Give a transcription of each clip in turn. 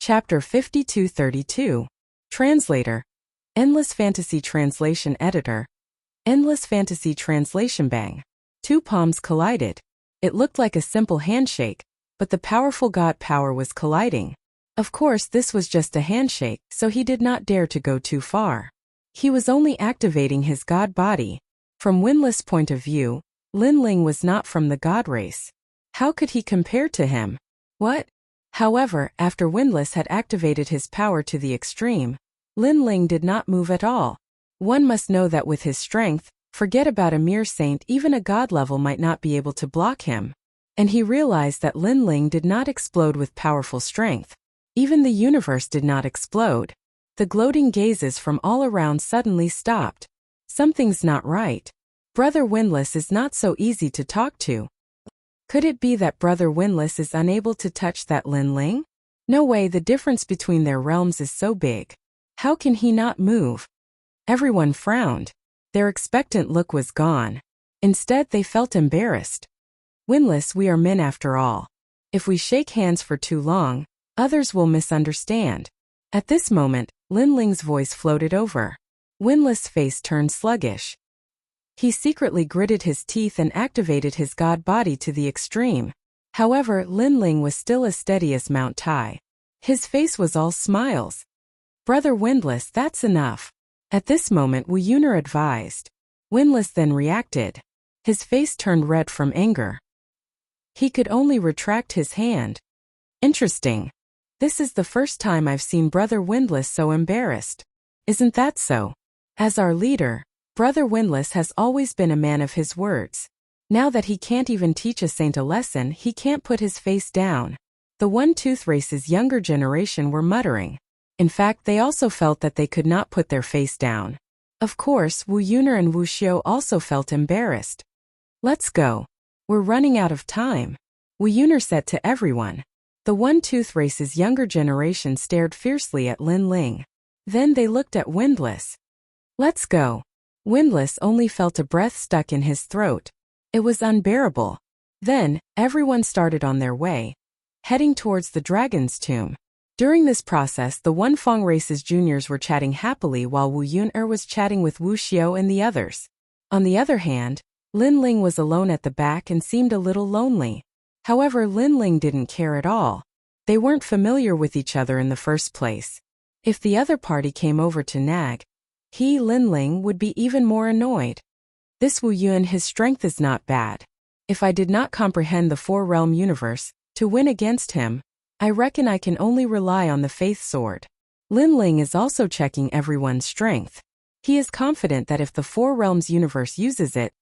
Chapter 5232. Translator. Endless Fantasy Translation Editor. Endless Fantasy Translation. Bang. Two palms collided. It looked like a simple handshake, but the powerful God power was colliding. Of course, this was just a handshake, so he did not dare to go too far. He was only activating his God body. From Winless' point of view, Lin Ling was not from the God race. How could he compare to him? What? However, after Winless had activated his power to the extreme, Lin Ling did not move at all. One must know that with his strength, forget about a mere saint, even a god level might not be able to block him. And he realized that Lin Ling did not explode with powerful strength. Even the universe did not explode. The gloating gazes from all around suddenly stopped. Something's not right. Brother Winless is not so easy to talk to. Could it be that Brother Winless is unable to touch that Lin Ling? No way, the difference between their realms is so big. How can he not move? Everyone frowned. Their expectant look was gone. Instead, they felt embarrassed. Winless, we are men after all. If we shake hands for too long, others will misunderstand. At this moment, Lin Ling's voice floated over. Winless' face turned sluggish. He secretly gritted his teeth and activated his god body to the extreme. However, Lin Ling was still as steady as Mount Tai. His face was all smiles. Brother Winless, that's enough. At this moment, Wu Yuner advised. Winless then reacted. His face turned red from anger. He could only retract his hand. Interesting. This is the first time I've seen Brother Winless so embarrassed. Isn't that so? As our leader, Brother Winless has always been a man of his words. Now that he can't even teach a saint a lesson, he can't put his face down. The One-Tooth race's younger generation were muttering. In fact, they also felt that they could not put their face down. Of course, Wu Yuner and Wu Xiu also felt embarrassed. Let's go. We're running out of time, Wu Yuner said to everyone. The One-Tooth race's younger generation stared fiercely at Lin Ling. Then they looked at Winless. Let's go. Winless only felt a breath stuck in his throat. It was unbearable. Then, everyone started on their way, heading towards the dragon's tomb. During this process, the One Fong race's juniors were chatting happily while Wu Yuner was chatting with Wu Xiu and the others. On the other hand, Lin Ling was alone at the back and seemed a little lonely. However, Lin Ling didn't care at all. They weren't familiar with each other in the first place. If the other party came over to nag, he, Lin Ling, would be even more annoyed. This Wu Yun, his strength is not bad. If I did not comprehend the four-realm universe, to win against him, I reckon I can only rely on the Faith Sword. Lin Ling is also checking everyone's strength. He is confident that if the Four Realms universe uses it,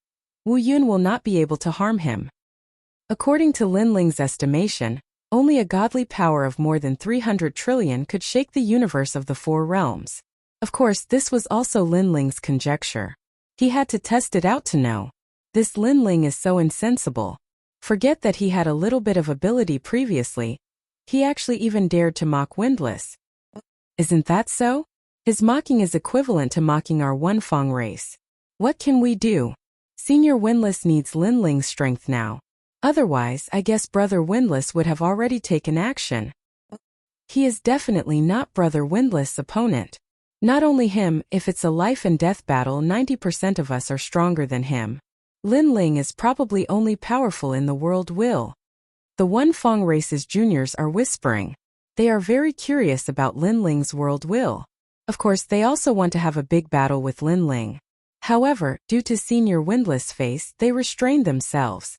Wu Yun will not be able to harm him. According to Lin Ling's estimation, only a godly power of more than 300 trillion could shake the universe of the Four Realms. Of course, this was also Lin Ling's conjecture. He had to test it out to know. This Lin Ling is so insensible. Forget that he had a little bit of ability previously. He actually even dared to mock Winless. Isn't that so? His mocking is equivalent to mocking our One Fong race. What can we do? Senior Winless needs Lin Ling's strength now. Otherwise, I guess Brother Winless would have already taken action. He is definitely not Brother Winless' opponent. Not only him, if it's a life and death battle, 90% of us are stronger than him. Lin Ling is probably only powerful in the world will. The One Fong race's juniors are whispering. They are very curious about Lin Ling's world will. Of course, they also want to have a big battle with Lin Ling. However, due to Senior Winless' face, they restrained themselves.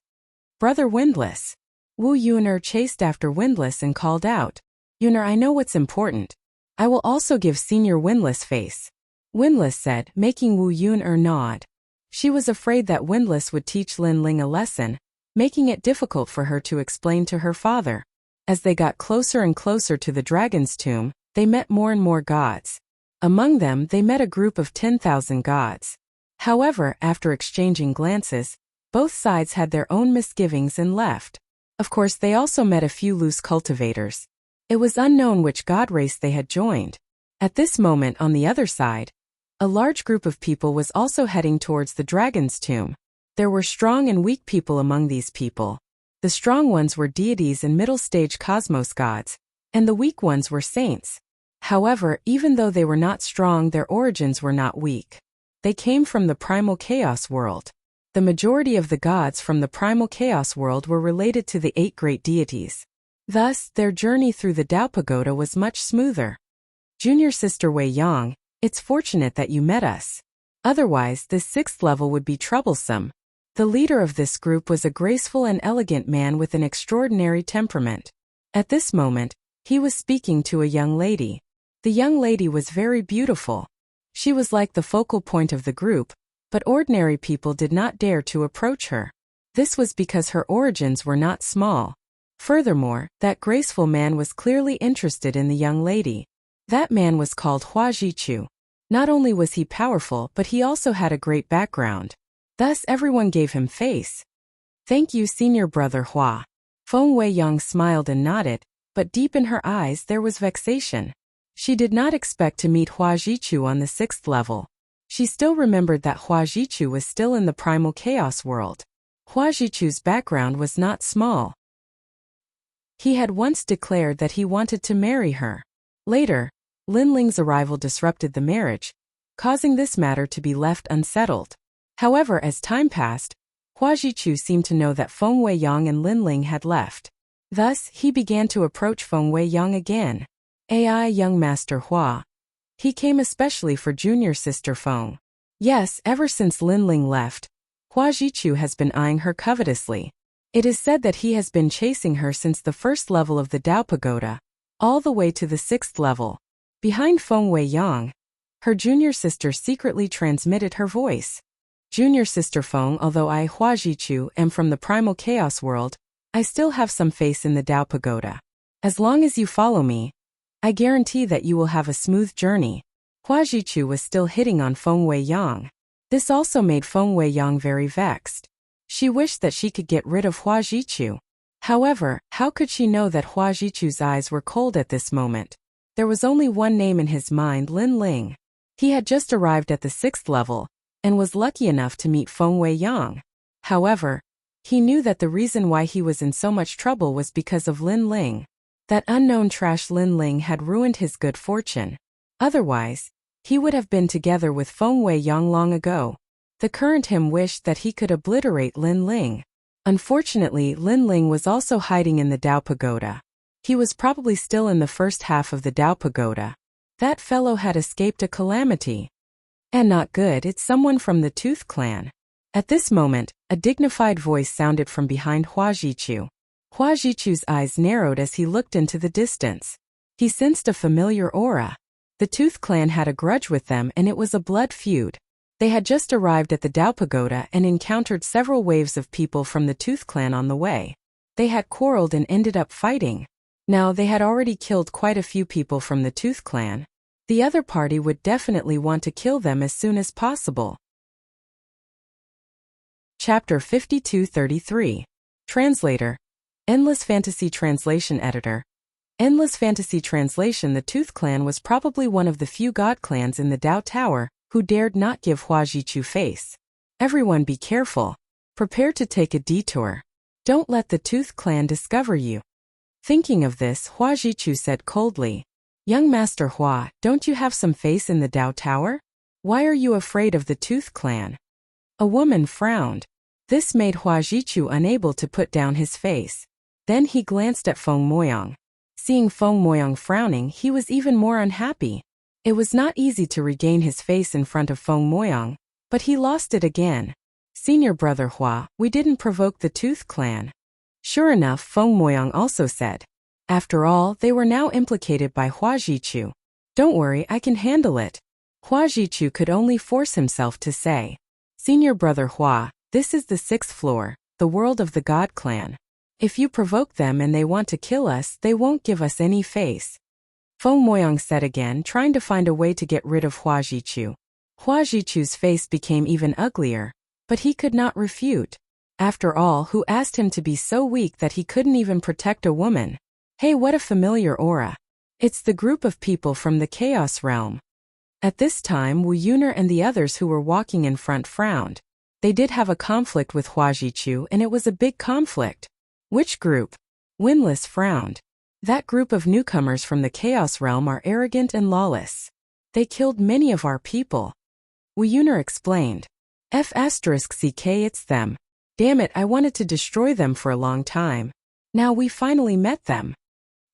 Brother Winless. Wu Yuner chased after Winless and called out. Yuner, I know what's important. I will also give Senior Winless face. Winless said, making Wu Yuner nod. She was afraid that Winless would teach Lin Ling a lesson, making it difficult for her to explain to her father. As they got closer and closer to the dragon's tomb, they met more and more gods. Among them, they met a group of 10,000 gods. However, after exchanging glances, both sides had their own misgivings and left. Of course, they also met a few loose cultivators. It was unknown which god race they had joined. At this moment, on the other side, a large group of people was also heading towards the dragon's tomb. There were strong and weak people among these people. The strong ones were deities and middle-stage cosmos gods, and the weak ones were saints. However, even though they were not strong, their origins were not weak. They came from the primal chaos world. The majority of the gods from the primal chaos world were related to the 8 great deities. Thus, their journey through the Tao Pagoda was much smoother. Junior sister Wei Yang, it's fortunate that you met us. Otherwise, this 6th level would be troublesome. The leader of this group was a graceful and elegant man with an extraordinary temperament. At this moment, he was speaking to a young lady. The young lady was very beautiful. She was like the focal point of the group, but ordinary people did not dare to approach her. This was because her origins were not small. Furthermore, that graceful man was clearly interested in the young lady. That man was called Hua Jichu. Not only was he powerful, but he also had a great background. Thus everyone gave him face. Thank you, senior brother Hua. Feng Weiyang smiled and nodded, but deep in her eyes there was vexation. She did not expect to meet Hua Jichu on the 6th level. She still remembered that Hua Jichu was still in the primal chaos world. Hua Jichu's background was not small. He had once declared that he wanted to marry her. Later, Lin Ling's arrival disrupted the marriage, causing this matter to be left unsettled. However, as time passed, Hua Jichu seemed to know that Feng Weiyang and Lin Ling had left. Thus, he began to approach Feng Weiyang again. AI young master Hua. He came especially for junior sister Feng. Yes, ever since Lin Ling left, Hua Jichu has been eyeing her covetously. It is said that he has been chasing her since the 1st level of the Tao Pagoda, all the way to the 6th level. Behind Feng Weiyang, her junior sister secretly transmitted her voice. Junior sister Feng, although I, Hua Jichu, am from the primal chaos world, I still have some face in the Tao Pagoda. As long as you follow me, I guarantee that you will have a smooth journey. Hua Jichu was still hitting on Feng Weiyang. This also made Feng Weiyang very vexed. She wished that she could get rid of Hua Jichu. However, how could she know that Hua Jichu's eyes were cold at this moment? There was only one name in his mind, Lin Ling. He had just arrived at the 6th level, and was lucky enough to meet Feng Weiyang. However, he knew that the reason why he was in so much trouble was because of Lin Ling. That unknown trash Lin Ling had ruined his good fortune. Otherwise, he would have been together with Feng Weiyang long ago. The current him wished that he could obliterate Lin Ling. Unfortunately, Lin Ling was also hiding in the Tao Pagoda. He was probably still in the first half of the Tao Pagoda. That fellow had escaped a calamity. And not good, it's someone from the Tooth clan. At this moment, a dignified voice sounded from behind Hua Jichu. Hua Jichu's eyes narrowed as he looked into the distance. He sensed a familiar aura. The Tooth clan had a grudge with them, and it was a blood feud. They had just arrived at the Tao Pagoda and encountered several waves of people from the Tooth clan on the way. They had quarreled and ended up fighting. Now they had already killed quite a few people from the Tooth clan. The other party would definitely want to kill them as soon as possible. Chapter 5233. Translator. Endless Fantasy Translation Editor. Endless Fantasy Translation. The Tooth clan was probably one of the few god clans in the Tao Tower who dared not give Hua Jichu face. Everyone be careful. Prepare to take a detour. Don't let the Tooth clan discover you. Thinking of this, Hua Jichu said coldly, Young Master Hua, don't you have some face in the Tao Tower? Why are you afraid of the Tooth clan? A woman frowned. This made Hua Jichu unable to put down his face. Then he glanced at Feng Moyang. Seeing Feng Moyang frowning, he was even more unhappy. It was not easy to regain his face in front of Feng Moyang, but he lost it again. Senior brother Hua, we didn't provoke the Tooth clan. Sure enough, Feng Moyang also said. After all, they were now implicated by Hua Jichu. Don't worry, I can handle it. Hua Jichu could only force himself to say. Senior brother Hua, this is the 6th floor, the world of the God clan. If you provoke them and they want to kill us, they won't give us any face. Feng Moyang said again, trying to find a way to get rid of Hua Jichu. Hua Jichu's face became even uglier, but he could not refute. After all, who asked him to be so weak that he couldn't even protect a woman? Hey, what a familiar aura. It's the group of people from the Chaos Realm. At this time, Wu Yuner and the others who were walking in front frowned. They did have a conflict with Hua Jichu, and it was a big conflict. Which group? Winless frowned. That group of newcomers from the Chaos Realm are arrogant and lawless. They killed many of our people. Wu Yuner explained. F***ck it's them. Damn it, I wanted to destroy them for a long time. Now we finally met them.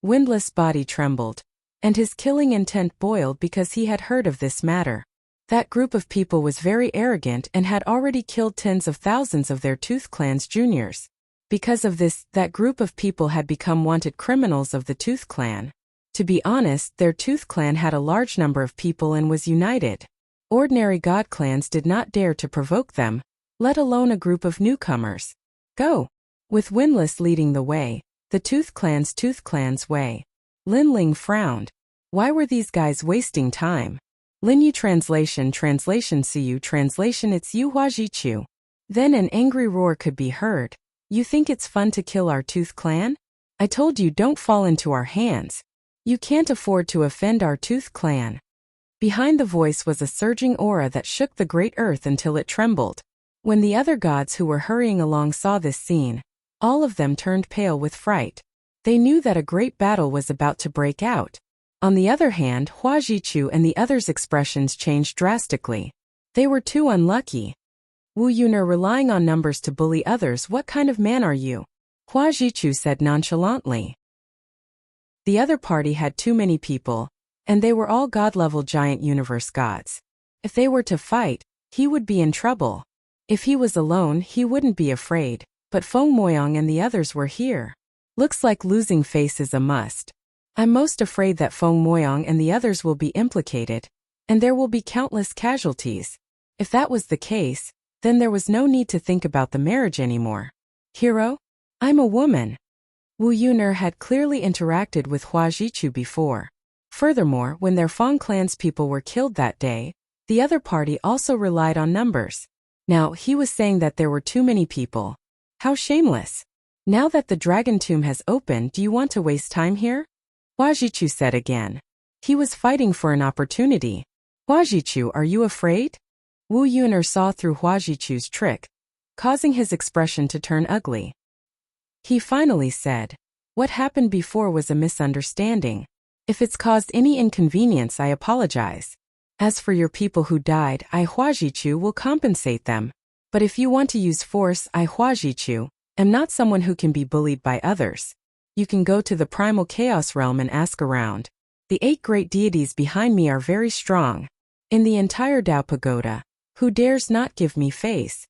Windless' body trembled, and his killing intent boiled because he had heard of this matter. That group of people was very arrogant and had already killed tens of thousands of their Tooth Clan's juniors. Because of this, that group of people had become wanted criminals of the Tooth Clan. To be honest, their Tooth Clan had a large number of people and was united. Ordinary god clans did not dare to provoke them, let alone a group of newcomers. Go! With Windless leading the way, the Tooth Clan's way. Lin Ling frowned. Why were these guys wasting time? Lin Yu translation Siyu translation it's Yu Huajichu. Then an angry roar could be heard. You think it's fun to kill our Tooth Clan? I told you don't fall into our hands. You can't afford to offend our Tooth Clan. Behind the voice was a surging aura that shook the great earth until it trembled. When the other gods who were hurrying along saw this scene, all of them turned pale with fright. They knew that a great battle was about to break out. On the other hand, Huajichu and the others' expressions changed drastically. They were too unlucky. Wu Yuner relying on numbers to bully others. What kind of man are you? Huajichu said nonchalantly. The other party had too many people, and they were all god-level giant universe gods. If they were to fight, he would be in trouble. If he was alone, he wouldn't be afraid, but Feng Moyang and the others were here. Looks like losing face is a must. I'm most afraid that Feng Moyang and the others will be implicated, and there will be countless casualties. If that was the case, then there was no need to think about the marriage anymore. Hero? I'm a woman. Wu Yuner had clearly interacted with Huajichu before. Furthermore, when their Feng clan's people were killed that day, the other party also relied on numbers. Now, he was saying that there were too many people. How shameless. Now that the dragon tomb has opened, do you want to waste time here? Huajichu said again. He was fighting for an opportunity. Huajichu, are you afraid? Wu Yuner saw through Huajichu's trick, causing his expression to turn ugly. He finally said, what happened before was a misunderstanding. If it's caused any inconvenience, I apologize. As for your people who died, I Huajichu will compensate them. But if you want to use force, I Huajichu am not someone who can be bullied by others. You can go to the primal chaos realm and ask around. The 8 great deities behind me are very strong. In the entire Dao Pagoda, who dares not give me face?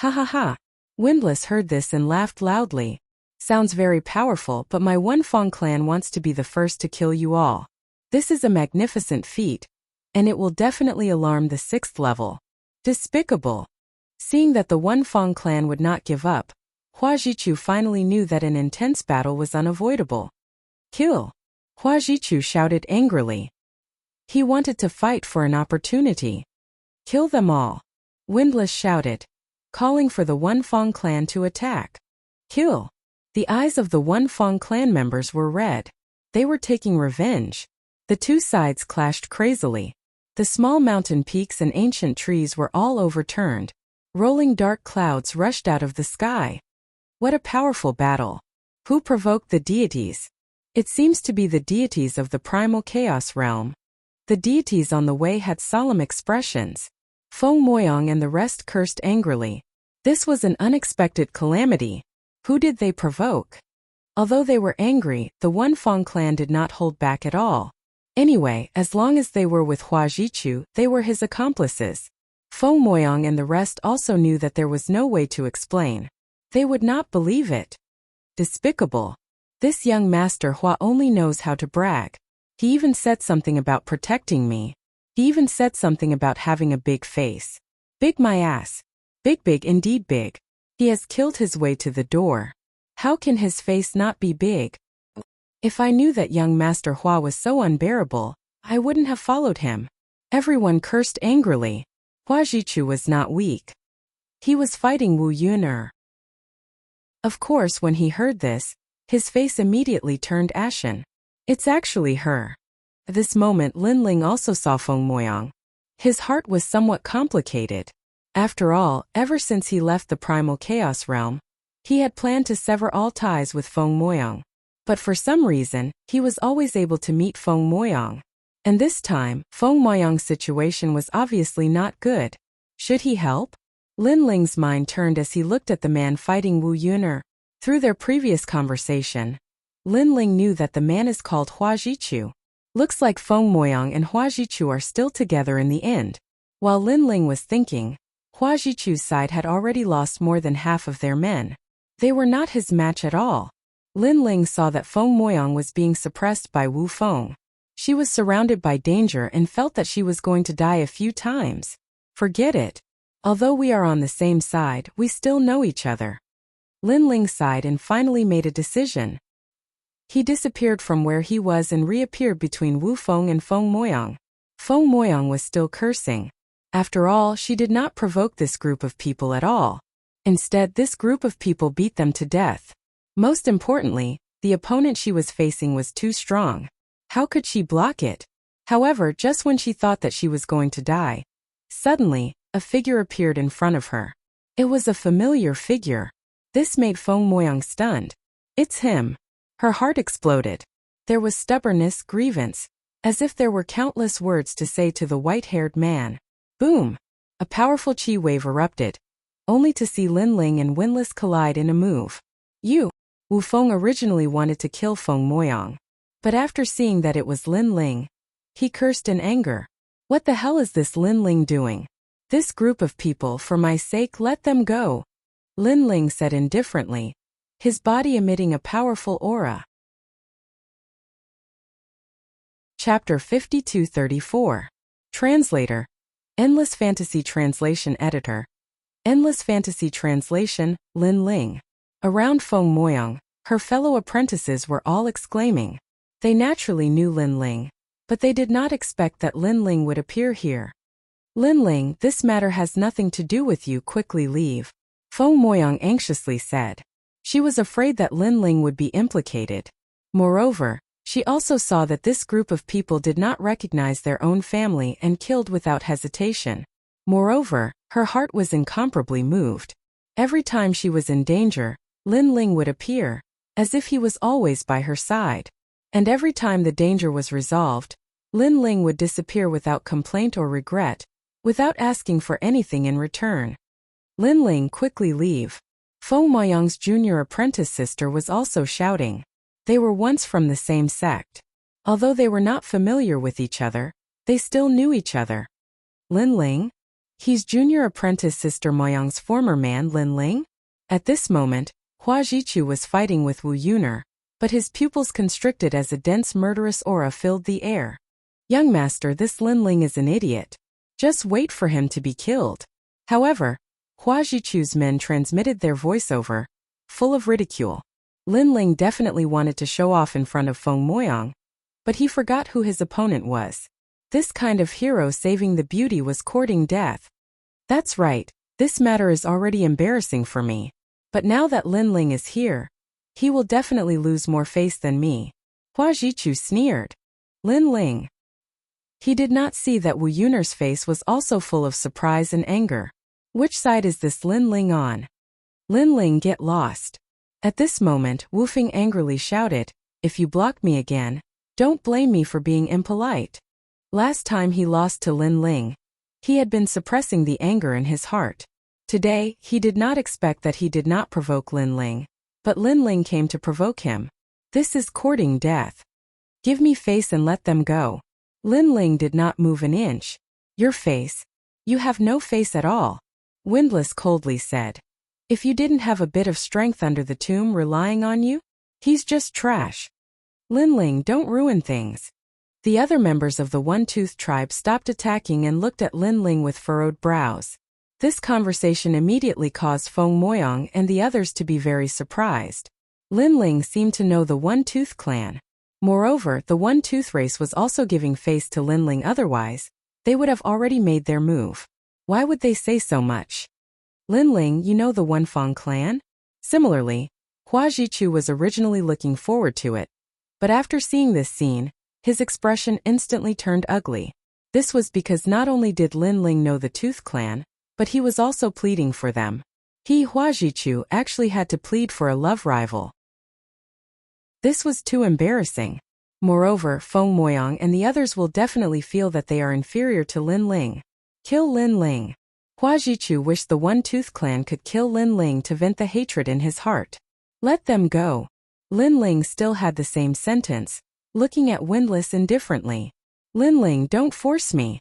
Ha ha ha. Windless heard this and laughed loudly. Sounds very powerful, but my one Feng clan wants to be the first to kill you all. This is a magnificent feat, and it will definitely alarm the 6th level. Despicable. Seeing that the one Feng clan would not give up, Huajichu finally knew that an intense battle was unavoidable. Kill! Huajichu shouted angrily. He wanted to fight for an opportunity. Kill them all. Windless shouted, calling for the one Feng clan to attack. Kill! The eyes of the one Feng clan members were red. They were taking revenge. The two sides clashed crazily. The small mountain peaks and ancient trees were all overturned. Rolling dark clouds rushed out of the sky. What a powerful battle. Who provoked the deities? It seems to be the deities of the primal chaos realm. The deities on the way had solemn expressions. Feng Moyang and the rest cursed angrily. This was an unexpected calamity. Who did they provoke? Although they were angry, the one Feng clan did not hold back at all. Anyway, as long as they were with Huajichu, they were his accomplices. Feng Moyang and the rest also knew that there was no way to explain. They would not believe it. Despicable. This young master Hua only knows how to brag. He even said something about protecting me. He even said something about having a big face. Big my ass. Big indeed big. He has killed his way to the door. How can his face not be big? If I knew that young Master Hua was so unbearable, I wouldn't have followed him. Everyone cursed angrily. Huajichu was not weak. He was fighting Wu Yuner. Of course, when he heard this, his face immediately turned ashen. It's actually her. At this moment, Lin Ling also saw Feng Moyang. His heart was somewhat complicated. After all, ever since he left the primal chaos realm, he had planned to sever all ties with Feng Moyang. But for some reason, he was always able to meet Feng Moyang. And this time, Feng Moyang's situation was obviously not good. Should he help? Lin Ling's mind turned as he looked at the man fighting Wu Yuner. Through their previous conversation, Lin Ling knew that the man is called Hua Jichu. Looks like Feng Moyang and Hua Jichu are still together in the end. While Lin Ling was thinking, Hua Jichu's side had already lost more than half of their men. They were not his match at all. Lin Ling saw that Feng Moyang was being suppressed by Wu Feng. She was surrounded by danger and felt that she was going to die a few times. Forget it. Although we are on the same side, we still know each other. Lin Ling sighed and finally made a decision. He disappeared from where he was and reappeared between Wu Feng and Feng Moyang. Feng Moyang was still cursing. After all, she did not provoke this group of people at all. Instead, this group of people beat them to death. Most importantly, the opponent she was facing was too strong. How could she block it? However, just when she thought that she was going to die, suddenly, a figure appeared in front of her. It was a familiar figure. This made Feng Moyang stunned. It's him. Her heart exploded. There was stubbornness, grievance, as if there were countless words to say to the white-haired man. Boom! A powerful chi wave erupted, only to see Lin Ling and Windless collide in a move. Wu Feng originally wanted to kill Feng Moyang. But after seeing that it was Lin Ling, he cursed in anger. What the hell is this Lin Ling doing? This group of people, for my sake, let them go. Lin Ling said indifferently, his body emitting a powerful aura. Chapter 52-34. Translator. Endless Fantasy Translation Editor. Endless Fantasy Translation, Lin Ling. Around Feng Moyang, her fellow apprentices were all exclaiming. They naturally knew Lin Ling, but they did not expect that Lin Ling would appear here. Lin Ling, this matter has nothing to do with you, quickly leave. Feng Moyang anxiously said. She was afraid that Lin Ling would be implicated. Moreover, she also saw that this group of people did not recognize their own family and killed without hesitation. Moreover, her heart was incomparably moved. Every time she was in danger, Lin Ling would appear, as if he was always by her side. And every time the danger was resolved, Lin Ling would disappear without complaint or regret, without asking for anything in return. Lin Ling, quickly leave. Feng Moyang's junior apprentice sister was also shouting. They were once from the same sect. Although they were not familiar with each other, they still knew each other. Lin Ling? He's junior apprentice sister Moyang's former man, Lin Ling? At this moment, Hua Jichu was fighting with Wu Yuner, but his pupils constricted as a dense murderous aura filled the air. Young master, this Lin Ling is an idiot. Just wait for him to be killed. However, Hua Jichu's men transmitted their voiceover, full of ridicule. Lin Ling definitely wanted to show off in front of Feng Moyang, but he forgot who his opponent was. This kind of hero saving the beauty was courting death. That's right, this matter is already embarrassing for me. But now that Lin Ling is here, he will definitely lose more face than me. Hua Jichu sneered. Lin Ling. He did not see that Wu Yuner's face was also full of surprise and anger. Which side is this Lin Ling on? Lin Ling, get lost. At this moment, Wu Feng angrily shouted, if you block me again, don't blame me for being impolite. Last time he lost to Lin Ling, he had been suppressing the anger in his heart. Today, he did not expect that he did not provoke Lin Ling, but Lin Ling came to provoke him. This is courting death. Give me face and let them go. Lin Ling did not move an inch. Your face? You have no face at all. Windless coldly said. If you didn't have a bit of strength under the tomb relying on you, he's just trash. Lin Ling, don't ruin things. The other members of the One-Tooth tribe stopped attacking and looked at Lin Ling with furrowed brows. This conversation immediately caused Feng Moyang and the others to be very surprised. Lin Ling seemed to know the One-Tooth clan. Moreover, the One-Tooth race was also giving face to Lin Ling, otherwise, they would have already made their move. Why would they say so much? Lin Ling, you know the One Feng clan? Similarly, Hua Jichu was originally looking forward to it. But after seeing this scene, his expression instantly turned ugly. This was because not only did Lin Ling know the Tooth clan, but he was also pleading for them. He, Hua Jichu, actually had to plead for a love rival. This was too embarrassing. Moreover, Feng Moyang and the others will definitely feel that they are inferior to Lin Ling. Kill Lin Ling. Hua Jichu wished the One-Tooth Clan could kill Lin Ling to vent the hatred in his heart. Let them go. Lin Ling still had the same sentence, looking at Windless indifferently. Lin Ling, don't force me.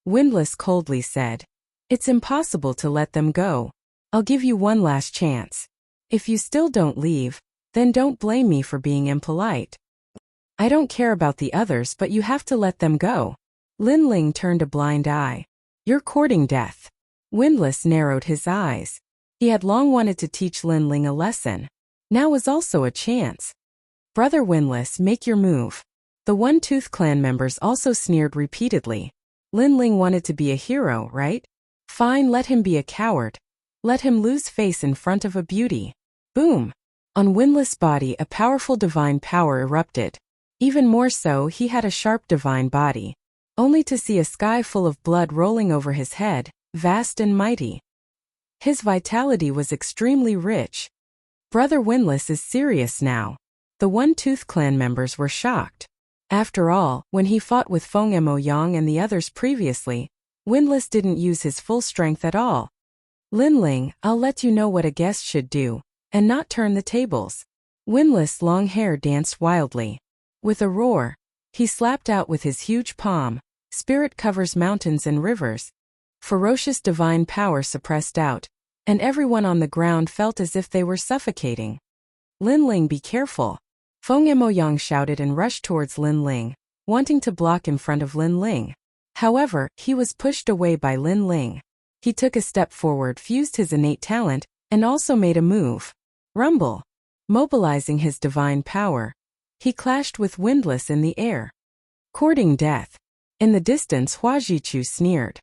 Windless coldly said. It's impossible to let them go. I'll give you one last chance. If you still don't leave, then don't blame me for being impolite. I don't care about the others, but you have to let them go. Lin Ling turned a blind eye. You're courting death. Windless narrowed his eyes. He had long wanted to teach Lin Ling a lesson. Now was also a chance. Brother Windless, make your move. The One-Tooth Clan members also sneered repeatedly. Lin Ling wanted to be a hero, right? Fine, let him be a coward. Let him lose face in front of a beauty. Boom! On Windless' body a powerful divine power erupted. Even more so, he had a sharp divine body. Only to see a sky full of blood rolling over his head, vast and mighty. His vitality was extremely rich. Brother Windless is serious now. The One-Tooth Clan members were shocked. After all, when he fought with Feng Moyang and the others previously, Windless didn't use his full strength at all. Lin Ling, I'll let you know what a guest should do, and not turn the tables. Windless' long hair danced wildly. With a roar, he slapped out with his huge palm. Spirit covers mountains and rivers. Ferocious divine power suppressed out, and everyone on the ground felt as if they were suffocating. Lin Ling, be careful. Feng Moyang shouted and rushed towards Lin Ling, wanting to block in front of Lin Ling. However, he was pushed away by Lin Ling. He took a step forward, fused his innate talent, and also made a move. Rumble. Mobilizing his divine power, he clashed with Windless in the air. Courting death. In the distance, Hua Jichu sneered.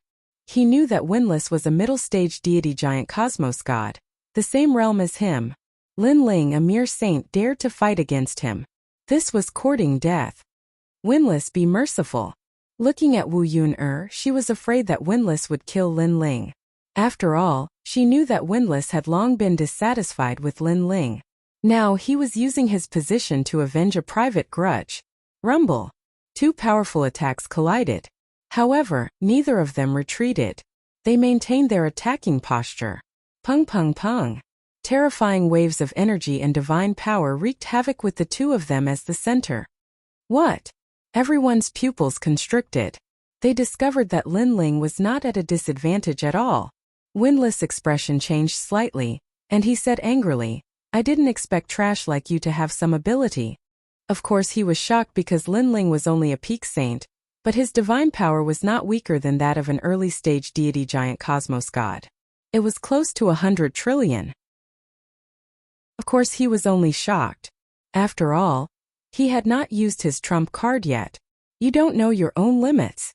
He knew that Windless was a middle-stage deity giant cosmos god, the same realm as him. Lin Ling, a mere saint, dared to fight against him. This was courting death. Windless, be merciful. Looking at Wu Yun-er, she was afraid that Windless would kill Lin Ling. After all, she knew that Windless had long been dissatisfied with Lin Ling. Now he was using his position to avenge a private grudge. Rumble. Two powerful attacks collided. However, neither of them retreated. They maintained their attacking posture. Pung pung pung. Terrifying waves of energy and divine power wreaked havoc with the two of them as the center. What? Everyone's pupils constricted. They discovered that Lin Ling was not at a disadvantage at all. Windless' expression changed slightly, and he said angrily, I didn't expect trash like you to have some ability. Of course he was shocked because Lin Ling was only a peak saint, but his divine power was not weaker than that of an early-stage deity giant cosmos god. It was close to 100 trillion. Of course he was only shocked. After all, he had not used his trump card yet. You don't know your own limits.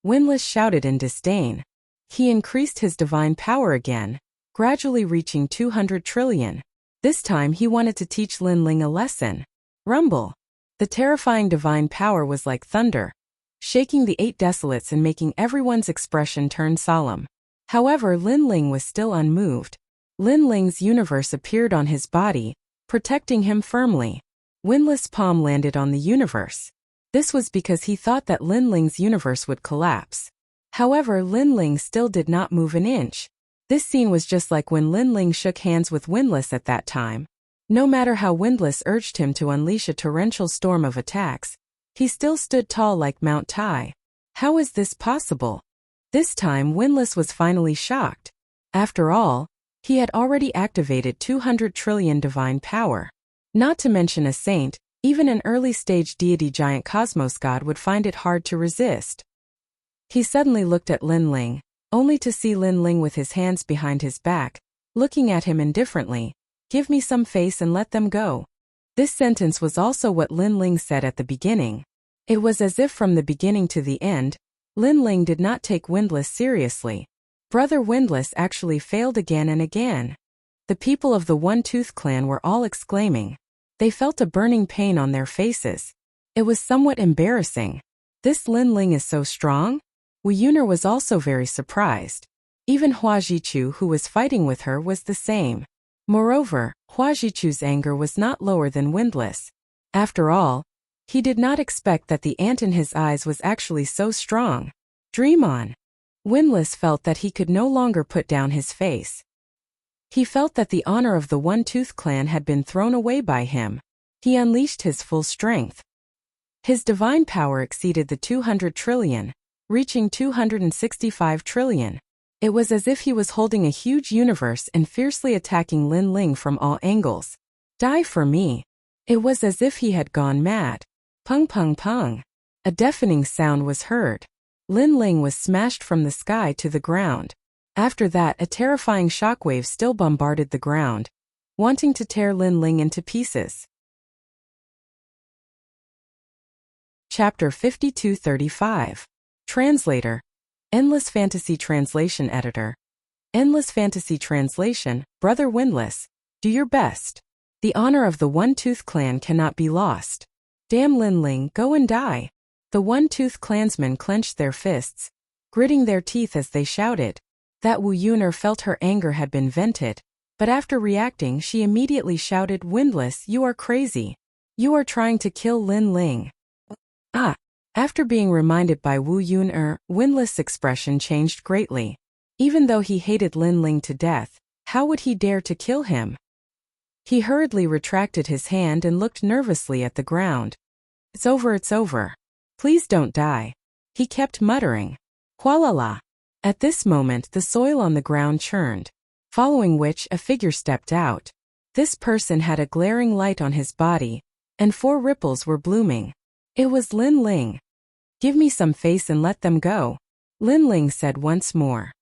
Windless shouted in disdain. He increased his divine power again, gradually reaching 200 trillion. This time he wanted to teach Lin Ling a lesson. Rumble. The terrifying divine power was like thunder, shaking the 8 desolates and making everyone's expression turn solemn. However, Lin Ling was still unmoved. Lin Ling's universe appeared on his body, protecting him firmly. Windless' palm landed on the universe. This was because he thought that Lin Ling's universe would collapse. However, Lin Ling still did not move an inch. This scene was just like when Lin Ling shook hands with Windless at that time. No matter how Windless urged him to unleash a torrential storm of attacks, he still stood tall like Mount Tai. How is this possible? This time Windless was finally shocked. After all, he had already activated 200 trillion divine power. Not to mention a saint, even an early-stage deity giant cosmos god would find it hard to resist. He suddenly looked at Lin Ling, only to see Lin Ling with his hands behind his back, looking at him indifferently. Give me some face and let them go. This sentence was also what Lin Ling said at the beginning. It was as if from the beginning to the end, Lin Ling did not take Windless seriously. Brother Windless actually failed again and again. The people of the One-Tooth Clan were all exclaiming. They felt a burning pain on their faces. It was somewhat embarrassing. This Lin Ling is so strong? Wu Yuner was also very surprised. Even Hua Jichu, who was fighting with her, was the same. Moreover, Hua Jichu's anger was not lower than Windless. After all, he did not expect that the ant in his eyes was actually so strong. Dream on. Windlass felt that he could no longer put down his face. He felt that the honor of the One-Tooth Clan had been thrown away by him. He unleashed his full strength. His divine power exceeded the 200 trillion, reaching 265 trillion. It was as if he was holding a huge universe and fiercely attacking Lin Ling from all angles. Die for me. It was as if he had gone mad. Pung pung pung. A deafening sound was heard. Lin Ling was smashed from the sky to the ground. After that, a terrifying shockwave still bombarded the ground, wanting to tear Lin Ling into pieces. Chapter 5235. Translator. Endless Fantasy Translation Editor. Endless Fantasy Translation. Brother Windlass, do your best. The honor of the One-Tooth Clan cannot be lost. Damn Lin Ling, go and die. The One-Tooth Clansmen clenched their fists, gritting their teeth as they shouted. That Wu Yuner felt her anger had been vented, but after reacting she immediately shouted, Windlass, you are crazy. You are trying to kill Lin Ling. Ah! After being reminded by Wu Yuner, Windlass' expression changed greatly. Even though he hated Lin Ling to death, how would he dare to kill him? He hurriedly retracted his hand and looked nervously at the ground. It's over, it's over. Please don't die. He kept muttering. Hualala. At this moment the soil on the ground churned, following which a figure stepped out. This person had a glaring light on his body, and 4 ripples were blooming. It was Lin Ling. Give me some face and let them go, Lin Ling said once more.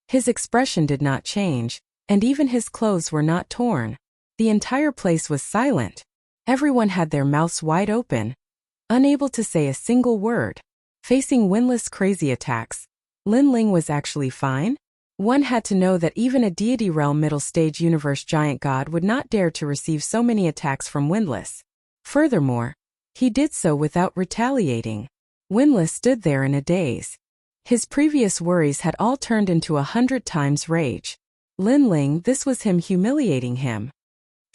His expression did not change, and even his clothes were not torn. The entire place was silent. Everyone had their mouths wide open, unable to say a single word. Facing Windlass' crazy attacks, Lin Ling was actually fine? One had to know that even a deity realm middle stage universe giant god would not dare to receive so many attacks from Windlass. Furthermore, he did so without retaliating. Windlass stood there in a daze. His previous worries had all turned into 100 times rage. Lin Ling, this was him humiliating him.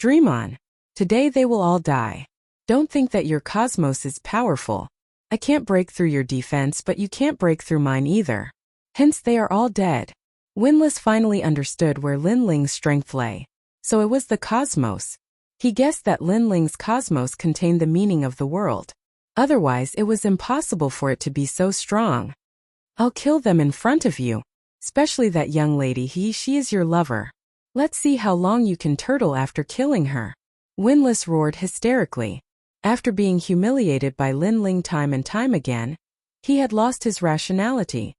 Dream on. Today they will all die. Don't think that your cosmos is powerful. I can't break through your defense, but you can't break through mine either. Hence they are all dead. Windlass finally understood where Lin Ling's strength lay. So it was the cosmos. He guessed that Lin Ling's cosmos contained the meaning of the world. Otherwise it was impossible for it to be so strong. I'll kill them in front of you. Especially that young lady, she is your lover. Let's see how long you can turtle after killing her. Windlass roared hysterically. After being humiliated by Lin Ling time and time again, he had lost his rationality.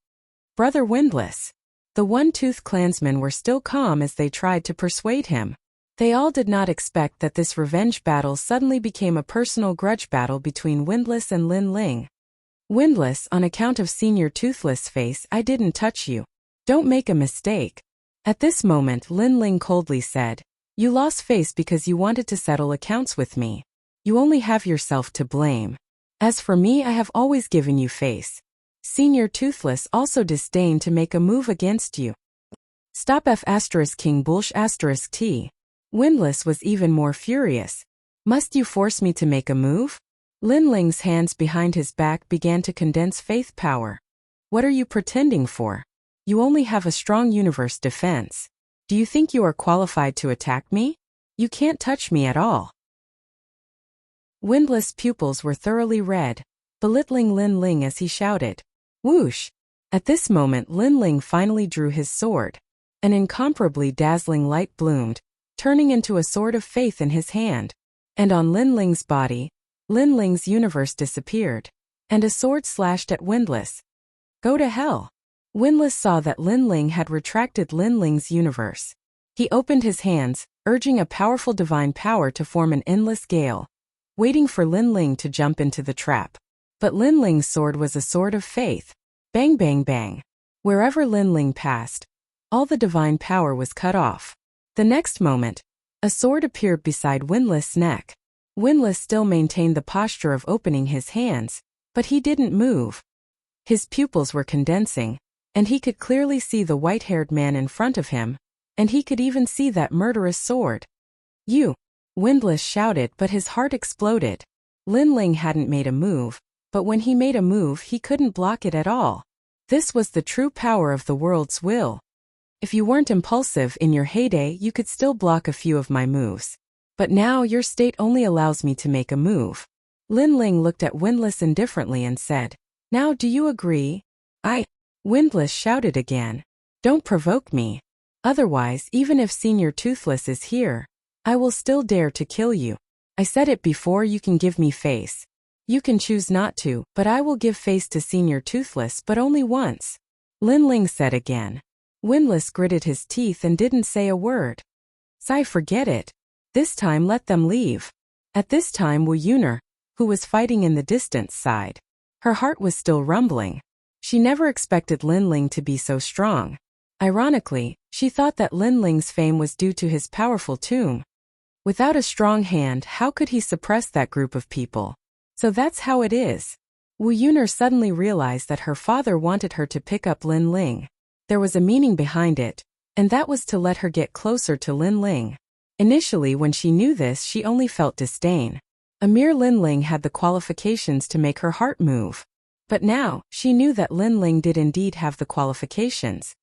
Brother Windlass. The One-Tooth Clansmen were still calm as they tried to persuade him. They all did not expect that this revenge battle suddenly became a personal grudge battle between Windlass and Lin Ling. Windlass, on account of Senior Toothless Face, I didn't touch you. Don't make a mistake. At this moment Lin Ling coldly said, You lost face because you wanted to settle accounts with me. You only have yourself to blame. As for me, I have always given you face. Senior Toothless also disdained to make a move against you. Stop F*** King Bullsh** T. Windlass was even more furious. Must you force me to make a move? Lin Ling's hands behind his back began to condense faith power. What are you pretending for? You only have a strong universe defense. Do you think you are qualified to attack me? You can't touch me at all. Windlass' pupils were thoroughly red, belittling Lin Ling as he shouted, Whoosh! At this moment Lin Ling finally drew his sword. An incomparably dazzling light bloomed, turning into a sword of faith in his hand. And on Lin Ling's body, Lin Ling's universe disappeared, and a sword slashed at Windlass. Go to hell! Windlass saw that Lin Ling had retracted Lin Ling's universe. He opened his hands, urging a powerful divine power to form an endless gale, waiting for Lin Ling to jump into the trap. But Lin Ling's sword was a sword of faith. Bang bang bang. Wherever Lin Ling passed, all the divine power was cut off. The next moment, a sword appeared beside Windlass' neck. Windlass still maintained the posture of opening his hands, but he didn't move. His pupils were condensing, and he could clearly see the white-haired man in front of him, and he could even see that murderous sword. You! Windless shouted, but his heart exploded. Lin Ling hadn't made a move, but when he made a move he couldn't block it at all. This was the true power of the world's will. If you weren't impulsive in your heyday you could still block a few of my moves. But now your state only allows me to make a move. Lin Ling looked at Windless indifferently and said, "Now do you agree?" Windless shouted again. "Don't provoke me. Otherwise, even if Senior Toothless is here, I will still dare to kill you. I said it before, you can give me face. You can choose not to, but I will give face to Senior Toothless, but only once," Lin Ling said again. Windless gritted his teeth and didn't say a word. "Sai, forget it. This time let them leave." At this time Wu Yuner, who was fighting in the distance, sighed. Her heart was still rumbling. She never expected Lin Ling to be so strong. Ironically, she thought that Lin Ling's fame was due to his powerful tomb. Without a strong hand, how could he suppress that group of people? So that's how it is. Wu Yuner suddenly realized that her father wanted her to pick up Lin Ling. There was a meaning behind it, and that was to let her get closer to Lin Ling. Initially, when she knew this, she only felt disdain. A mere Lin Ling had the qualifications to make her heart move. But now, she knew that Lin Ling did indeed have the qualifications.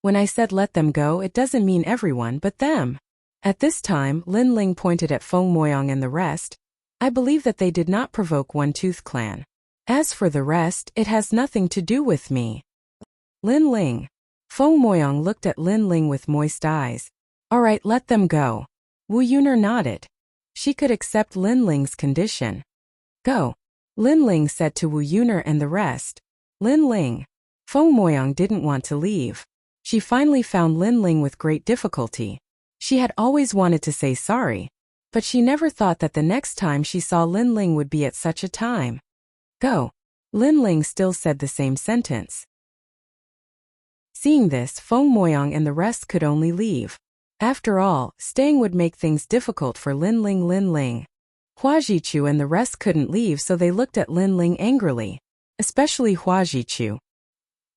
When I said let them go, it doesn't mean everyone but them. At this time, Lin Ling pointed at Feng Moyang and the rest. I believe that they did not provoke One Tooth Clan. As for the rest, it has nothing to do with me. Lin Ling. Feng Moyang looked at Lin Ling with moist eyes. All right, let them go. Wu Yuner nodded. She could accept Lin Ling's condition. Go. Lin Ling said to Wu Yuner and the rest. Lin Ling. Feng Moyang didn't want to leave. She finally found Lin Ling with great difficulty. She had always wanted to say sorry, but she never thought that the next time she saw Lin Ling would be at such a time. Go. Lin Ling still said the same sentence. Seeing this, Feng Moyang and the rest could only leave. After all, staying would make things difficult for Lin Ling. Hua Jichu and the rest couldn't leave, so they looked at Lin Ling angrily, especially Hua Jichu.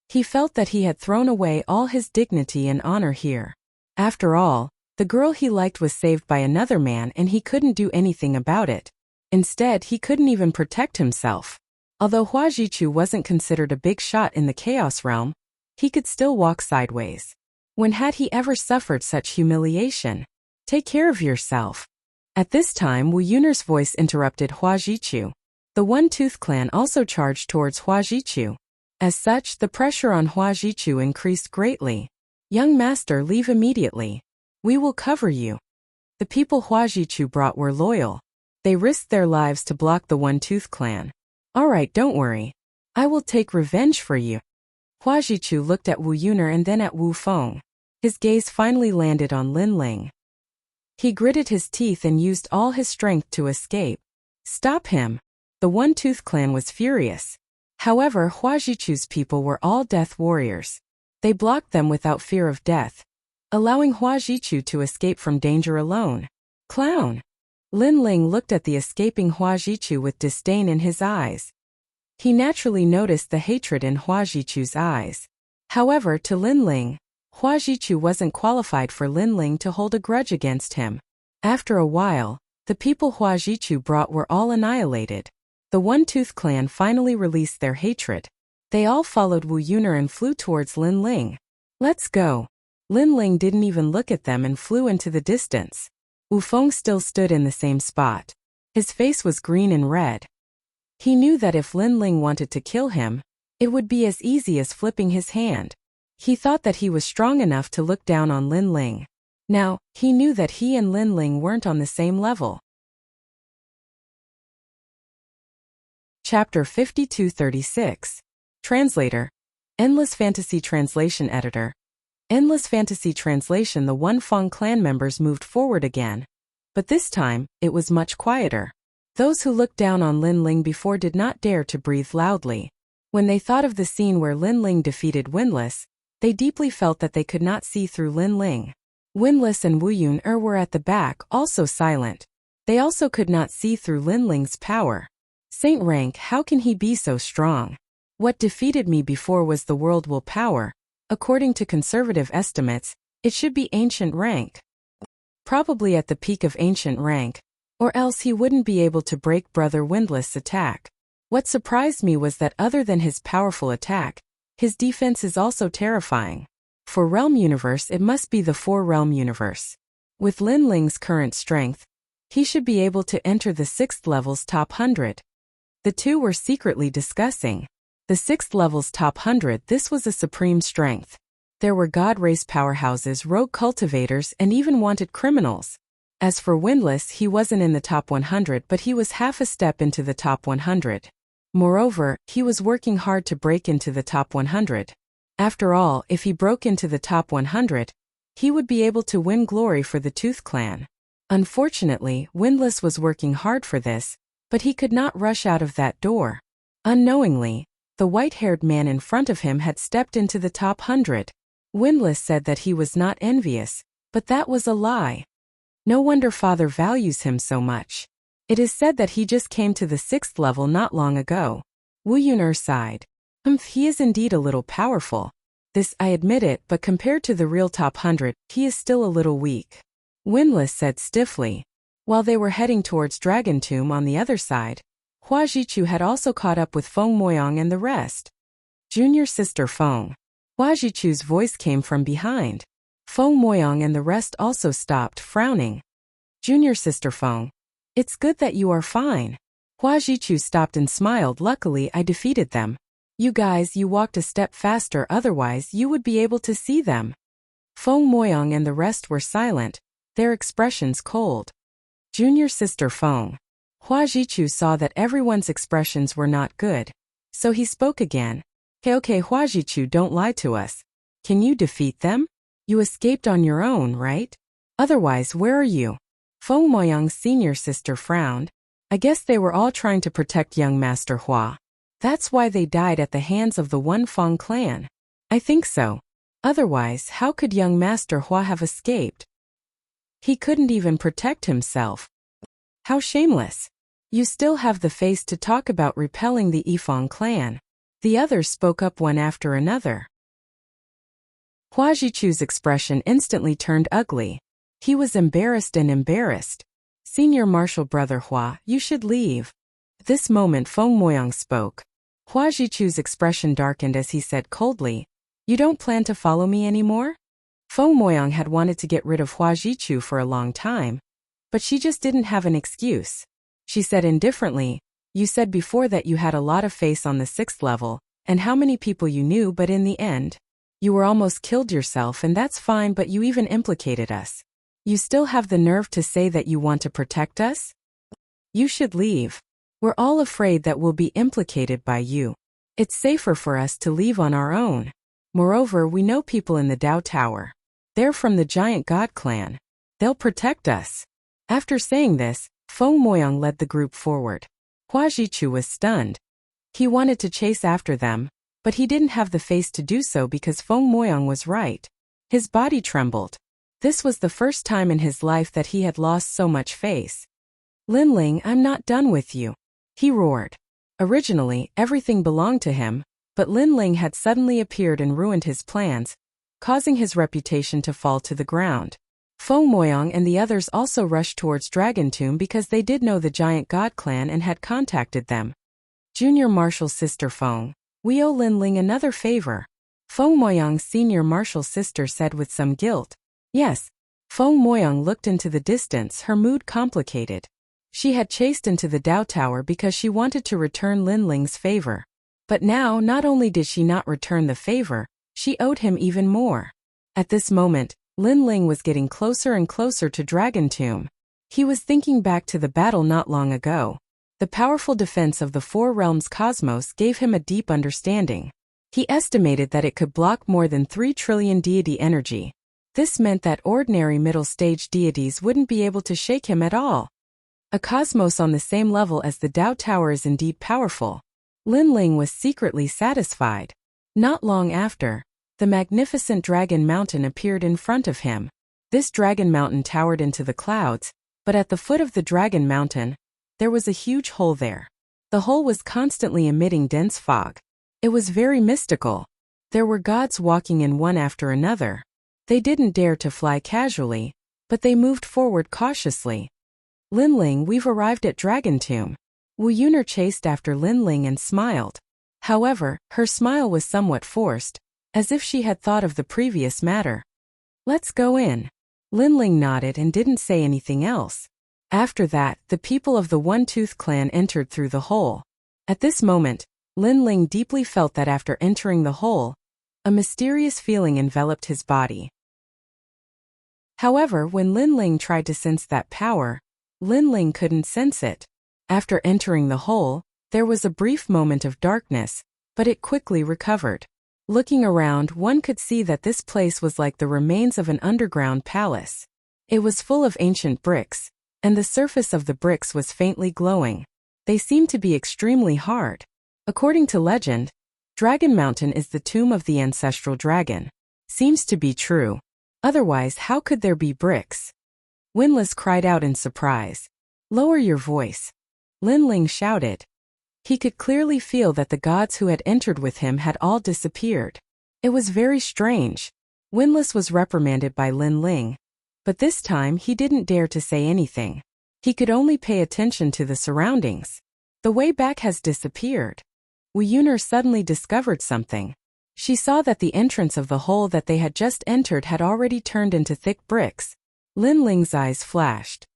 He felt that he had thrown away all his dignity and honor here. After all, the girl he liked was saved by another man and he couldn't do anything about it. Instead, he couldn't even protect himself. Although Hua Jichu wasn't considered a big shot in the Chaos Realm, he could still walk sideways. When had he ever suffered such humiliation? Take care of yourself. At this time, Wu Yuner's voice interrupted Hua Jichu. The One Tooth Clan also charged towards Hua Jichu. As such, the pressure on Hua Jichu increased greatly. Young master, leave immediately. We will cover you. The people Hua Jichu brought were loyal. They risked their lives to block the One Tooth Clan. Alright, don't worry. I will take revenge for you. Hua Jichu looked at Wu Yuner and then at Wu Feng. His gaze finally landed on Lin Ling. He gritted his teeth and used all his strength to escape. Stop him. The One Tooth Clan was furious. However, Hua Jichu's people were all death warriors. They blocked them without fear of death, allowing Hua Jichu to escape from danger alone. Clown! Lin Ling looked at the escaping Hua Jichu with disdain in his eyes. He naturally noticed the hatred in Hua Jichu's eyes. However, to Lin Ling, Hua Jichu wasn't qualified for Lin Ling to hold a grudge against him. After a while, the people Hua Jichu brought were all annihilated. The One Tooth Clan finally released their hatred. They all followed Wu Yuner and flew towards Lin Ling. Let's go. Lin Ling didn't even look at them and flew into the distance. Wu Feng still stood in the same spot. His face was green and red. He knew that if Lin Ling wanted to kill him, it would be as easy as flipping his hand. He thought that he was strong enough to look down on Lin Ling. Now, he knew that he and Lin Ling weren't on the same level. Chapter 5236. Translator. Endless Fantasy Translation Editor. Endless Fantasy Translation. The One Feng clan members moved forward again. But this time, it was much quieter. Those who looked down on Lin Ling before did not dare to breathe loudly. When they thought of the scene where Lin Ling defeated Windless, they deeply felt that they could not see through Lin Ling. Windless and Wu Yuner were at the back, also silent. They also could not see through Lin Ling's power. Saint rank, how can he be so strong? What defeated me before was the world will power. According to conservative estimates, it should be ancient rank. probably at the peak of ancient rank, or else he wouldn't be able to break Brother Windless's attack. What surprised me was that other than his powerful attack, his defense is also terrifying. For Realm Universe, it must be the 4-realm universe. With Lin Ling's current strength, he should be able to enter the 6th level's top 100. The two were secretly discussing the 6th level's top 100. This was a supreme strength. There were god race powerhouses, rogue cultivators, and even wanted criminals. As for Windless, he wasn't in the top 100, but he was half a step into the top 100. Moreover, he was working hard to break into the top 100. After all, if he broke into the top 100, he would be able to win glory for the Tooth Clan. Unfortunately, Windless was working hard for this, but he could not rush out of that door. Unknowingly, the white-haired man in front of him had stepped into the top 100. Windless said that he was not envious, but that was a lie. No wonder Father values him so much. It is said that he just came to the 6th level not long ago. Wu Yun'er sighed. He is indeed a little powerful. This, I admit it, but compared to the real top 100, he is still a little weak. Windless said stiffly. While they were heading towards Dragon Tomb on the other side, Hua Jichu had also caught up with Feng Moyang and the rest. Junior sister Feng. Hua Jichu's voice came from behind. Feng Moyang and the rest also stopped, frowning. Junior sister Feng. It's good that you are fine. Hua Jichu stopped and smiled. Luckily, I defeated them. You guys, you walked a step faster, otherwise you would be able to see them. Feng Moyang and the rest were silent, their expressions cold. Junior sister Feng. Hua Jichu saw that everyone's expressions were not good, so he spoke again. Okay, Hua Jichu, don't lie to us. Can you defeat them? You escaped on your own, right? Otherwise, where are you? Feng Moyang's senior sister frowned. I guess they were all trying to protect young Master Hua. That's why they died at the hands of the One Feng clan. I think so. Otherwise, how could young Master Hua have escaped? He couldn't even protect himself. How shameless. You still have the face to talk about repelling the Yifeng clan. The others spoke up one after another. Hua Jichu's expression instantly turned ugly. He was embarrassed and embarrassed. Senior Marshal Brother Hua, you should leave. At this moment Feng Moyang spoke. Hua Jichu's expression darkened as he said coldly, You don't plan to follow me anymore? Feng Moyang had wanted to get rid of Hua Jichu for a long time, but she just didn't have an excuse. She said indifferently, You said before that you had a lot of face on the 6th level, and how many people you knew, but in the end, you were almost killed yourself, and that's fine, but you even implicated us. You still have the nerve to say that you want to protect us? You should leave. We're all afraid that we'll be implicated by you. It's safer for us to leave on our own. Moreover, we know people in the Dao Tower. They're from the giant god clan. They'll protect us. After saying this, Feng Moyang led the group forward. Hua Jichu was stunned. He wanted to chase after them, but he didn't have the face to do so because Feng Moyang was right. His body trembled. This was the first time in his life that he had lost so much face. Lin Ling, I'm not done with you. He roared. Originally, everything belonged to him, but Lin Ling had suddenly appeared and ruined his plans, causing his reputation to fall to the ground. Feng Moyang and the others also rushed towards Dragon Tomb because they did know the giant god clan and had contacted them. Junior Marshal sister Feng, we owe Lin Ling another favor. Feng Moyang's senior marshal sister said with some guilt. Yes. Feng Moyang looked into the distance, her mood complicated. She had chased into the Dao Tower because she wanted to return Lin Ling's favor. But now, not only did she not return the favor, she owed him even more. At this moment, Lin Ling was getting closer and closer to Dragon Tomb. He was thinking back to the battle not long ago. The powerful defense of the 4 realms cosmos gave him a deep understanding. He estimated that it could block more than 3 trillion deity energy. This meant that ordinary middle-stage deities wouldn't be able to shake him at all. A cosmos on the same level as the Dao Tower is indeed powerful. Lin Ling was secretly satisfied. Not long after, the magnificent Dragon Mountain appeared in front of him. This Dragon Mountain towered into the clouds, but at the foot of the Dragon Mountain, there was a huge hole there. The hole was constantly emitting dense fog. It was very mystical. There were gods walking in one after another. They didn't dare to fly casually, but they moved forward cautiously. Linling, we've arrived at Dragon Tomb. Wu Yuner chased after Linling and smiled. However, her smile was somewhat forced, as if she had thought of the previous matter. Let's go in. Linling nodded and didn't say anything else. After that, the people of the One-Tooth clan entered through the hole. At this moment, Linling deeply felt that after entering the hole, a mysterious feeling enveloped his body. However, when Linling tried to sense that power, Linling couldn't sense it. After entering the hole, there was a brief moment of darkness, but it quickly recovered. Looking around, one could see that this place was like the remains of an underground palace. It was full of ancient bricks, and the surface of the bricks was faintly glowing. They seemed to be extremely hard. According to legend, Dragon Mountain is the tomb of the ancestral dragon. Seems to be true. Otherwise, how could there be bricks? Windlass cried out in surprise. Lower your voice. Linling shouted. He could clearly feel that the gods who had entered with him had all disappeared. It was very strange. Windlass was reprimanded by Linling, but this time he didn't dare to say anything. He could only pay attention to the surroundings. The way back has disappeared. Wu Yuner suddenly discovered something. She saw that the entrance of the hole that they had just entered had already turned into thick bricks. Linling's eyes flashed.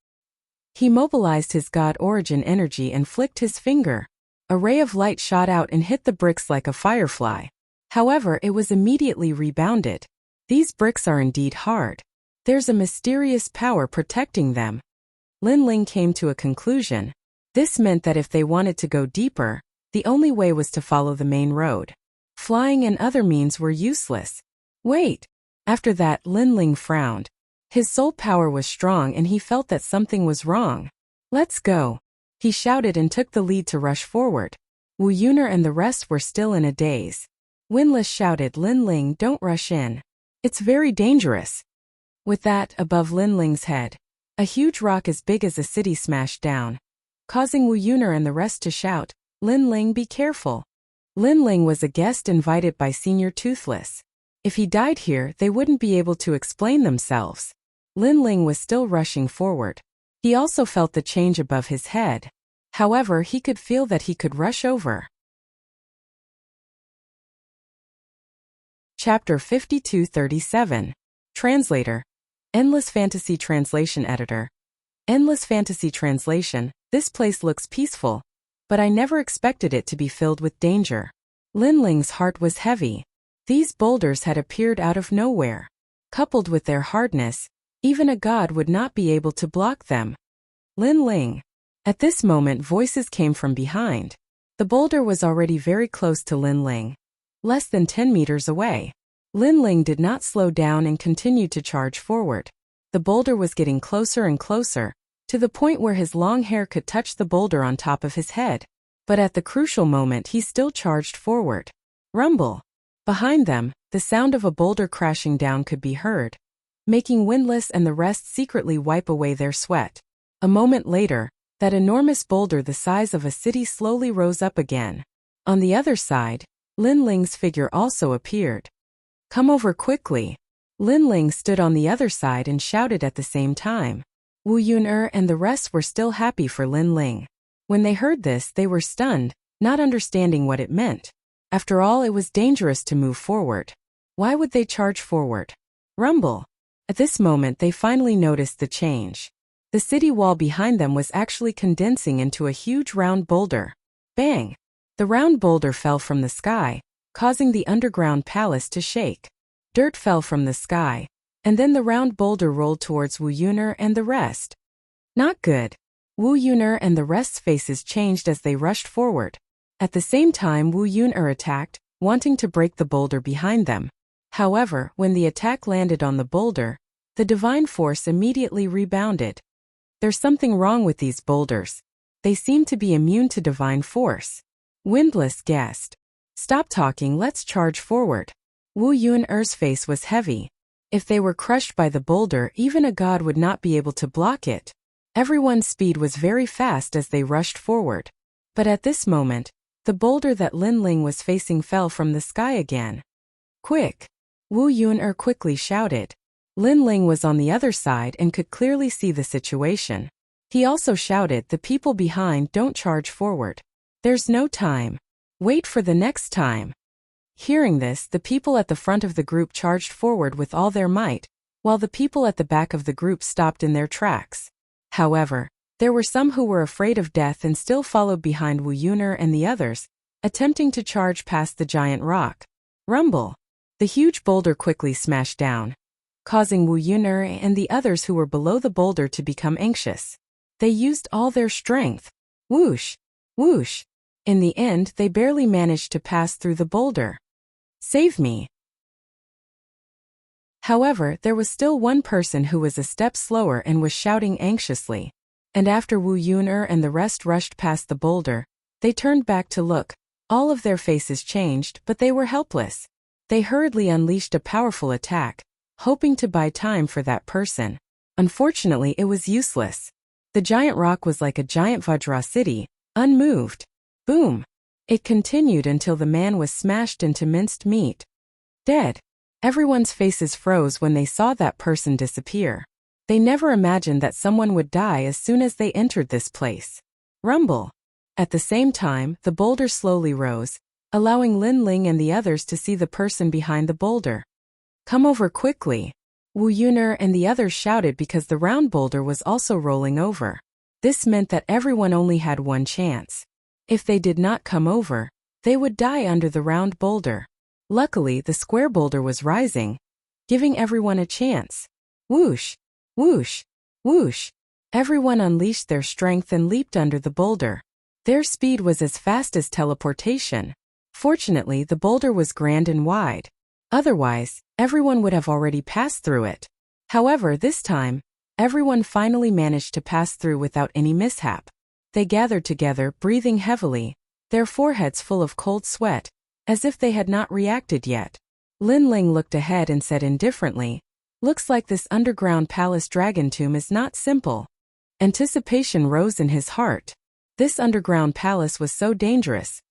He mobilized his god origin energy and flicked his finger. A ray of light shot out and hit the bricks like a firefly. However, it was immediately rebounded. These bricks are indeed hard. There's a mysterious power protecting them. Linling came to a conclusion. This meant that if they wanted to go deeper, the only way was to follow the main road. Flying and other means were useless. Wait! After that, Linling frowned. His soul power was strong and he felt that something was wrong. Let's go. He shouted and took the lead to rush forward. Wu Yuner and the rest were still in a daze. Windlass shouted, Linling, don't rush in. It's very dangerous. With that, above Linling's head, a huge rock as big as a city smashed down, causing Wu Yuner and the rest to shout, Linling, be careful. Linling was a guest invited by Senior Toothless. If he died here, they wouldn't be able to explain themselves. Linling was still rushing forward. He also felt the change above his head. However, he could feel that he could rush over. Chapter 52-37. Translator. Endless Fantasy Translation Editor. Endless Fantasy Translation. This place looks peaceful, but I never expected it to be filled with danger. Linling's heart was heavy. These boulders had appeared out of nowhere. Coupled with their hardness, even a god would not be able to block them. Linling. At this moment, voices came from behind. The boulder was already very close to Linling. Less than 10 meters away. Linling did not slow down and continued to charge forward. The boulder was getting closer and closer, to the point where his long hair could touch the boulder on top of his head. But at the crucial moment, he still charged forward. Rumble. Behind them, the sound of a boulder crashing down could be heard, making Windlass and the rest secretly wipe away their sweat. A moment later, that enormous boulder the size of a city slowly rose up again. On the other side, Linling's figure also appeared. Come over quickly. Linling stood on the other side and shouted at the same time. Wu Yuner and the rest were still happy for Linling. When they heard this, they were stunned, not understanding what it meant. After all, it was dangerous to move forward. Why would they charge forward? Rumble. At this moment, they finally noticed the change. The city wall behind them was actually condensing into a huge round boulder. Bang! The round boulder fell from the sky, causing the underground palace to shake. Dirt fell from the sky, and then the round boulder rolled towards Wu Yuner and the rest. Not good. Wu Yuner and the rest's faces changed as they rushed forward. At the same time, Wu Yuner attacked, wanting to break the boulder behind them. However, when the attack landed on the boulder, the divine force immediately rebounded. There's something wrong with these boulders. They seem to be immune to divine force. Windlass guessed. Stop talking, let's charge forward. Wu Yuner's face was heavy. If they were crushed by the boulder, even a god would not be able to block it. Everyone's speed was very fast as they rushed forward. But at this moment, the boulder that Linling was facing fell from the sky again. Quick! Wu Yuner quickly shouted. Lin Ling was on the other side and could clearly see the situation. He also shouted, "The people behind, don't charge forward. There's no time. Wait for the next time." Hearing this, the people at the front of the group charged forward with all their might, while the people at the back of the group stopped in their tracks. However, there were some who were afraid of death and still followed behind Wu Yuner and the others, attempting to charge past the giant rock. Rumble! The huge boulder quickly smashed down, causing Wu Yuner and the others who were below the boulder to become anxious. They used all their strength. Whoosh! Whoosh! In the end, they barely managed to pass through the boulder. Save me! However, there was still one person who was a step slower and was shouting anxiously. And after Wu Yuner and the rest rushed past the boulder, they turned back to look. All of their faces changed, but they were helpless. They hurriedly unleashed a powerful attack, hoping to buy time for that person. Unfortunately, it was useless. The giant rock was like a giant Vajra city, unmoved. Boom! It continued until the man was smashed into minced meat. Dead. Everyone's faces froze when they saw that person disappear. They never imagined that someone would die as soon as they entered this place. Rumble! At the same time, the boulder slowly rose, allowing Lin Ling and the others to see the person behind the boulder. Come over quickly! Wu Yuner and the others shouted because the round boulder was also rolling over. This meant that everyone only had one chance. If they did not come over, they would die under the round boulder. Luckily, the square boulder was rising, giving everyone a chance. Whoosh! Whoosh! Whoosh! Everyone unleashed their strength and leaped under the boulder. Their speed was as fast as teleportation. Fortunately, the boulder was grand and wide. Otherwise, everyone would have already passed through it. However, this time, everyone finally managed to pass through without any mishap. They gathered together, breathing heavily, their foreheads full of cold sweat, as if they had not reacted yet. Lin Ling looked ahead and said indifferently, "Looks like this underground palace dragon tomb is not simple." Anticipation rose in his heart. This underground palace was so dangerous.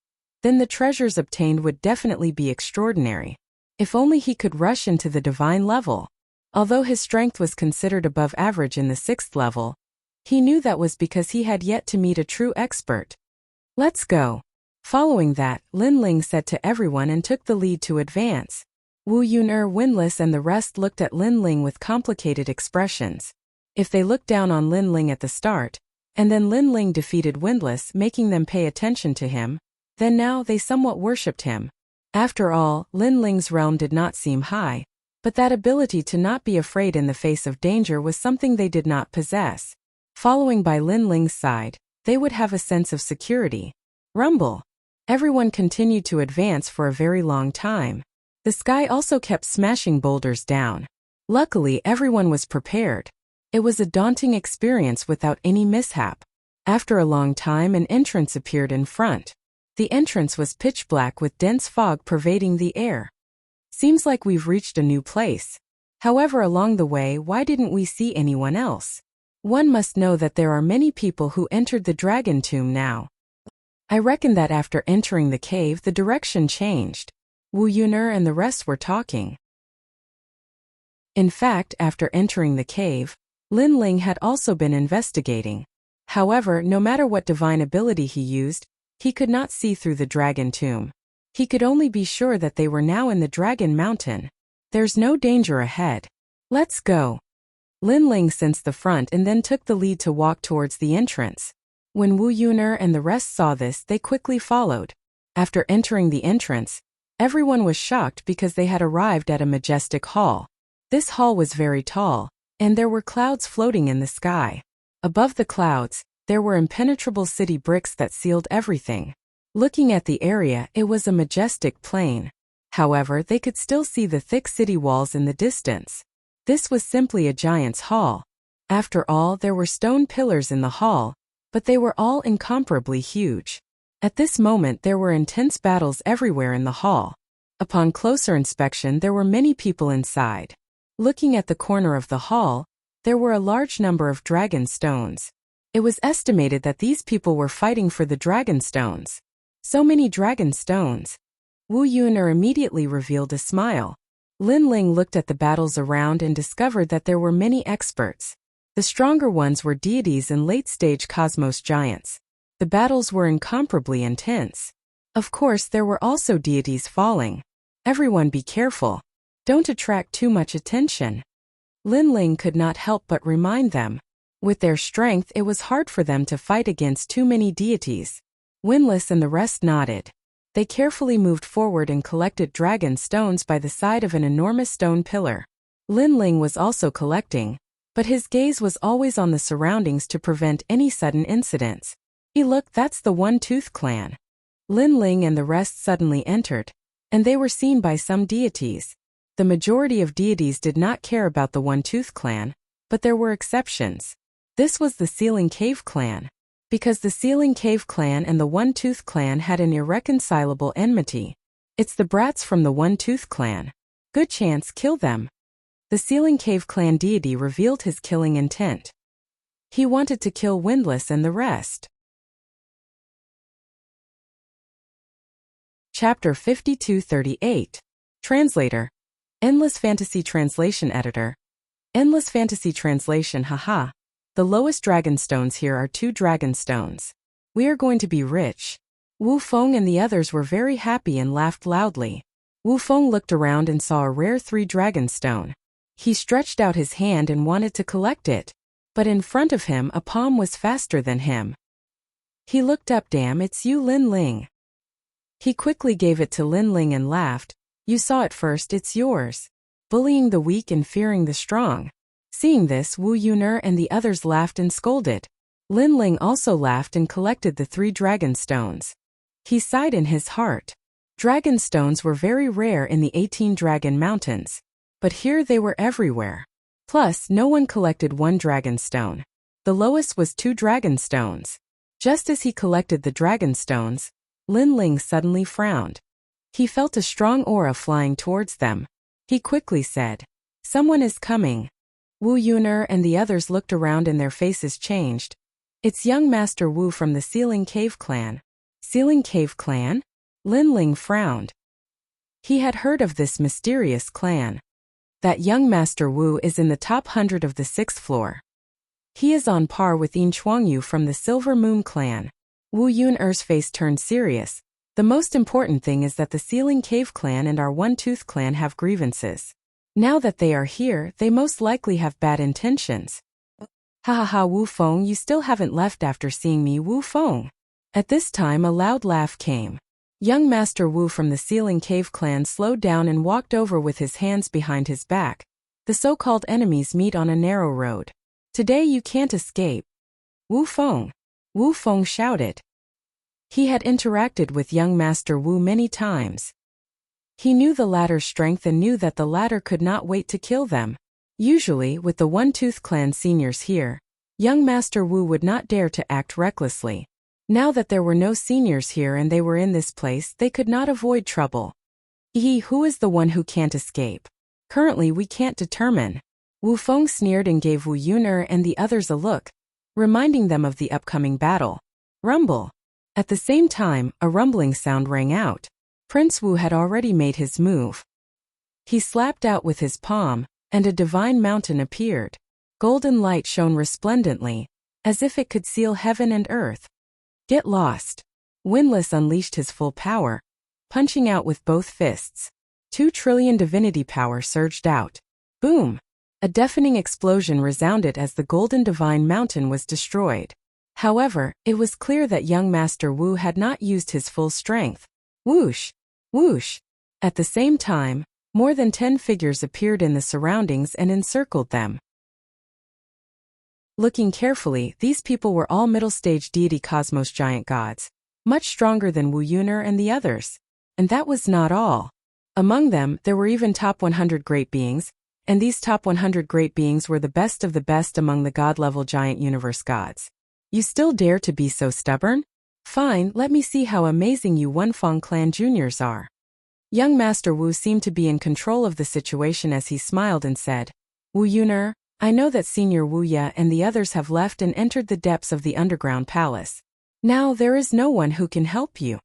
Then the treasures obtained would definitely be extraordinary. If only he could rush into the divine level. Although his strength was considered above average in the 6th level, he knew that was because he had yet to meet a true expert. Let's go. Following that, Lin Ling said to everyone and took the lead to advance. Wu Yuner, Winless and the rest looked at Lin Ling with complicated expressions. If they looked down on Lin Ling at the start, and then Lin Ling defeated Windless, making them pay attention to him, then now they somewhat worshipped him. After all, Lin Ling's realm did not seem high, but that ability to not be afraid in the face of danger was something they did not possess. Following by Lin Ling's side, they would have a sense of security. Rumble! Everyone continued to advance for a very long time. The sky also kept smashing boulders down. Luckily, everyone was prepared. It was a daunting experience without any mishap. After a long time, an entrance appeared in front. The entrance was pitch black with dense fog pervading the air. Seems like we've reached a new place. However, along the way, why didn't we see anyone else? One must know that there are many people who entered the dragon tomb now. I reckon that after entering the cave, the direction changed. Wu Yuner and the rest were talking. In fact, after entering the cave, Lin Ling had also been investigating. However, no matter what divine ability he used, he could not see through the dragon tomb. He could only be sure that they were now in the Dragon Mountain. There's no danger ahead. Let's go. Lin Ling sensed the front and then took the lead to walk towards the entrance. When Wu Yuner and the rest saw this, they quickly followed. After entering the entrance, everyone was shocked because they had arrived at a majestic hall. This hall was very tall, and there were clouds floating in the sky. Above the clouds, there were impenetrable city bricks that sealed everything. Looking at the area, it was a majestic plain. However, they could still see the thick city walls in the distance. This was simply a giant's hall. After all, there were stone pillars in the hall, but they were all incomparably huge. At this moment, there were intense battles everywhere in the hall. Upon closer inspection, there were many people inside. Looking at the corner of the hall, there were a large number of dragon stones. It was estimated that these people were fighting for the dragon stones. So many dragon stones. Wu Yuner immediately revealed a smile. Lin Ling looked at the battles around and discovered that there were many experts. The stronger ones were deities and late-stage cosmos giants. The battles were incomparably intense. Of course, there were also deities falling. Everyone be careful. Don't attract too much attention. Lin Ling could not help but remind them. With their strength, it was hard for them to fight against too many deities. Windlass and the rest nodded. They carefully moved forward and collected dragon stones by the side of an enormous stone pillar. Lin Ling was also collecting, but his gaze was always on the surroundings to prevent any sudden incidents. Look, that's the One-Tooth Clan. Lin Ling and the rest suddenly entered, and they were seen by some deities. The majority of deities did not care about the One-Tooth Clan, but there were exceptions. This was the Ceiling Cave Clan. Because the Ceiling Cave Clan and the One-Tooth Clan had an irreconcilable enmity. It's the brats from the One-Tooth Clan. Good chance, kill them. The Ceiling Cave Clan deity revealed his killing intent. He wanted to kill Windlass and the rest. Chapter 5238. Translator. Endless Fantasy Translation Editor. Endless Fantasy Translation. Haha. The lowest dragonstones here are 2 dragonstones. We are going to be rich. Wu Feng and the others were very happy and laughed loudly. Wu Feng looked around and saw a rare 3 dragonstone. He stretched out his hand and wanted to collect it. But in front of him, a palm was faster than him. He looked up. Damn, it's you, Lin Ling. He quickly gave it to Lin Ling and laughed. You saw it first, it's yours. Bullying the weak and fearing the strong. Seeing this, Wu Yuner and the others laughed and scolded. Lin Ling also laughed and collected the 3 dragonstones. He sighed in his heart. Dragonstones were very rare in the 18 Dragon Mountains. But here they were everywhere. Plus, no one collected 1 dragonstone. The lowest was 2 dragonstones. Just as he collected the dragonstones, Lin Ling suddenly frowned. He felt a strong aura flying towards them. He quickly said, "Someone is coming." Wu Yuner and the others looked around and their faces changed. It's young Master Wu from the Ceiling Cave Clan. Ceiling Cave Clan? Lin Ling frowned. He had heard of this mysterious clan. That young Master Wu is in the top 100 of the 6th floor. He is on par with Yin Chuangyu from the Silver Moon Clan. Wu Yuner's face turned serious. The most important thing is that the Ceiling Cave Clan and our One-Tooth Clan have grievances. Now that they are here, they most likely have bad intentions. Ha ha ha, Wu Feng, you still haven't left after seeing me, Wu Feng. At this time a loud laugh came. Young Master Wu from the Ceiling Cave Clan slowed down and walked over with his hands behind his back. The so-called enemies meet on a narrow road. Today you can't escape. Wu Feng. Wu Feng shouted. He had interacted with young Master Wu many times. He knew the latter's strength and knew that the latter could not wait to kill them. Usually, with the One-Tooth Clan seniors here, young Master Wu would not dare to act recklessly. Now that there were no seniors here and they were in this place, they could not avoid trouble. Who is the one who can't escape? Currently we can't determine. Wu Feng sneered and gave Wu Yuner and the others a look, reminding them of the upcoming battle. Rumble. At the same time, a rumbling sound rang out. Prince Wu had already made his move. He slapped out with his palm, and a divine mountain appeared. Golden light shone resplendently, as if it could seal heaven and earth. Get lost. Windlass unleashed his full power, punching out with both fists. 2 trillion divinity power surged out. Boom! A deafening explosion resounded as the golden divine mountain was destroyed. However, it was clear that young Master Wu had not used his full strength. Whoosh! Whoosh! At the same time, more than 10 figures appeared in the surroundings and encircled them. Looking carefully, these people were all middle-stage deity cosmos giant gods, much stronger than Wu Yuner and the others. And that was not all. Among them, there were even top 100 great beings, and these top 100 great beings were the best of the best among the god-level giant universe gods. You still dare to be so stubborn? Fine, let me see how amazing you Wunfeng Clan juniors are. Young Master Wu seemed to be in control of the situation as he smiled and said, Wu Yuner, I know that Senior Wu Ya and the others have left and entered the depths of the underground palace. Now there is no one who can help you.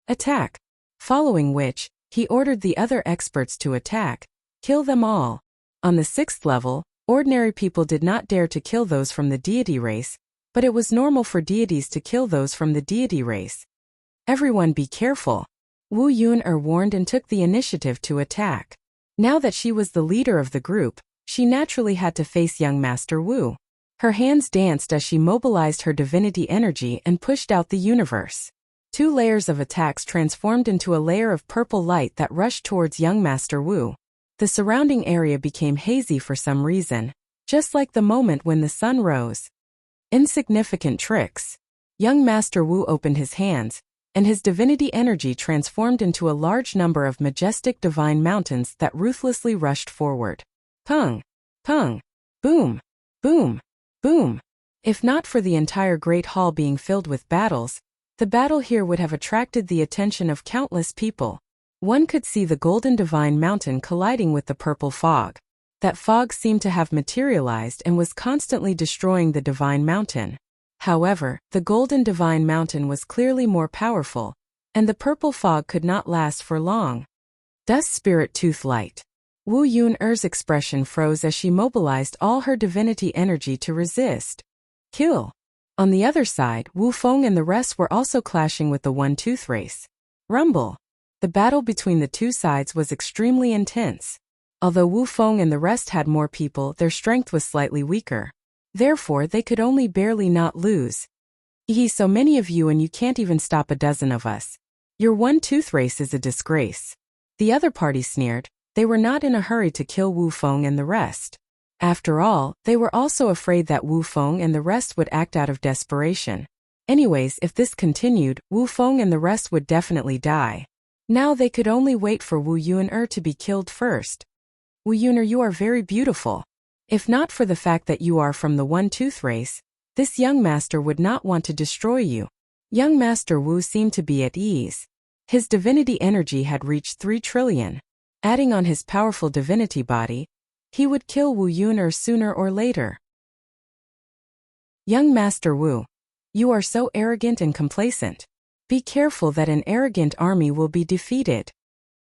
Attack. Following which, he ordered the other experts to attack, Kill them all. On the 6th level, ordinary people did not dare to kill those from the deity race, but it was normal for deities to kill those from the deity race. Everyone be careful. Wu Yun warned and took the initiative to attack. Now that she was the leader of the group, she naturally had to face young Master Wu. Her hands danced as she mobilized her divinity energy and pushed out the universe. 2 layers of attacks transformed into a layer of purple light that rushed towards young Master Wu. The surrounding area became hazy for some reason, just like the moment when the sun rose. Insignificant tricks. Young Master Wu opened his hands, and his divinity energy transformed into a large number of majestic divine mountains that ruthlessly rushed forward. Pung! Pung! Boom! Boom! Boom! If not for the entire Great Hall being filled with battles, the battle here would have attracted the attention of countless people. One could see the golden divine mountain colliding with the purple fog. That fog seemed to have materialized and was constantly destroying the divine mountain. However, the golden divine mountain was clearly more powerful, and the purple fog could not last for long. Dust Spirit Tooth Light. Wu Yun's expression froze as she mobilized all her divinity energy to resist. Kill. On the other side, Wu Feng and the rest were also clashing with the one-tooth race. Rumble. The battle between the two sides was extremely intense. Although Wu Feng and the rest had more people, their strength was slightly weaker. Therefore, they could only barely not lose. So many of you and you can't even stop a dozen of us. Your one-tooth race is a disgrace. The other party sneered. They were not in a hurry to kill Wu Feng and the rest. After all, they were also afraid that Wu Feng and the rest would act out of desperation. Anyways, if this continued, Wu Feng and the rest would definitely die. Now they could only wait for Wu Yun to be killed first. Wu Yun, you are very beautiful. If not for the fact that you are from the one-tooth race, this young master would not want to destroy you. Young Master Wu seemed to be at ease. His divinity energy had reached 3 trillion. Adding on his powerful divinity body, he would kill Wu Yun sooner or later. Young Master Wu, you are so arrogant and complacent. Be careful that an arrogant army will be defeated.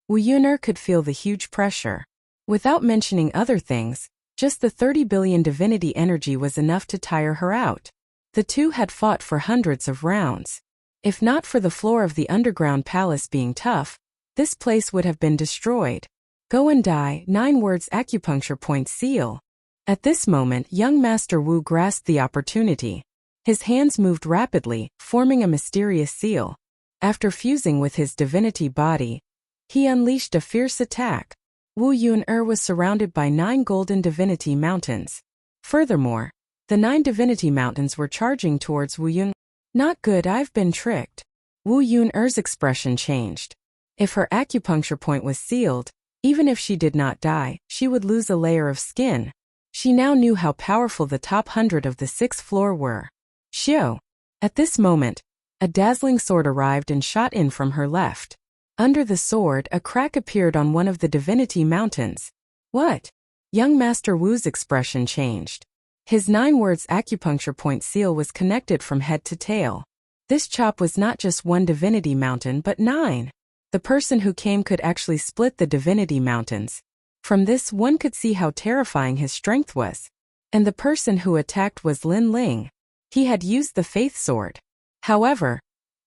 Wu Yun could feel the huge pressure. Without mentioning other things, just the 30 billion divinity energy was enough to tire her out. The two had fought for hundreds of rounds. If not for the floor of the underground palace being tough, this place would have been destroyed. Go and die. 9 words acupuncture point seal. At this moment, young Master Wu grasped the opportunity. His hands moved rapidly, forming a mysterious seal. After fusing with his divinity body, he unleashed a fierce attack. Wu Yun was surrounded by 9 golden divinity mountains. Furthermore, the 9 divinity mountains were charging towards Wu Yun. Not good, I've been tricked. Wu Yun's expression changed. If her acupuncture point was sealed, even if she did not die, she would lose a layer of skin. She now knew how powerful the top 100 of the 6th floor were. Xiao. At this moment, a dazzling sword arrived and shot in from her left. Under the sword, a crack appeared on one of the divinity mountains. What? Young Master Wu's expression changed. His 9 words acupuncture point seal was connected from head to tail. This chop was not just one divinity mountain but 9. The person who came could actually split the divinity mountains. From this one could see how terrifying his strength was. And the person who attacked was Lin Ling. He had used the Faith Sword. However,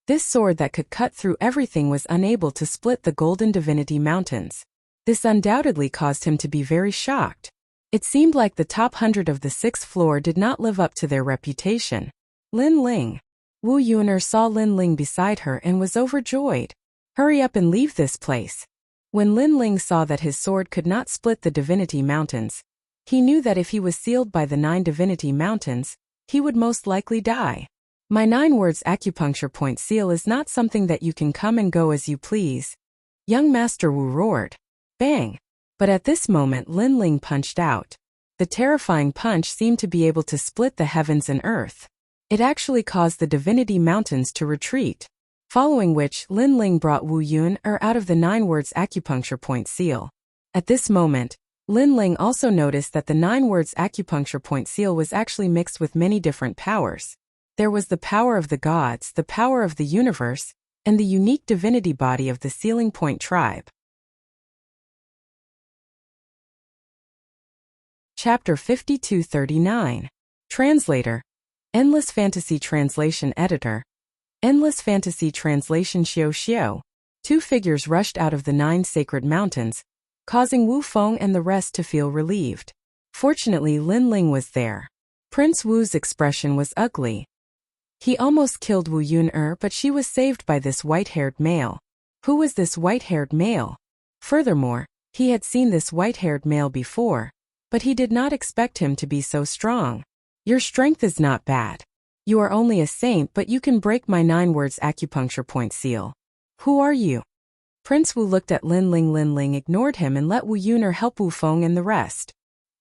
this sword that could cut through everything was unable to split the golden divinity mountains. This undoubtedly caused him to be very shocked. It seemed like the top 100 of the 6th floor did not live up to their reputation. Lin Ling. Wu Yun saw Lin Ling beside her and was overjoyed. Hurry up and leave this place. When Lin Ling saw that his sword could not split the divinity mountains, he knew that if he was sealed by the 9 divinity mountains, he would most likely die. My 9 words acupuncture point seal is not something that you can come and go as you please. Young Master Wu roared. Bang! But at this moment Lin Ling punched out. The terrifying punch seemed to be able to split the heavens and earth. It actually caused the divinity mountains to retreat. Following which, Lin Ling brought Wu Yun out of the 9 words acupuncture point seal. At this moment, Lin Ling also noticed that the 9 words acupuncture point seal was actually mixed with many different powers. There was the power of the gods, the power of the universe, and the unique divinity body of the Sealing Point tribe. Chapter 5239. Translator. Endless Fantasy Translation Editor. Endless Fantasy Translation Xiao Xiao. Two figures rushed out of the 9 sacred mountains, causing Wu Feng and the rest to feel relieved. Fortunately, Lin Ling was there. Prince Wu's expression was ugly. He almost killed Wu Yun but she was saved by this white-haired male. Who was this white-haired male? Furthermore, he had seen this white-haired male before, but he did not expect him to be so strong. Your strength is not bad. You are only a saint, but you can break my 9 words acupuncture point seal. Who are you? Prince Wu looked at Lin Ling. Lin Ling ignored him and let Wu Yun help Wu Feng and the rest.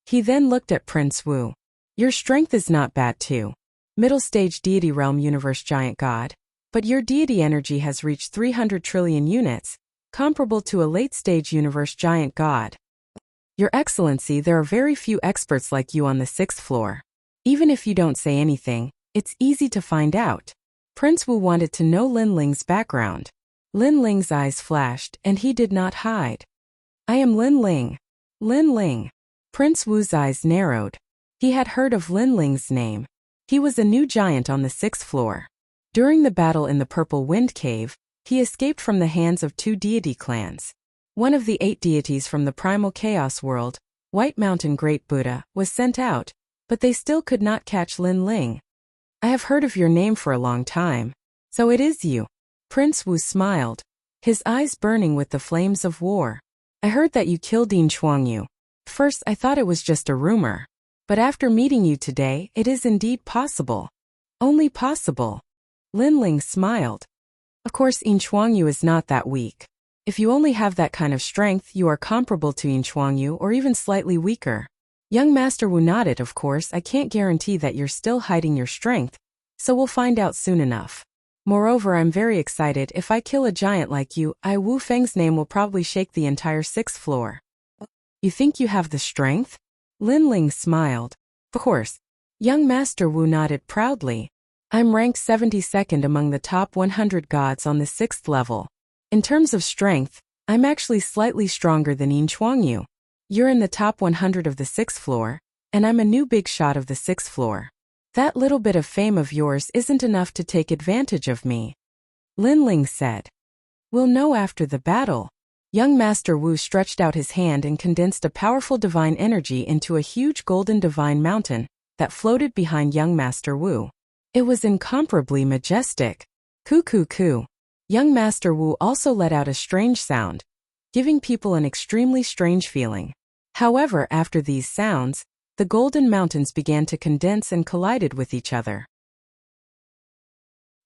He then looked at Prince Wu. Your strength is not bad too. Middle stage deity realm universe giant god. But your deity energy has reached 300 trillion units, comparable to a late stage universe giant god. Your Excellency, there are very few experts like you on the 6th floor. Even if you don't say anything, it's easy to find out. Prince Wu wanted to know Lin Ling's background. Lin Ling's eyes flashed, and he did not hide. I am Lin Ling. Lin Ling. Prince Wu's eyes narrowed. He had heard of Lin Ling's name. He was a new giant on the 6th floor. During the battle in the Purple Wind Cave, he escaped from the hands of 2 deity clans. One of the 8 deities from the primal chaos world, White Mountain Great Buddha, was sent out, but they still could not catch Lin Ling. I have heard of your name for a long time. So it is you. Prince Wu smiled, his eyes burning with the flames of war. I heard that you killed Yin Chuangyu. First I thought it was just a rumor. But after meeting you today, it is indeed possible. Only possible. Lin Ling smiled. Of course, Yin Chuangyu is not that weak. If you only have that kind of strength, you are comparable to Yin Chuangyu or even slightly weaker. Young Master Wu nodded. Of course, I can't guarantee that you're still hiding your strength, so we'll find out soon enough. Moreover, I'm very excited. If I kill a giant like you, Wu Feng's name will probably shake the entire 6th floor. You think you have the strength? Lin Ling smiled. Of course. Young Master Wu nodded proudly. I'm ranked 72nd among the top 100 gods on the 6th level. In terms of strength, I'm actually slightly stronger than Yin Chuangyu. You're in the top 100 of the 6th floor, and I'm a new big shot of the 6th floor. That little bit of fame of yours isn't enough to take advantage of me. Lin Ling said. We'll know after the battle. Young Master Wu stretched out his hand and condensed a powerful divine energy into a huge golden divine mountain that floated behind young Master Wu. It was incomparably majestic. Coo coo coo. Young Master Wu also let out a strange sound, giving people an extremely strange feeling. However, after these sounds, the golden mountains began to condense and collided with each other.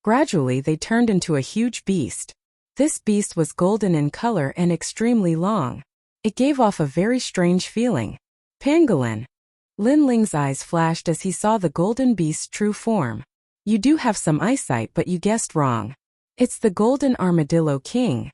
Gradually, they turned into a huge beast. This beast was golden in color and extremely long. It gave off a very strange feeling. Pangolin. Lin Ling's eyes flashed as he saw the golden beast's true form. You do have some eyesight, but you guessed wrong. It's the Golden Armadillo King.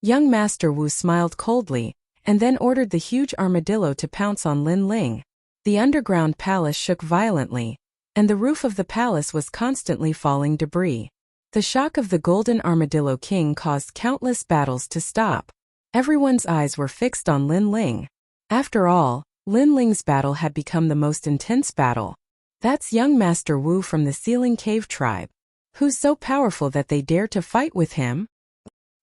Young Master Wu smiled coldly, and then ordered the huge armadillo to pounce on Lin Ling. The underground palace shook violently, and the roof of the palace was constantly falling debris. The shock of the Golden Armadillo King caused countless battles to stop. Everyone's eyes were fixed on Lin Ling. After all, Lin Ling's battle had become the most intense battle. That's young Master Wu from the Ceiling Cave tribe. Who's so powerful that they dare to fight with him?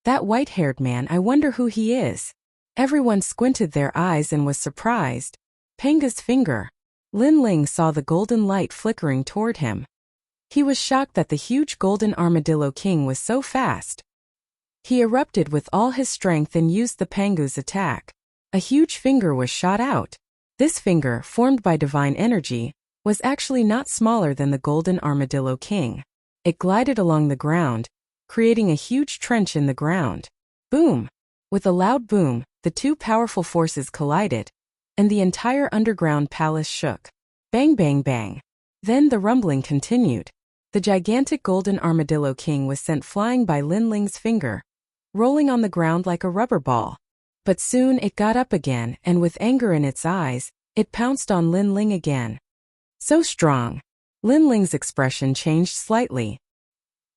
That white-haired man, I wonder who he is. Everyone squinted their eyes and was surprised. Panga's finger. Lin Ling saw the golden light flickering toward him. He was shocked that the huge Golden Armadillo King was so fast. He erupted with all his strength and used the Pangu's attack. A huge finger was shot out. This finger, formed by divine energy, was actually not smaller than the Golden Armadillo King. It glided along the ground, creating a huge trench in the ground. Boom! With a loud boom, the 2 powerful forces collided, and the entire underground palace shook. Bang bang bang. Then the rumbling continued. The gigantic Golden Armadillo King was sent flying by Lin Ling's finger, rolling on the ground like a rubber ball. But soon it got up again, and with anger in its eyes, it pounced on Lin Ling again. So strong. Lin Ling's expression changed slightly.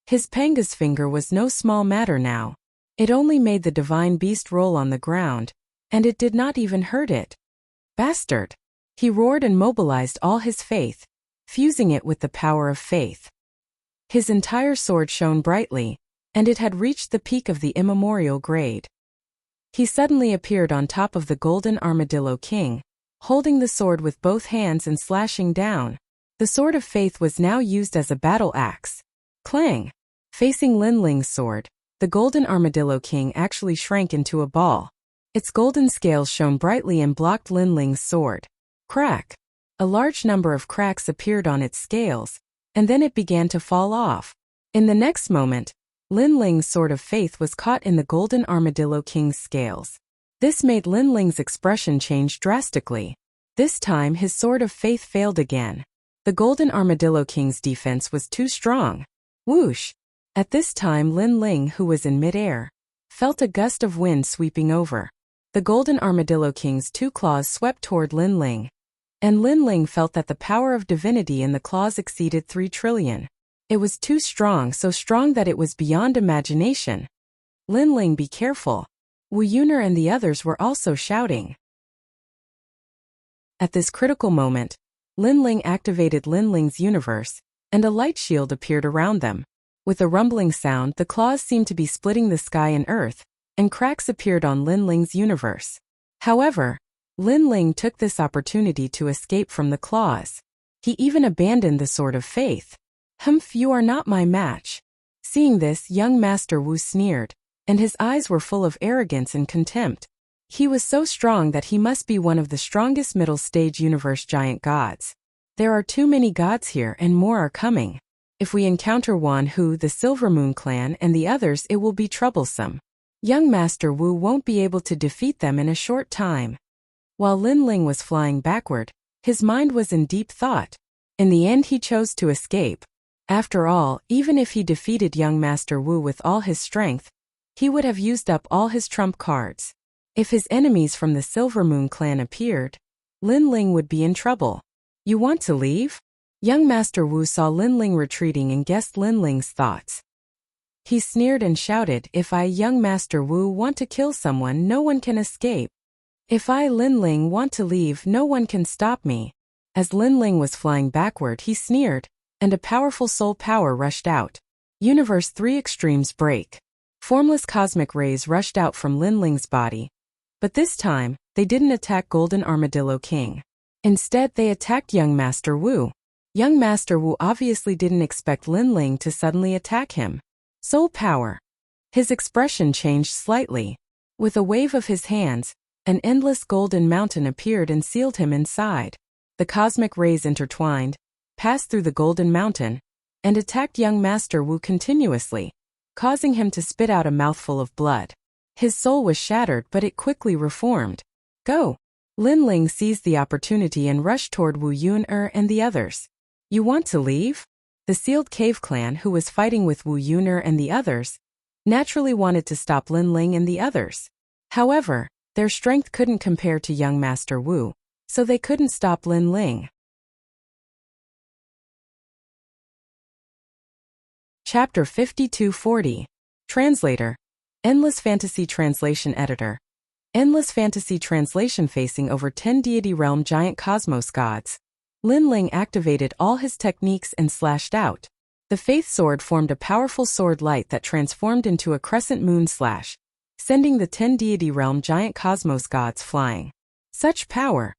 His Panga's finger was no small matter now. It only made the divine beast roll on the ground, and it did not even hurt it. Bastard! He roared and mobilized all his faith, fusing it with the power of faith. His entire sword shone brightly, and it had reached the peak of the immemorial grade. He suddenly appeared on top of the golden armadillo king, holding the sword with both hands and slashing down. The sword of faith was now used as a battle axe. Clang! Facing Lin Ling's sword, the golden armadillo king actually shrank into a ball. Its golden scales shone brightly and blocked Lin Ling's sword. Crack! A large number of cracks appeared on its scales, and then it began to fall off. In the next moment, Lin Ling's sword of faith was caught in the golden armadillo king's scales. This made Lin Ling's expression change drastically. This time his sword of faith failed again. The golden armadillo king's defense was too strong. Whoosh! At this time Lin Ling, who was in midair, felt a gust of wind sweeping over. The golden armadillo king's two claws swept toward Lin Ling, and Lin Ling felt that the power of divinity in the claws exceeded 3 trillion. It was too strong, so strong that it was beyond imagination. Lin Ling, be careful! Wu Yuner and the others were also shouting. At this critical moment, Lin Ling activated Lin Ling's universe, and a light shield appeared around them. With a rumbling sound, the claws seemed to be splitting the sky and earth, and cracks appeared on Lin Ling's universe. However, Lin Ling took this opportunity to escape from the claws. He even abandoned the sword of faith. Humph, you are not my match. Seeing this, young Master Wu sneered, and his eyes were full of arrogance and contempt. He was so strong that he must be one of the strongest middle-stage universe giant gods. There are too many gods here and more are coming. If we encounter Wan Hu, the Silver Moon clan, and the others, it will be troublesome. Young Master Wu won't be able to defeat them in a short time. While Lin Ling was flying backward, his mind was in deep thought. In the end he chose to escape. After all, even if he defeated young Master Wu with all his strength, he would have used up all his trump cards. If his enemies from the Silver Moon clan appeared, Lin Ling would be in trouble. You want to leave? Young Master Wu saw Lin Ling retreating and guessed Lin Ling's thoughts. He sneered and shouted, if I, young Master Wu, want to kill someone, no one can escape. If I, Lin Ling, want to leave, no one can stop me. As Lin Ling was flying backward, he sneered, and a powerful soul power rushed out. Universe 3 extremes break. Formless cosmic rays rushed out from Lin Ling's body. But this time, they didn't attack Golden Armadillo King. Instead, they attacked young Master Wu. Young Master Wu obviously didn't expect Lin Ling to suddenly attack him. Soul power. His expression changed slightly. With a wave of his hands, an endless golden mountain appeared and sealed him inside. The cosmic rays intertwined, passed through the golden mountain, and attacked young Master Wu continuously, causing him to spit out a mouthful of blood. His soul was shattered, but it quickly reformed. Go! Lin Ling seized the opportunity and rushed toward Wu Yuner and the others. You want to leave? The Sealed Cave clan, who was fighting with Wu Yuner and the others, naturally wanted to stop Lin Ling and the others. However, their strength couldn't compare to young Master Wu, so they couldn't stop Lin Ling. Chapter 5240. Translator. Endless Fantasy Translation Editor. Endless Fantasy Translation. Facing over 10 deity realm giant cosmos gods, Lin Ling activated all his techniques and slashed out. The Faith Sword formed a powerful sword light that transformed into a crescent moon slash, sending the 10 deity realm giant cosmos gods flying. Such power!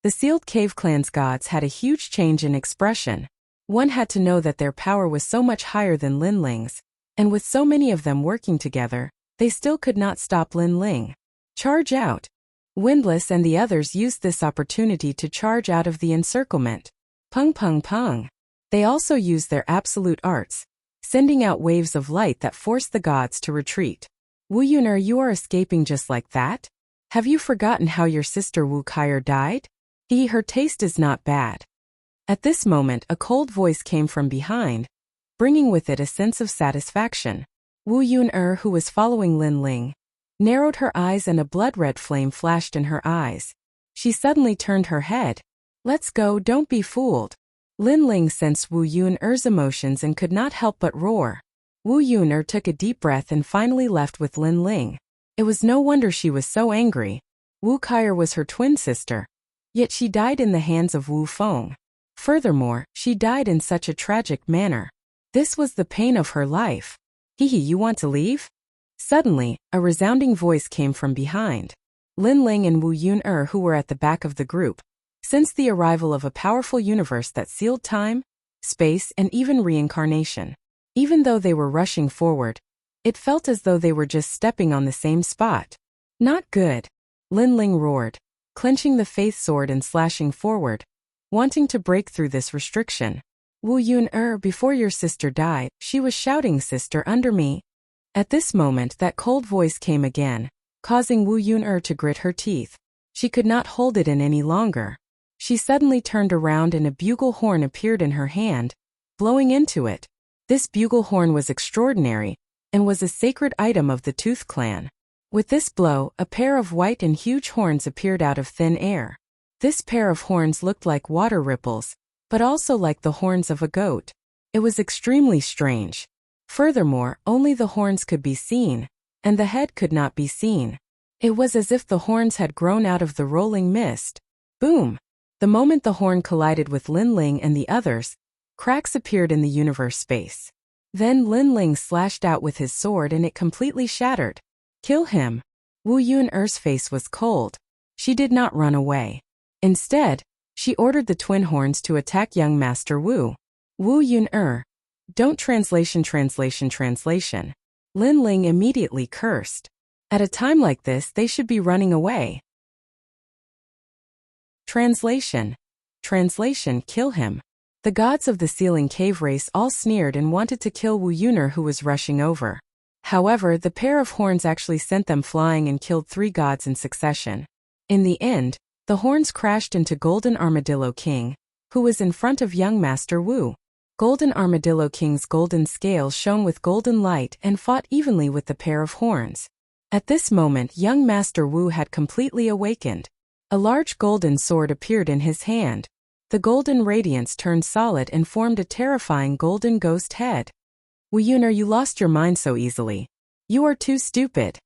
The Sealed Cave clan's gods had a huge change in expression. One had to know that their power was so much higher than Lin Ling's, and with so many of them working together, they still could not stop Lin Ling. Charge out! Windless and the others used this opportunity to charge out of the encirclement. Pung pung pung! They also used their absolute arts, sending out waves of light that forced the gods to retreat. Wu Yuner, you are escaping just like that? Have you forgotten how your sister Wu Kaier died? Her taste is not bad. At this moment, a cold voice came from behind, bringing with it a sense of satisfaction. Wu Yuner, who was following Lin Ling, narrowed her eyes and a blood-red flame flashed in her eyes. She suddenly turned her head. Let's go, don't be fooled. Lin Ling sensed Wu Yuner's emotions and could not help but roar. Wu Yuner took a deep breath and finally left with Lin Ling. It was no wonder she was so angry. Wu Kaier was her twin sister. Yet she died in the hands of Wu Feng. Furthermore, she died in such a tragic manner. This was the pain of her life. Hehe, you want to leave? Suddenly, a resounding voice came from behind. Lin Ling and Wu Yun-er, who were at the back of the group, sensed the arrival of a powerful universe that sealed time, space, and even reincarnation. Even though they were rushing forward, it felt as though they were just stepping on the same spot. Not good. Lin Ling roared, clenching the faith sword and slashing forward, wanting to break through this restriction. Wu Yun-er, before your sister died, she was shouting, "Sister, under me." At this moment, that cold voice came again, causing Wu Yun-er to grit her teeth. She could not hold it in any longer. She suddenly turned around and a bugle horn appeared in her hand, blowing into it. This bugle horn was extraordinary, and was a sacred item of the Tooth clan. With this blow, a pair of white and huge horns appeared out of thin air. This pair of horns looked like water ripples, but also like the horns of a goat. It was extremely strange. Furthermore, only the horns could be seen, and the head could not be seen. It was as if the horns had grown out of the rolling mist. Boom! The moment the horn collided with Lin Ling and the others, cracks appeared in the universe space. Then Lin Ling slashed out with his sword and it completely shattered. Kill him! Wu Yun-er's face was cold. She did not run away. Instead, she ordered the twin horns to attack young Master Wu. Wu Yun-er. Don't translation. Lin Ling immediately cursed. At a time like this, they should be running away. Translation. Kill him. The gods of the Ceiling Cave race all sneered and wanted to kill Wu Yun-er, who was rushing over. However, the pair of horns actually sent them flying and killed 3 gods in succession. In the end, the horns crashed into Golden Armadillo King, who was in front of young Master Wu. Golden Armadillo King's golden scales shone with golden light and fought evenly with the pair of horns. At this moment, young Master Wu had completely awakened. A large golden sword appeared in his hand. The golden radiance turned solid and formed a terrifying golden ghost head. Wu Yun-er, you lost your mind so easily. You are too stupid.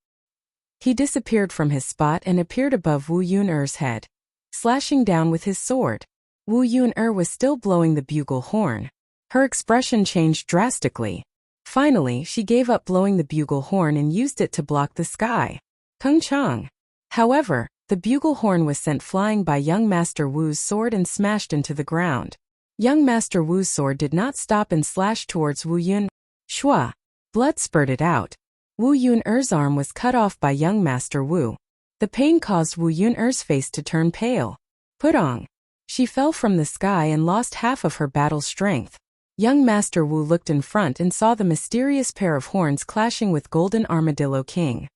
He disappeared from his spot and appeared above Wu Yun-er's head, slashing down with his sword. Wu Yun-er was still blowing the bugle horn. Her expression changed drastically. Finally, she gave up blowing the bugle horn and used it to block the sky. Kung Chang. However, the bugle horn was sent flying by young Master Wu's sword and smashed into the ground. Young Master Wu's sword did not stop and slashed towards Wu Yun. Shua. Blood spurted out. Wu Yun-er's arm was cut off by young Master Wu. The pain caused Wu Yun-er's face to turn pale. Putong. She fell from the sky and lost half of her battle strength. Young Master Wu looked in front and saw the mysterious pair of horns clashing with Golden Armadillo King.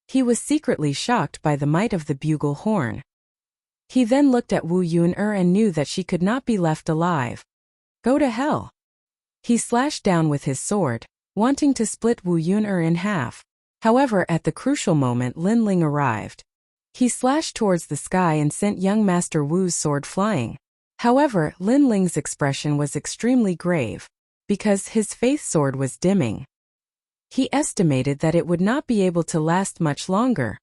He was secretly shocked by the might of the bugle horn. He then looked at Wu Yun-er and knew that she could not be left alive. Go to hell. He slashed down with his sword, wanting to split Wu Yun-er in half. However, at the crucial moment, Lin Ling arrived. He slashed towards the sky and sent young Master Wu's sword flying. However, Lin Ling's expression was extremely grave, because his faith sword was dimming. He estimated that it would not be able to last much longer.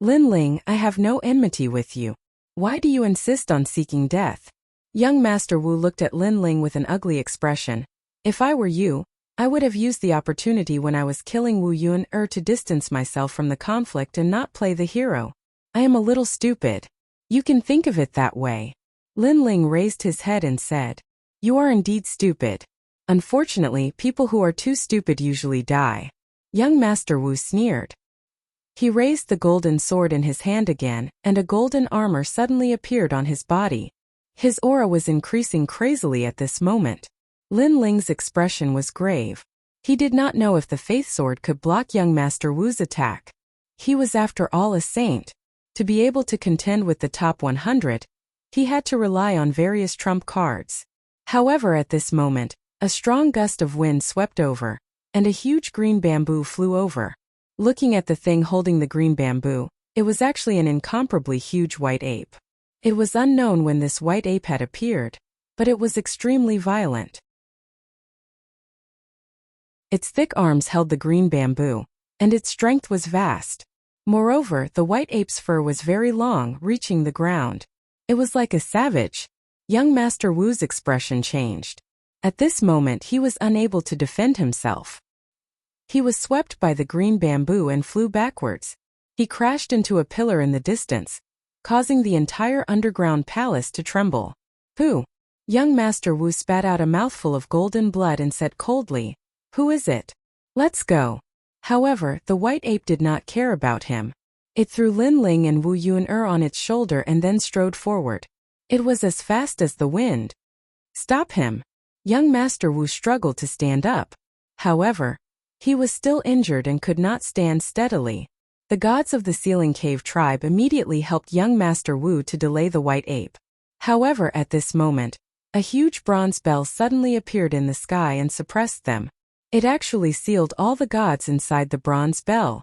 Lin Ling, I have no enmity with you. Why do you insist on seeking death? Young Master Wu looked at Lin Ling with an ugly expression. If I were you, I would have used the opportunity when I was killing Wu Yun-er to distance myself from the conflict and not play the hero. I am a little stupid. You can think of it that way. Lin Ling raised his head and said, You are indeed stupid. Unfortunately, people who are too stupid usually die. Young Master Wu sneered. He raised the golden sword in his hand again, and a golden armor suddenly appeared on his body. His aura was increasing crazily at this moment. Lin Ling's expression was grave. He did not know if the faith sword could block young Master Wu's attack. He was after all a saint. To be able to contend with the top 100, he had to rely on various trump cards. However, at this moment, a strong gust of wind swept over, and a huge green bamboo flew over. Looking at the thing holding the green bamboo, it was actually an incomparably huge white ape. It was unknown when this white ape had appeared, but it was extremely violent. Its thick arms held the green bamboo, and its strength was vast. Moreover, the white ape's fur was very long, reaching the ground. It was like a savage. Young Master Wu's expression changed. At this moment he was unable to defend himself. He was swept by the green bamboo and flew backwards. He crashed into a pillar in the distance, causing the entire underground palace to tremble. Who? Young Master Wu spat out a mouthful of golden blood and said coldly, "Who is it? Let's go." However, the white ape did not care about him. It threw Lin Ling and Wu Yun'er on its shoulder and then strode forward. It was as fast as the wind. Stop him! Young Master Wu struggled to stand up. However, he was still injured and could not stand steadily. The gods of the Ceiling Cave tribe immediately helped young Master Wu to delay the white ape. However, at this moment, a huge bronze bell suddenly appeared in the sky and suppressed them. It actually sealed all the gods inside the bronze bell.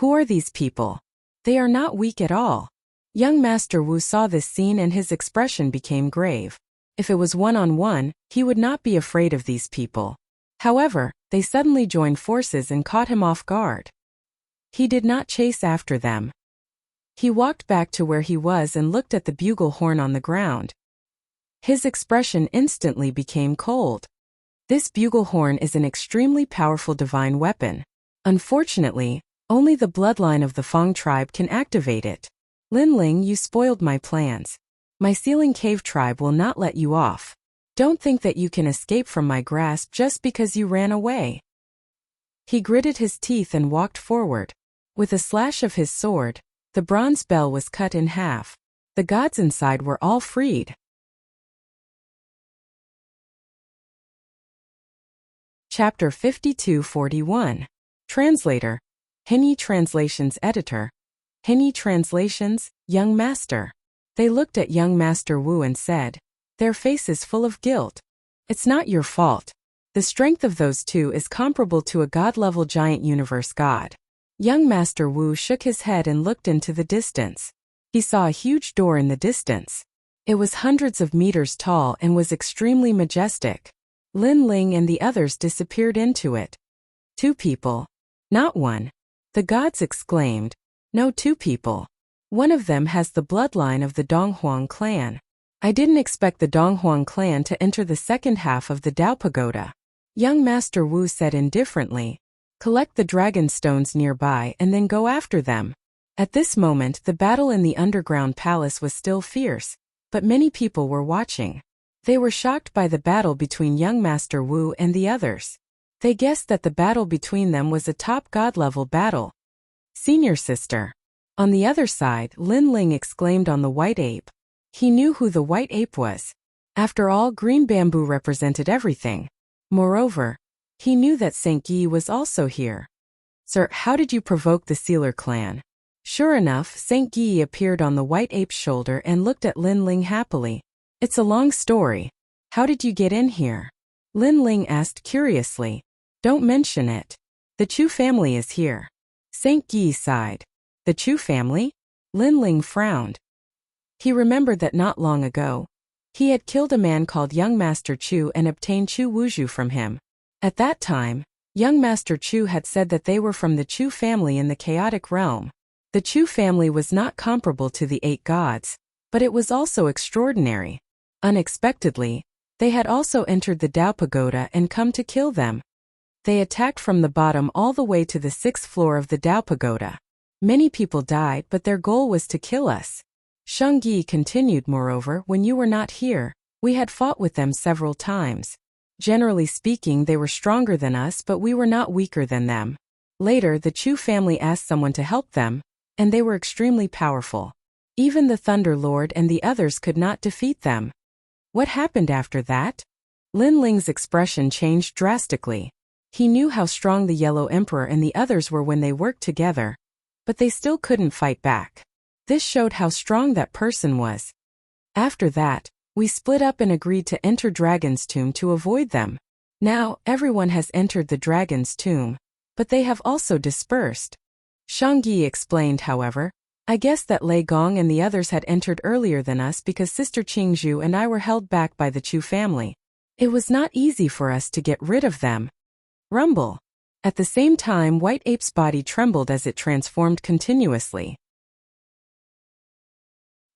Who are these people? They are not weak at all. Young Master Wu saw this scene and his expression became grave. If it was one-on-one, he would not be afraid of these people. However, they suddenly joined forces and caught him off guard. He did not chase after them. He walked back to where he was and looked at the bugle horn on the ground. His expression instantly became cold. This bugle horn is an extremely powerful divine weapon. Unfortunately, only the bloodline of the Fang tribe can activate it. Lin Ling, you spoiled my plans. My Ceiling Cave tribe will not let you off. Don't think that you can escape from my grasp just because you ran away. He gritted his teeth and walked forward. With a slash of his sword, the bronze bell was cut in half. The gods inside were all freed. Chapter 52-41. Translator. Hinyi Translations Editor. Hinyi Translations, Young Master. They looked at young Master Wu and said, their faces full of guilt. It's not your fault. The strength of those two is comparable to a god-level giant universe god. Young Master Wu shook his head and looked into the distance. He saw a huge door in the distance. It was hundreds of meters tall and was extremely majestic. Lin Ling and the others disappeared into it. Two people. Not one. The gods exclaimed. No, two people. One of them has the bloodline of the Donghuang clan. I didn't expect the Donghuang clan to enter the second half of the Dao Pagoda. Young Master Wu said indifferently. Collect the dragon stones nearby and then go after them. At this moment, the battle in the underground palace was still fierce, but many people were watching. They were shocked by the battle between young Master Wu and the others. They guessed that the battle between them was a top god-level battle. Senior sister. On the other side, Lin Ling exclaimed on the white ape. He knew who the white ape was. After all, green bamboo represented everything. Moreover, he knew that Saint Yi was also here. Sir, how did you provoke the Sealer clan? Sure enough, Saint Yi appeared on the white ape's shoulder and looked at Lin Ling happily. It's a long story. How did you get in here? Lin Ling asked curiously. Don't mention it. The Chu family is here. Saint Yi sighed. The Chu family? Lin Ling frowned. He remembered that not long ago, he had killed a man called Young Master Chu and obtained Chu Wuzhu from him. At that time, Young Master Chu had said that they were from the Chu family in the chaotic realm. The Chu family was not comparable to the 8 gods, but it was also extraordinary. Unexpectedly, they had also entered the Dao Pagoda and come to kill them. They attacked from the bottom all the way to the 6th floor of the Dao Pagoda. Many people died, but their goal was to kill us. Shang Yi continued. Moreover, when you were not here, we had fought with them several times. Generally speaking, they were stronger than us, but we were not weaker than them. Later, the Chu family asked someone to help them, and they were extremely powerful. Even the Thunder Lord and the others could not defeat them. What happened after that? Lin Ling's expression changed drastically. He knew how strong the Yellow Emperor and the others were when they worked together, but they still couldn't fight back. This showed how strong that person was. After that, we split up and agreed to enter Dragon's Tomb to avoid them. Now, everyone has entered the Dragon's Tomb, but they have also dispersed. Shang Yi explained, however, I guess that Lei Gong and the others had entered earlier than us because Sister Qingzhu and I were held back by the Chu family. It was not easy for us to get rid of them. Rumble. At the same time, White Ape's body trembled as it transformed continuously.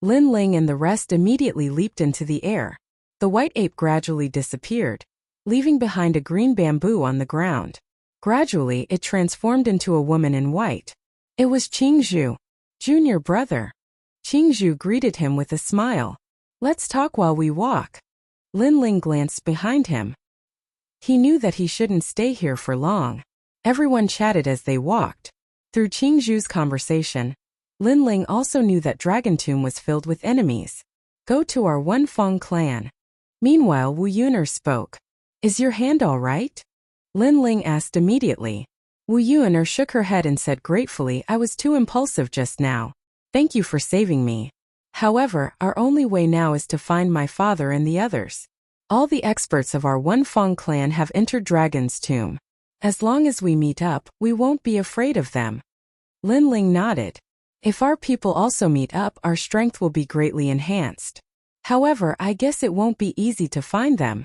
Lin Ling and the rest immediately leaped into the air. The white ape gradually disappeared, leaving behind a green bamboo on the ground. Gradually, it transformed into a woman in white. It was Qingzhu, junior brother. Qingzhu greeted him with a smile. "Let's talk while we walk." Lin Ling glanced behind him. He knew that he shouldn't stay here for long. Everyone chatted as they walked. Through Qingzhu's conversation, Lin Ling also knew that Dragon Tomb was filled with enemies. "Go to our Wenfeng clan." Meanwhile, Wu Yuner spoke. "Is your hand all right?" Lin Ling asked immediately. Wu Yuner shook her head and said gratefully, "I was too impulsive just now. Thank you for saving me. However, our only way now is to find my father and the others. All the experts of our Wenfeng clan have entered Dragon's Tomb. As long as we meet up, we won't be afraid of them." Lin Ling nodded. "If our people also meet up, our strength will be greatly enhanced. However, I guess it won't be easy to find them."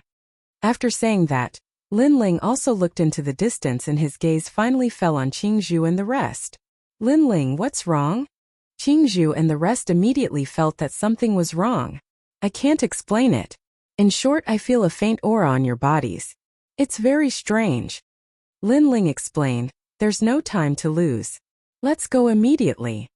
After saying that, Lin Ling also looked into the distance and his gaze finally fell on Qingzhu and the rest. "Lin Ling, what's wrong?" Qingzhu and the rest immediately felt that something was wrong. "I can't explain it. In short, I feel a faint aura on your bodies. It's very strange." Lin Ling explained, "There's no time to lose. Let's go immediately."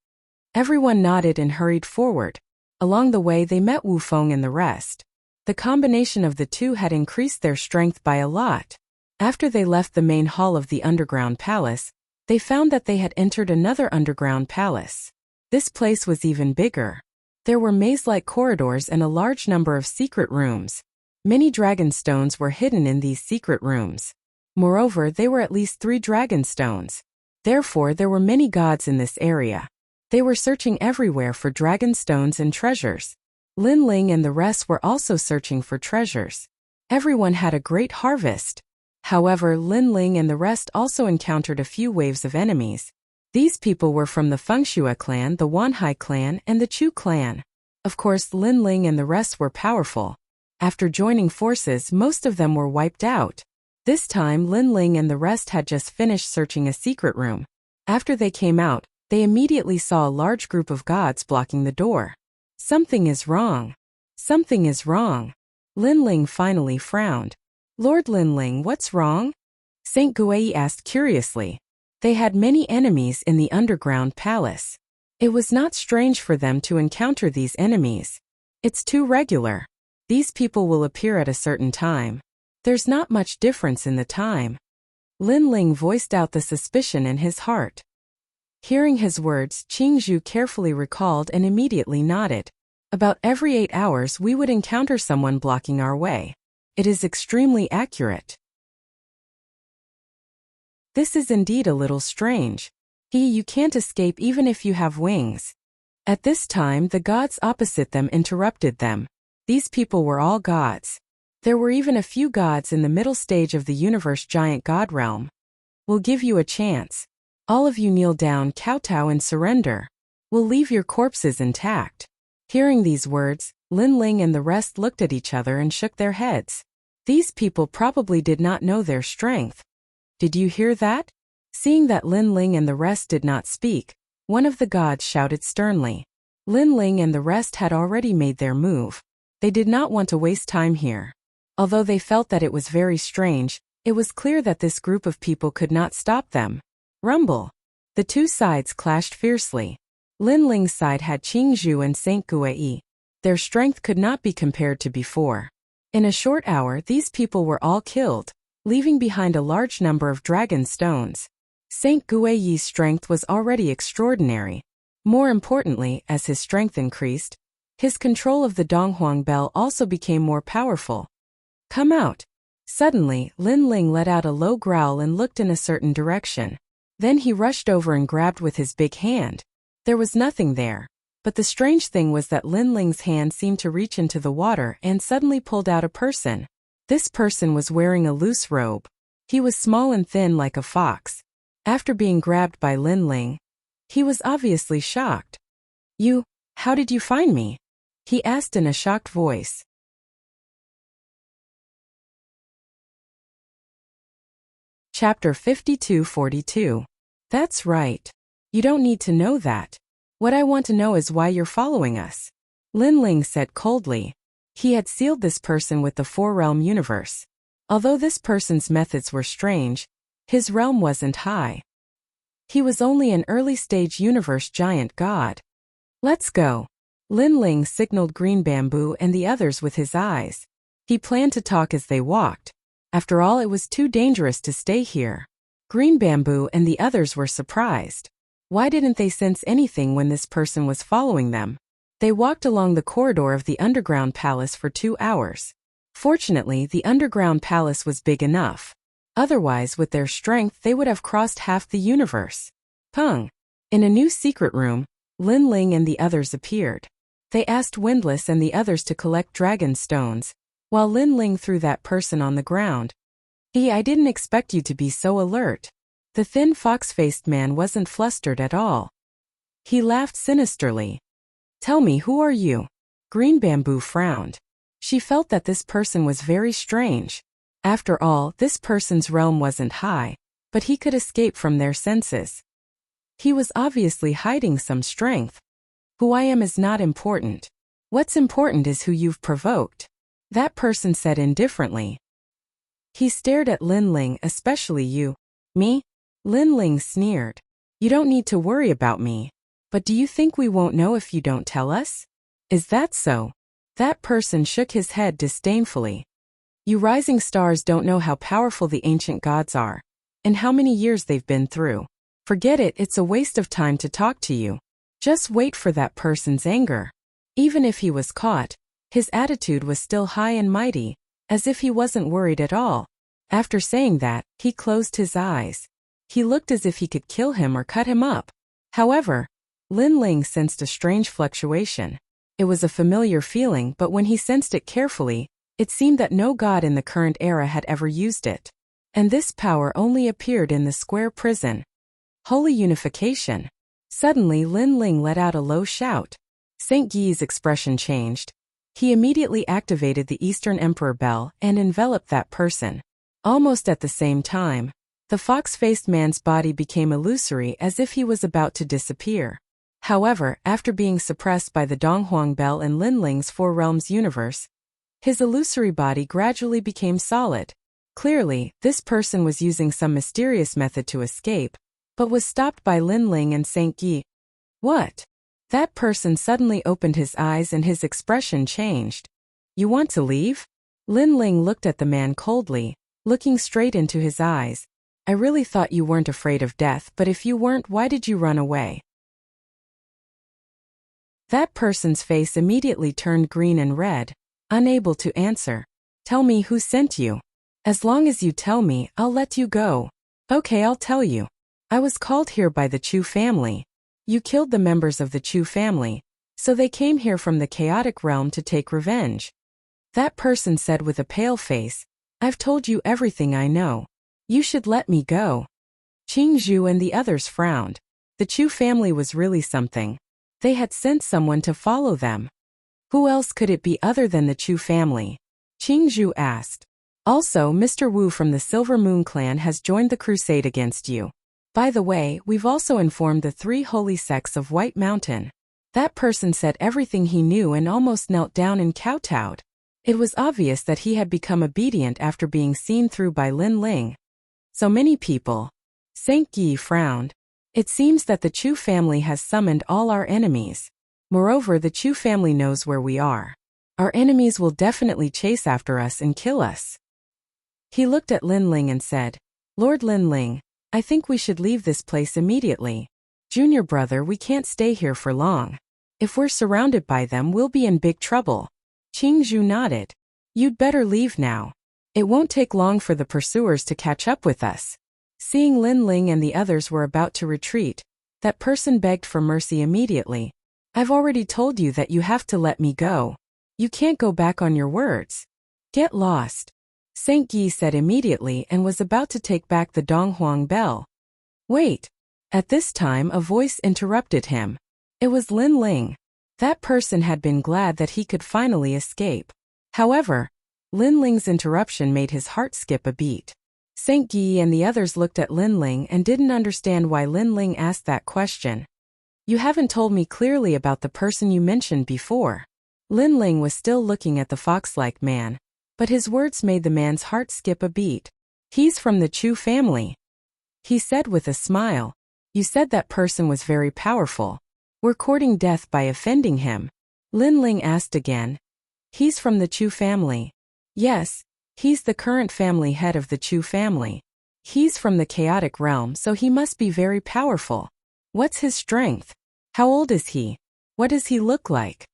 Everyone nodded and hurried forward. Along the way they met Wu Feng and the rest. The combination of the two had increased their strength by a lot. After they left the main hall of the underground palace, they found that they had entered another underground palace. This place was even bigger. There were maze-like corridors and a large number of secret rooms. Many dragon stones were hidden in these secret rooms. Moreover, there were at least 3 dragon stones. Therefore, there were many gods in this area. They were searching everywhere for dragon stones and treasures. Lin Ling and the rest were also searching for treasures. Everyone had a great harvest. However, Lin Ling and the rest also encountered a few waves of enemies. These people were from the Fengxue clan, the Wanhai clan, and the Chu clan. Of course, Lin Ling and the rest were powerful. After joining forces, most of them were wiped out. This time, Lin Ling and the rest had just finished searching a secret room. After they came out, they immediately saw a large group of gods blocking the door. "Something is wrong. Something is wrong." Lin Ling finally frowned. "Lord Lin Ling, what's wrong?" Saint Guai asked curiously. They had many enemies in the underground palace. It was not strange for them to encounter these enemies. It's too regular. These people will appear at a certain time. There's not much difference in the time. Lin Ling voiced out the suspicion in his heart. Hearing his words, Qingzhu carefully recalled and immediately nodded. "About every 8 hours we would encounter someone blocking our way. It is extremely accurate." This is indeed a little strange. You can't escape even if you have wings. At this time, the gods opposite them interrupted them. These people were all gods. There were even a few gods in the middle stage of the universe giant god realm. "We'll give you a chance. All of you kneel down, kowtow and surrender. We'll leave your corpses intact." Hearing these words, Lin Ling and the rest looked at each other and shook their heads. These people probably did not know their strength. "Did you hear that?" Seeing that Lin Ling and the rest did not speak, one of the gods shouted sternly. Lin Ling and the rest had already made their move. They did not want to waste time here. Although they felt that it was very strange, it was clear that this group of people could not stop them. Rumble. The two sides clashed fiercely. Lin Ling's side had Qingzhu and Saint Guai. Their strength could not be compared to before. In a short hour, these people were all killed, leaving behind a large number of dragon stones. Saint Guai's strength was already extraordinary. More importantly, as his strength increased, his control of the Donghuang bell also became more powerful. "Come out." Suddenly, Lin Ling let out a low growl and looked in a certain direction. Then he rushed over and grabbed with his big hand. There was nothing there. But the strange thing was that Lin Ling's hand seemed to reach into the water and suddenly pulled out a person. This person was wearing a loose robe. He was small and thin like a fox. After being grabbed by Lin Ling, he was obviously shocked. How did you find me?" he asked in a shocked voice. Chapter 52-42. That's right. You don't need to know that. What I want to know is why you're following us. Lin Ling said coldly. He had sealed this person with the four-realm universe. Although this person's methods were strange, his realm wasn't high. He was only an early-stage universe giant god. Let's go. Lin Ling signaled Green Bamboo and the others with his eyes. He planned to talk as they walked. After all, it was too dangerous to stay here. Green Bamboo and the others were surprised. Why didn't they sense anything when this person was following them? They walked along the corridor of the underground palace for 2 hours. Fortunately, the underground palace was big enough. Otherwise, with their strength, they would have crossed half the universe. Pung! In a new secret room, Lin Ling and the others appeared. They asked Windless and the others to collect dragon stones, while Lin Ling threw that person on the ground. I didn't expect you to be so alert. The thin fox-faced man wasn't flustered at all. He laughed sinisterly. Tell me, who are you? Green Bamboo frowned. She felt that this person was very strange. After all, this person's realm wasn't high, but he could escape from their senses. He was obviously hiding some strength. Who I am is not important. What's important is who you've provoked. That person said indifferently. He stared at Lin Ling, especially you. Me? Lin Ling sneered. You don't need to worry about me. But do you think we won't know if you don't tell us? Is that so? That person shook his head disdainfully. You rising stars don't know how powerful the ancient gods are, and how many years they've been through. Forget it, it's a waste of time to talk to you. Just wait for that person's anger. Even if he was caught, his attitude was still high and mighty, as if he wasn't worried at all. After saying that, he closed his eyes. He looked as if he could kill him or cut him up. However, Lin Ling sensed a strange fluctuation. It was a familiar feeling, but when he sensed it carefully, it seemed that no god in the current era had ever used it. And this power only appeared in the square prison. Holy unification. Suddenly Lin Ling let out a low shout. Saint Gui's expression changed. He immediately activated the Eastern Emperor Bell and enveloped that person. Almost at the same time, the fox-faced man's body became illusory as if he was about to disappear. However, after being suppressed by the Donghuang Bell and Lin Ling's Four Realms universe, his illusory body gradually became solid. Clearly, this person was using some mysterious method to escape, but was stopped by Lin Ling and Saint Gui. What? That person suddenly opened his eyes and his expression changed. You want to leave? Lin Ling looked at the man coldly, looking straight into his eyes. I really thought you weren't afraid of death, but if you weren't, why did you run away? That person's face immediately turned green and red, unable to answer. Tell me who sent you. As long as you tell me, I'll let you go. Okay, I'll tell you. I was called here by the Chu family. You killed the members of the Chu family, so they came here from the chaotic realm to take revenge. That person said with a pale face, I've told you everything I know. You should let me go. Qing Zhu and the others frowned. The Chu family was really something. They had sent someone to follow them. Who else could it be other than the Chu family? Qing Zhu asked. Also, Mr. Wu from the Silver Moon clan has joined the crusade against you. By the way, we've also informed the 3 holy sects of White Mountain. That person said everything he knew and almost knelt down and kowtowed. It was obvious that he had become obedient after being seen through by Lin Ling. So many people. Saint Gui frowned. It seems that the Chu family has summoned all our enemies. Moreover, the Chu family knows where we are. Our enemies will definitely chase after us and kill us. He looked at Lin Ling and said, Lord Lin Ling, I think we should leave this place immediately. Junior brother, we can't stay here for long. If we're surrounded by them, we'll be in big trouble. Qing Zhu nodded. You'd better leave now. It won't take long for the pursuers to catch up with us. Seeing Lin Ling and the others were about to retreat, that person begged for mercy immediately. I've already told you that you have to let me go. You can't go back on your words. Get lost. Saint Gui said immediately and was about to take back the Donghuang Bell. Wait. At this time a voice interrupted him. It was Lin Ling. That person had been glad that he could finally escape. However, Lin Ling's interruption made his heart skip a beat. Saint Gui and the others looked at Lin Ling and didn't understand why Lin Ling asked that question. You haven't told me clearly about the person you mentioned before. Lin Ling was still looking at the fox-like man, but his words made the man's heart skip a beat. He's from the Chu family, he said with a smile. You said that person was very powerful. We're courting death by offending him. Lin Ling asked again. He's from the Chu family. Yes, he's the current family head of the Chu family. He's from the chaotic realm, so he must be very powerful. What's his strength? How old is he? What does he look like?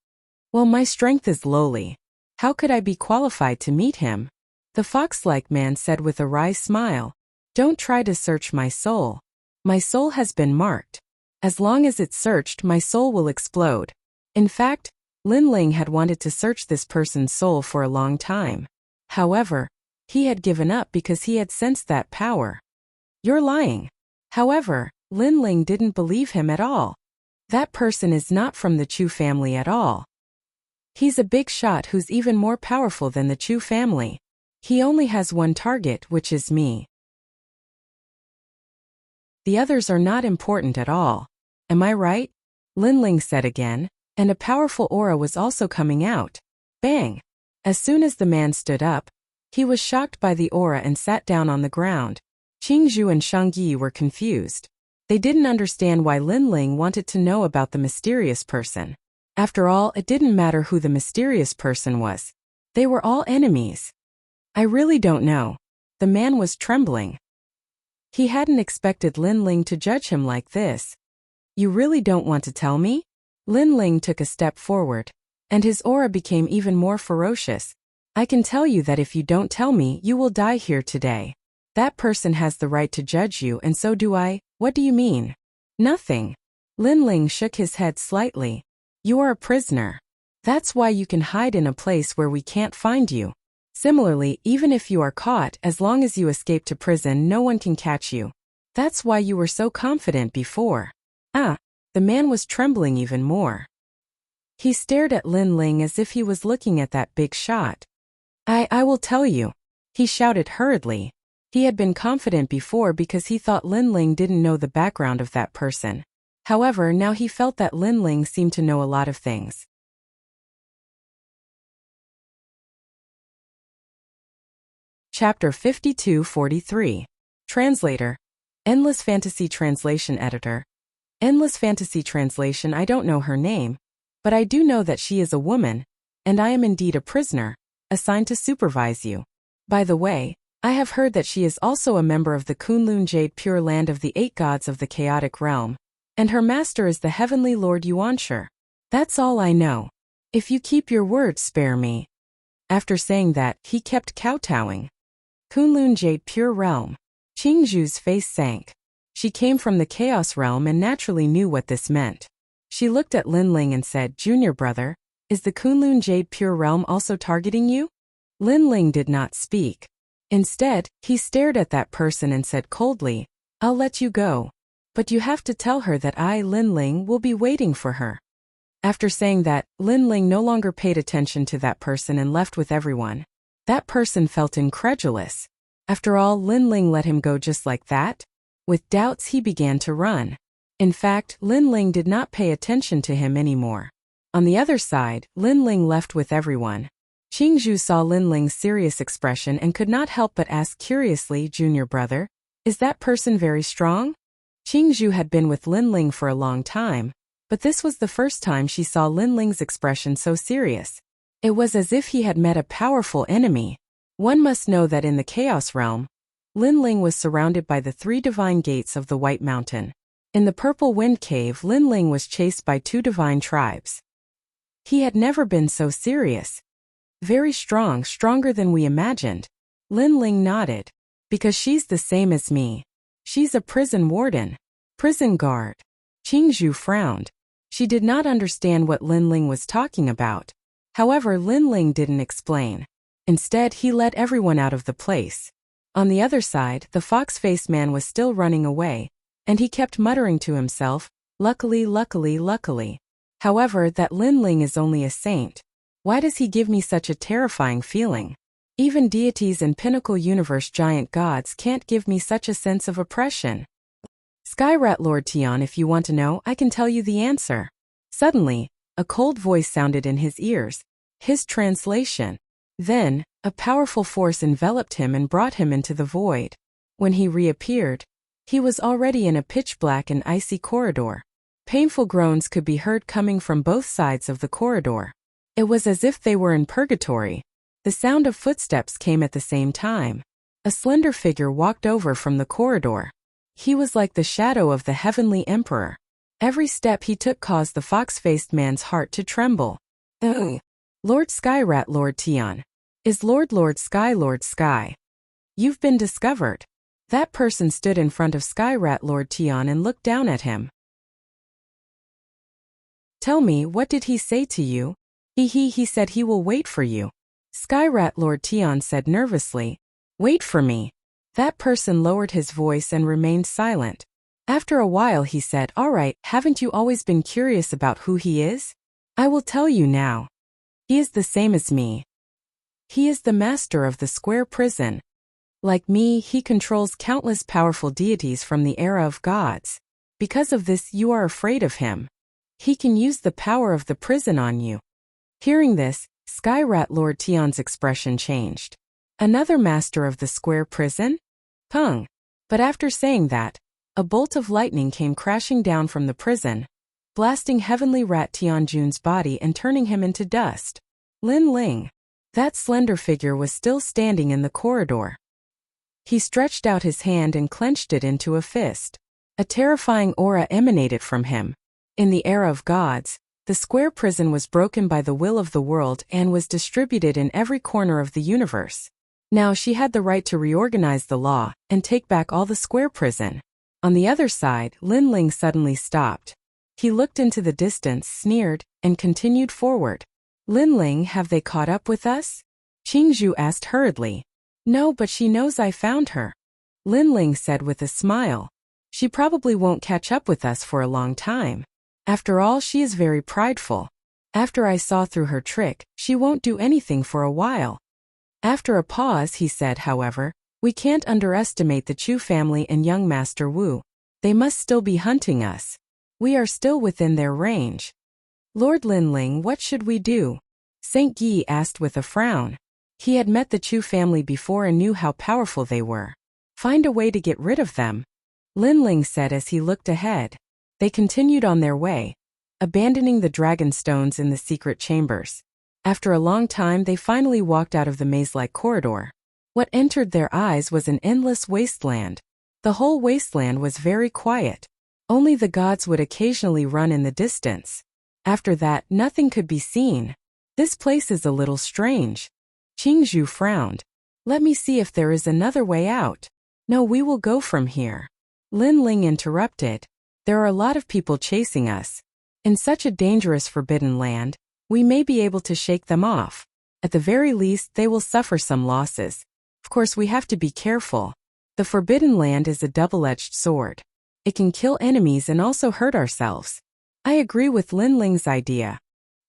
Well, my strength is lowly. How could I be qualified to meet him? The fox-like man said with a wry smile. Don't try to search my soul. My soul has been marked. As long as it's searched, my soul will explode. In fact, Lin Ling had wanted to search this person's soul for a long time. However, he had given up because he had sensed that power. You're lying. However, Lin Ling didn't believe him at all. That person is not from the Chu family at all. He's a big shot who's even more powerful than the Chu family. He only has one target, which is me. The others are not important at all. Am I right? Lin Ling said again, and a powerful aura was also coming out. Bang! As soon as the man stood up, he was shocked by the aura and sat down on the ground. Qingzhu and Shang Yi were confused. They didn't understand why Lin Ling wanted to know about the mysterious person. After all, it didn't matter who the mysterious person was. They were all enemies. I really don't know. The man was trembling. He hadn't expected Lin Ling to judge him like this. You really don't want to tell me? Lin Ling took a step forward, and his aura became even more ferocious. I can tell you that if you don't tell me, you will die here today. That person has the right to judge you, and so do I. What do you mean? Nothing. Lin Ling shook his head slightly. You are a prisoner. That's why you can hide in a place where we can't find you. Similarly, even if you are caught, as long as you escape to prison, no one can catch you. That's why you were so confident before. The man was trembling even more. He stared at Lin Ling as if he was looking at that big shot. I will tell you. He shouted hurriedly. He had been confident before because he thought Lin Ling didn't know the background of that person. However, now he felt that Lin Ling seemed to know a lot of things. Chapter 52-43. Translator. Endless Fantasy Translation Editor. Endless Fantasy Translation. I don't know her name, but I do know that she is a woman, and I am indeed a prisoner, assigned to supervise you. By the way, I have heard that she is also a member of the Kunlun Jade Pure Land of the 8 gods of the chaotic realm, and her master is the heavenly Lord Yuanshi. That's all I know. If you keep your word, spare me. After saying that, he kept kowtowing. Kunlun Jade Pure Realm. Qingzhu's face sank. She came from the Chaos Realm and naturally knew what this meant. She looked at Lin Ling and said, Junior brother, is the Kunlun Jade Pure Realm also targeting you? Lin Ling did not speak. Instead, he stared at that person and said coldly, I'll let you go. But you have to tell her that I, Lin Ling, will be waiting for her. After saying that, Lin Ling no longer paid attention to that person and left with everyone. That person felt incredulous. After all, Lin Ling let him go just like that? With doubts, he began to run. In fact, Lin Ling did not pay attention to him anymore. On the other side, Lin Ling left with everyone. Qingzhu saw Lin Ling's serious expression and could not help but ask curiously, Junior brother, is that person very strong? Qingzhu had been with Lin Ling for a long time, but this was the first time she saw Lin Ling's expression so serious. It was as if he had met a powerful enemy. One must know that in the Chaos Realm, Lin Ling was surrounded by the 3 divine gates of the White Mountain. In the Purple Wind Cave, Lin Ling was chased by 2 divine tribes. He had never been so serious. Very strong, stronger than we imagined. Lin Ling nodded. Because she's the same as me. She's a prison warden. Prison guard. Qingzhu frowned. She did not understand what Lin Ling was talking about. However, Lin Ling didn't explain. Instead, he let everyone out of the place. On the other side, the fox-faced man was still running away, and he kept muttering to himself, luckily, luckily, luckily. However, that Lin Ling is only a saint. Why does he give me such a terrifying feeling? Even deities and pinnacle universe giant gods can't give me such a sense of oppression. Skyrat Lord Tian, if you want to know, I can tell you the answer. Suddenly, a cold voice sounded in his ears. His translation. Then, a powerful force enveloped him and brought him into the void. When he reappeared, he was already in a pitch-black and icy corridor. Painful groans could be heard coming from both sides of the corridor. It was as if they were in purgatory. The sound of footsteps came at the same time. A slender figure walked over from the corridor. He was like the shadow of the heavenly emperor. Every step he took caused the fox-faced man's heart to tremble. Ugh. Lord Skyrat, Lord Tian. Is Lord Sky. You've been discovered. That person stood in front of Skyrat Lord Tian and looked down at him. Tell me, what did he say to you? He said he will wait for you. Skyrat Lord Tian said nervously. Wait for me. That person lowered his voice and remained silent. After a while he said, all right, haven't you always been curious about who he is? I will tell you now. He is the same as me. He is the master of the square prison. Like me, he controls countless powerful deities from the era of gods. Because of this, you are afraid of him. He can use the power of the prison on you. Hearing this, Skyrat Lord Tian's expression changed. Another master of the square prison? Pung. But after saying that, a bolt of lightning came crashing down from the prison, blasting Heavenly Rat Tianjun's body and turning him into dust. Lin Ling. That slender figure was still standing in the corridor. He stretched out his hand and clenched it into a fist. A terrifying aura emanated from him. In the era of gods, the square prison was broken by the will of the world and was distributed in every corner of the universe. Now she had the right to reorganize the law and take back all the square prison. On the other side, Lin Ling suddenly stopped. He looked into the distance, sneered, and continued forward. Lin Ling, have they caught up with us? Qingzhu asked hurriedly. No, but she knows I found her. Lin Ling said with a smile. She probably won't catch up with us for a long time. After all, she is very prideful. After I saw through her trick, she won't do anything for a while. After a pause, he said, however, we can't underestimate the Chu family and young Master Wu. They must still be hunting us. We are still within their range. Lord Lin Ling, what should we do? Saint Yi asked with a frown. He had met the Chu family before and knew how powerful they were. Find a way to get rid of them, Lin Ling said as he looked ahead. They continued on their way, abandoning the dragon stones in the secret chambers. After a long time, they finally walked out of the maze-like corridor. What entered their eyes was an endless wasteland. The whole wasteland was very quiet. Only the gods would occasionally run in the distance. After that, nothing could be seen. This place is a little strange. Qingzhu frowned. Let me see if there is another way out. No, we will go from here. Lin Ling interrupted. There are a lot of people chasing us. In such a dangerous forbidden land, we may be able to shake them off. At the very least, they will suffer some losses. Of course, we have to be careful. The forbidden land is a double-edged sword. It can kill enemies and also hurt ourselves. I agree with Lin Ling's idea.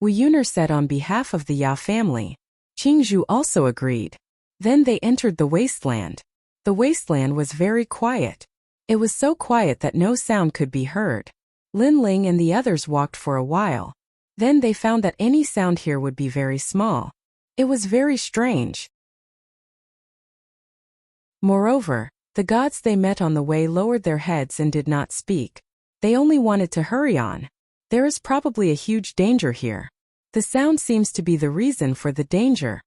Wu Yuner said on behalf of the Ya family. Qingzhu also agreed. Then they entered the wasteland. The wasteland was very quiet. It was so quiet that no sound could be heard. Lin Ling and the others walked for a while. Then they found that any sound here would be very small. It was very strange. Moreover, the gods they met on the way lowered their heads and did not speak. They only wanted to hurry on. There is probably a huge danger here. The sound seems to be the reason for the danger.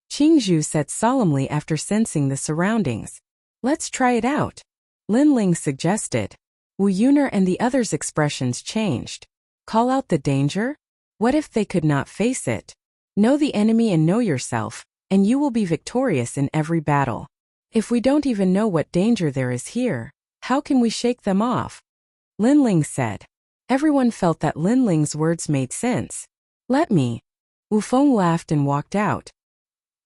Qingzhu said solemnly after sensing the surroundings. Let's try it out. Lin Ling suggested. Wu Yuner and the others' expressions changed. Call out the danger? What if they could not face it? Know the enemy and know yourself, and you will be victorious in every battle. If we don't even know what danger there is here, how can we shake them off? Lin Ling said. Everyone felt that Lin Ling's words made sense. Let me. Wu Feng laughed and walked out.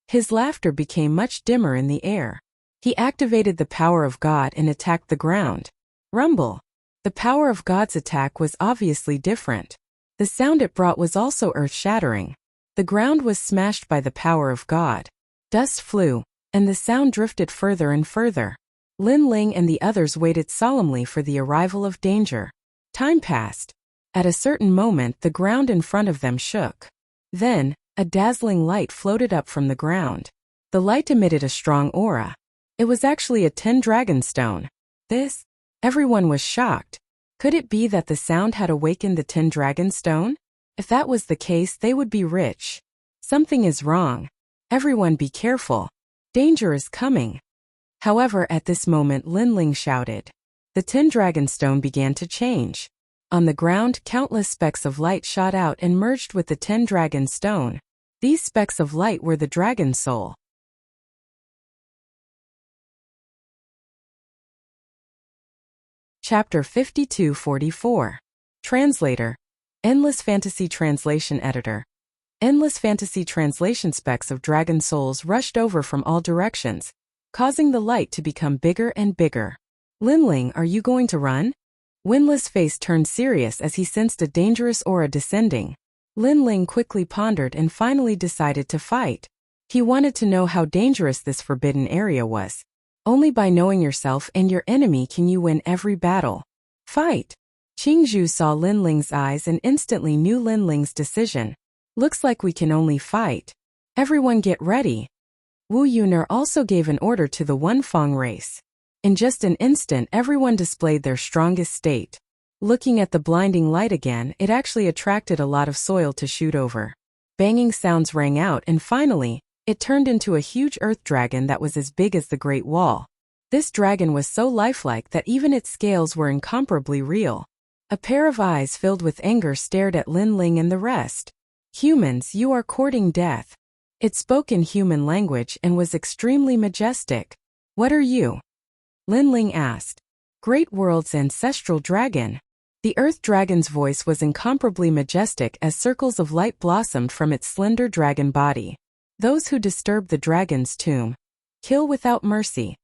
His laughter became much dimmer in the air. He activated the power of God and attacked the ground. Rumble. The power of God's attack was obviously different. The sound it brought was also earth-shattering. The ground was smashed by the power of God. Dust flew, and the sound drifted further and further. Lin Ling and the others waited solemnly for the arrival of danger. Time passed. At a certain moment, the ground in front of them shook. Then, A dazzling light floated up from the ground. The light emitted a strong aura. It was actually a 10 dragon stone. This? Everyone was shocked. Could it be that the sound had awakened the 10 dragon stone? If that was the case, they would be rich. Something is wrong. Everyone be careful. Danger is coming. However, at this moment Linling shouted. The 10 dragon stone began to change. On the ground, countless specks of light shot out and merged with the 10 dragon stone. These specks of light were the dragon soul. Chapter 52-44. Translator. Endless Fantasy Translation Editor. Endless Fantasy Translation specks of dragon souls rushed over from all directions, causing the light to become bigger and bigger. Linling, are you going to run? Winless face turned serious as he sensed a dangerous aura descending. Linling quickly pondered and finally decided to fight. He wanted to know how dangerous this forbidden area was. Only by knowing yourself and your enemy can you win every battle. Fight! Qingzhu saw Linling's eyes and instantly knew Linling's decision. Looks like we can only fight. Everyone get ready. Wu Yuner also gave an order to the Wunfeng race. In just an instant, everyone displayed their strongest state. Looking at the blinding light again, it actually attracted a lot of soil to shoot over. Banging sounds rang out and finally, it turned into a huge earth dragon that was as big as the Great Wall. This dragon was so lifelike that even its scales were incomparably real. A pair of eyes filled with anger stared at Linling and the rest. Humans, you are courting death. It spoke in human language and was extremely majestic. What are you? Linling asked. Great World's ancestral dragon. The earth dragon's voice was incomparably majestic as circles of light blossomed from its slender dragon body. Those who disturbed the dragon's tomb. Kill without mercy.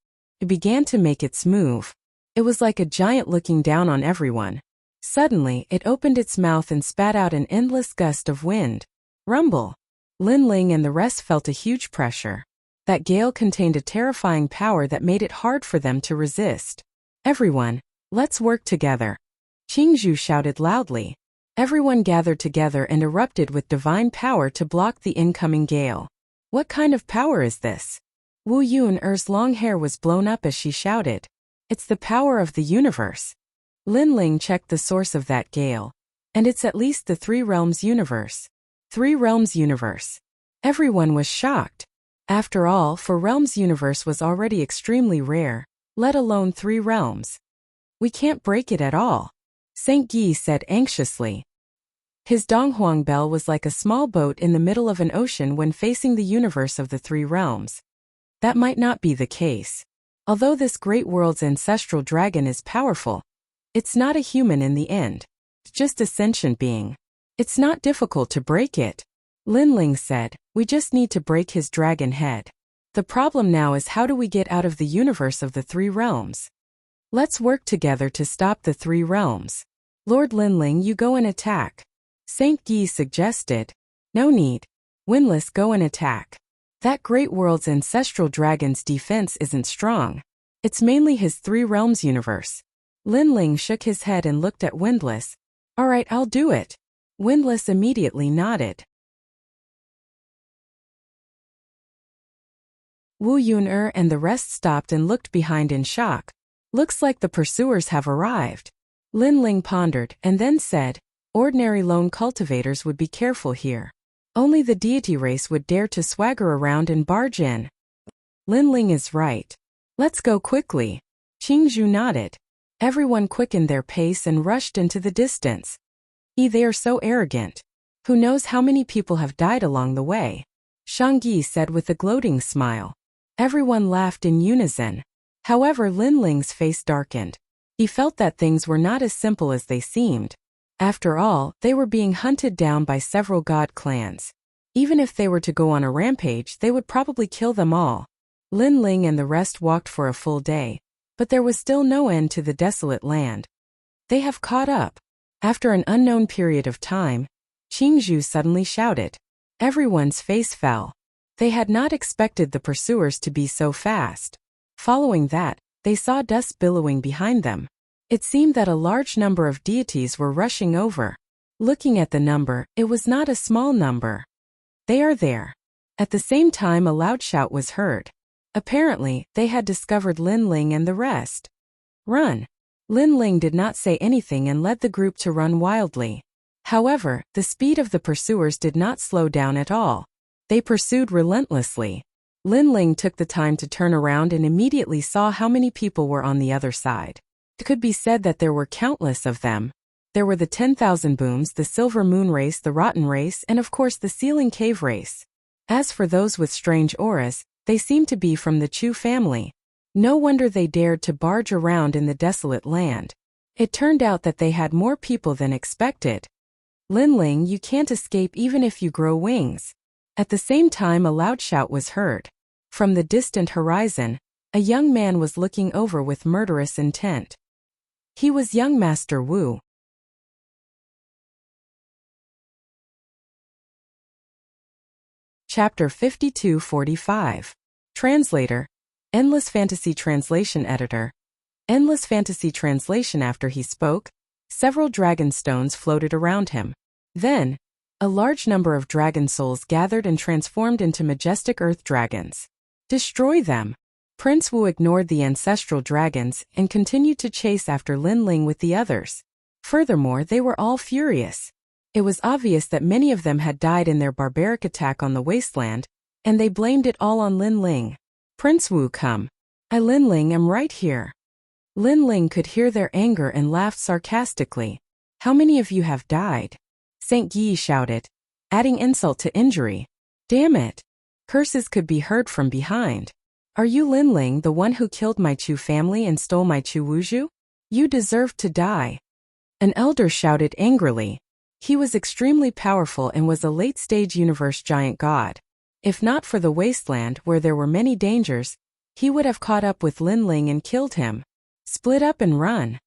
It began to make its move. It was like a giant looking down on everyone. Suddenly, it opened its mouth and spat out an endless gust of wind. Rumble. Linling and the rest felt a huge pressure. That gale contained a terrifying power that made it hard for them to resist. Everyone, let's work together. Qingzhu shouted loudly. Everyone gathered together and erupted with divine power to block the incoming gale. What kind of power is this? Wu Yuner's long hair was blown up as she shouted. It's the power of the universe. Linling checked the source of that gale. And it's at least the Three Realms universe. Three Realms universe. Everyone was shocked. After all, Four Realms universe was already extremely rare, let alone Three Realms. We can't break it at all. Saint Guy said anxiously. His Donghuang bell was like a small boat in the middle of an ocean when facing the universe of the Three Realms. That might not be the case. Although this great world's ancestral dragon is powerful, it's not a human in the end. It's just a sentient being. It's not difficult to break it. Linling said, we just need to break his dragon head. The problem now is how do we get out of the universe of the Three Realms? Let's work together to stop the Three Realms. Lord Linling, you go and attack. Saint Guy suggested. No need. Winless, go and attack. That great world's ancestral dragon's defense isn't strong. It's mainly his Three Realms universe. Linling shook his head and looked at Windless. All right, I'll do it. Windless immediately nodded. Wu Yuner and the rest stopped and looked behind in shock. Looks like the pursuers have arrived. Linling pondered and then said, ordinary lone cultivators would be careful here. Only the deity race would dare to swagger around and barge in. Linling is right. Let's go quickly. Qingzhu nodded. Everyone quickened their pace and rushed into the distance. They are so arrogant. Who knows how many people have died along the way? Shangyi said with a gloating smile. Everyone laughed in unison. However, Linling's face darkened. He felt that things were not as simple as they seemed. After all, they were being hunted down by several god clans. Even if they were to go on a rampage, they would probably kill them all. Linling and the rest walked for a full day, but there was still no end to the desolate land. They have caught up. After an unknown period of time, Qingzhu suddenly shouted. Everyone's face fell. They had not expected the pursuers to be so fast. Following that, they saw dust billowing behind them. It seemed that a large number of deities were rushing over. Looking at the number, it was not a small number. They are there. At the same time, a loud shout was heard. Apparently, they had discovered Lin Ling and the rest. Run! Lin Ling did not say anything and led the group to run wildly. However, the speed of the pursuers did not slow down at all. They pursued relentlessly. Lin Ling took the time to turn around and immediately saw how many people were on the other side. It could be said that there were countless of them. There were the 10,000 booms, the Silver Moon race, the Rotten race, and of course the Ceiling Cave race. As for those with strange auras, they seemed to be from the Chu family. No wonder they dared to barge around in the desolate land. It turned out that they had more people than expected. Lin Ling, you can't escape even if you grow wings. At the same time, a loud shout was heard. From the distant horizon, a young man was looking over with murderous intent. He was young Master Wu. Chapter 52-45. Translator. Endless Fantasy Translation Editor. Endless Fantasy Translation. After he spoke, several dragon stones floated around him. Then, a large number of dragon souls gathered and transformed into majestic earth dragons. Destroy them! Prince Wu ignored the ancestral dragons and continued to chase after Lin Ling with the others. Furthermore, they were all furious. It was obvious that many of them had died in their barbaric attack on the wasteland, and they blamed it all on Lin Ling. Prince Wu, come. I, Lin Ling, am right here. Lin Ling could hear their anger and laughed sarcastically. How many of you have died? Saint Yi shouted, adding insult to injury. Damn it! Curses could be heard from behind. Are you Lin Ling, the one who killed my Chu family and stole my Chu Wuju? You deserved to die. An elder shouted angrily. He was extremely powerful and was a late-stage universe giant god. If not for the wasteland where there were many dangers, he would have caught up with Lin Ling and killed him. Split up and run.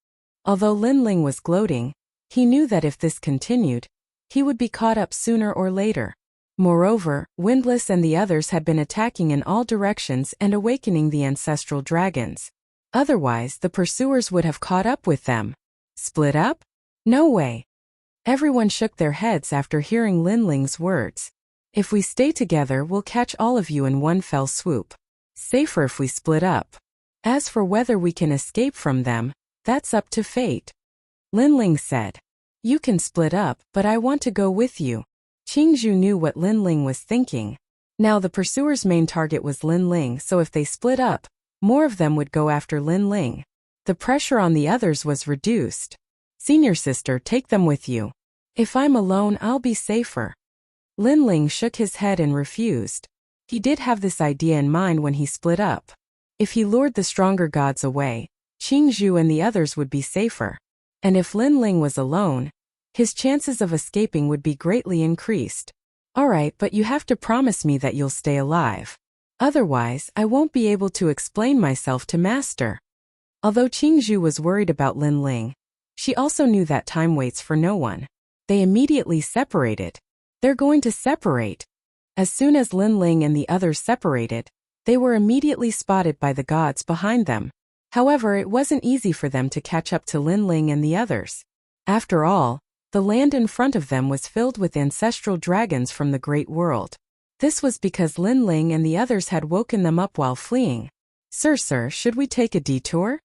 Although Lin Ling was gloating, he knew that if this continued, he would be caught up sooner or later. Moreover, Windless and the others had been attacking in all directions and awakening the ancestral dragons. Otherwise, the pursuers would have caught up with them. Split up? No way. Everyone shook their heads after hearing Lin Ling's words. If we stay together, we'll catch all of you in one fell swoop. Safer if we split up. As for whether we can escape from them, that's up to fate. Lin Ling said. You can split up, but I want to go with you. Qingzhu knew what Lin Ling was thinking. Now the pursuers' main target was Lin Ling, so if they split up, more of them would go after Lin Ling. The pressure on the others was reduced. Senior sister, take them with you. If I'm alone, I'll be safer. Lin Ling shook his head and refused. He did have this idea in mind when he split up. If he lured the stronger gods away, Qingzhu and the others would be safer. And if Lin Ling was alone, his chances of escaping would be greatly increased. Alright, but you have to promise me that you'll stay alive. Otherwise, I won't be able to explain myself to Master. Although Qingzhu was worried about Lin Ling, she also knew that time waits for no one. They immediately separated. They're going to separate. As soon as Lin Ling and the others separated, they were immediately spotted by the gods behind them. However, it wasn't easy for them to catch up to Lin Ling and the others. After all, the land in front of them was filled with ancestral dragons from the great world. This was because Lin Ling and the others had woken them up while fleeing. Sir, should we take a detour?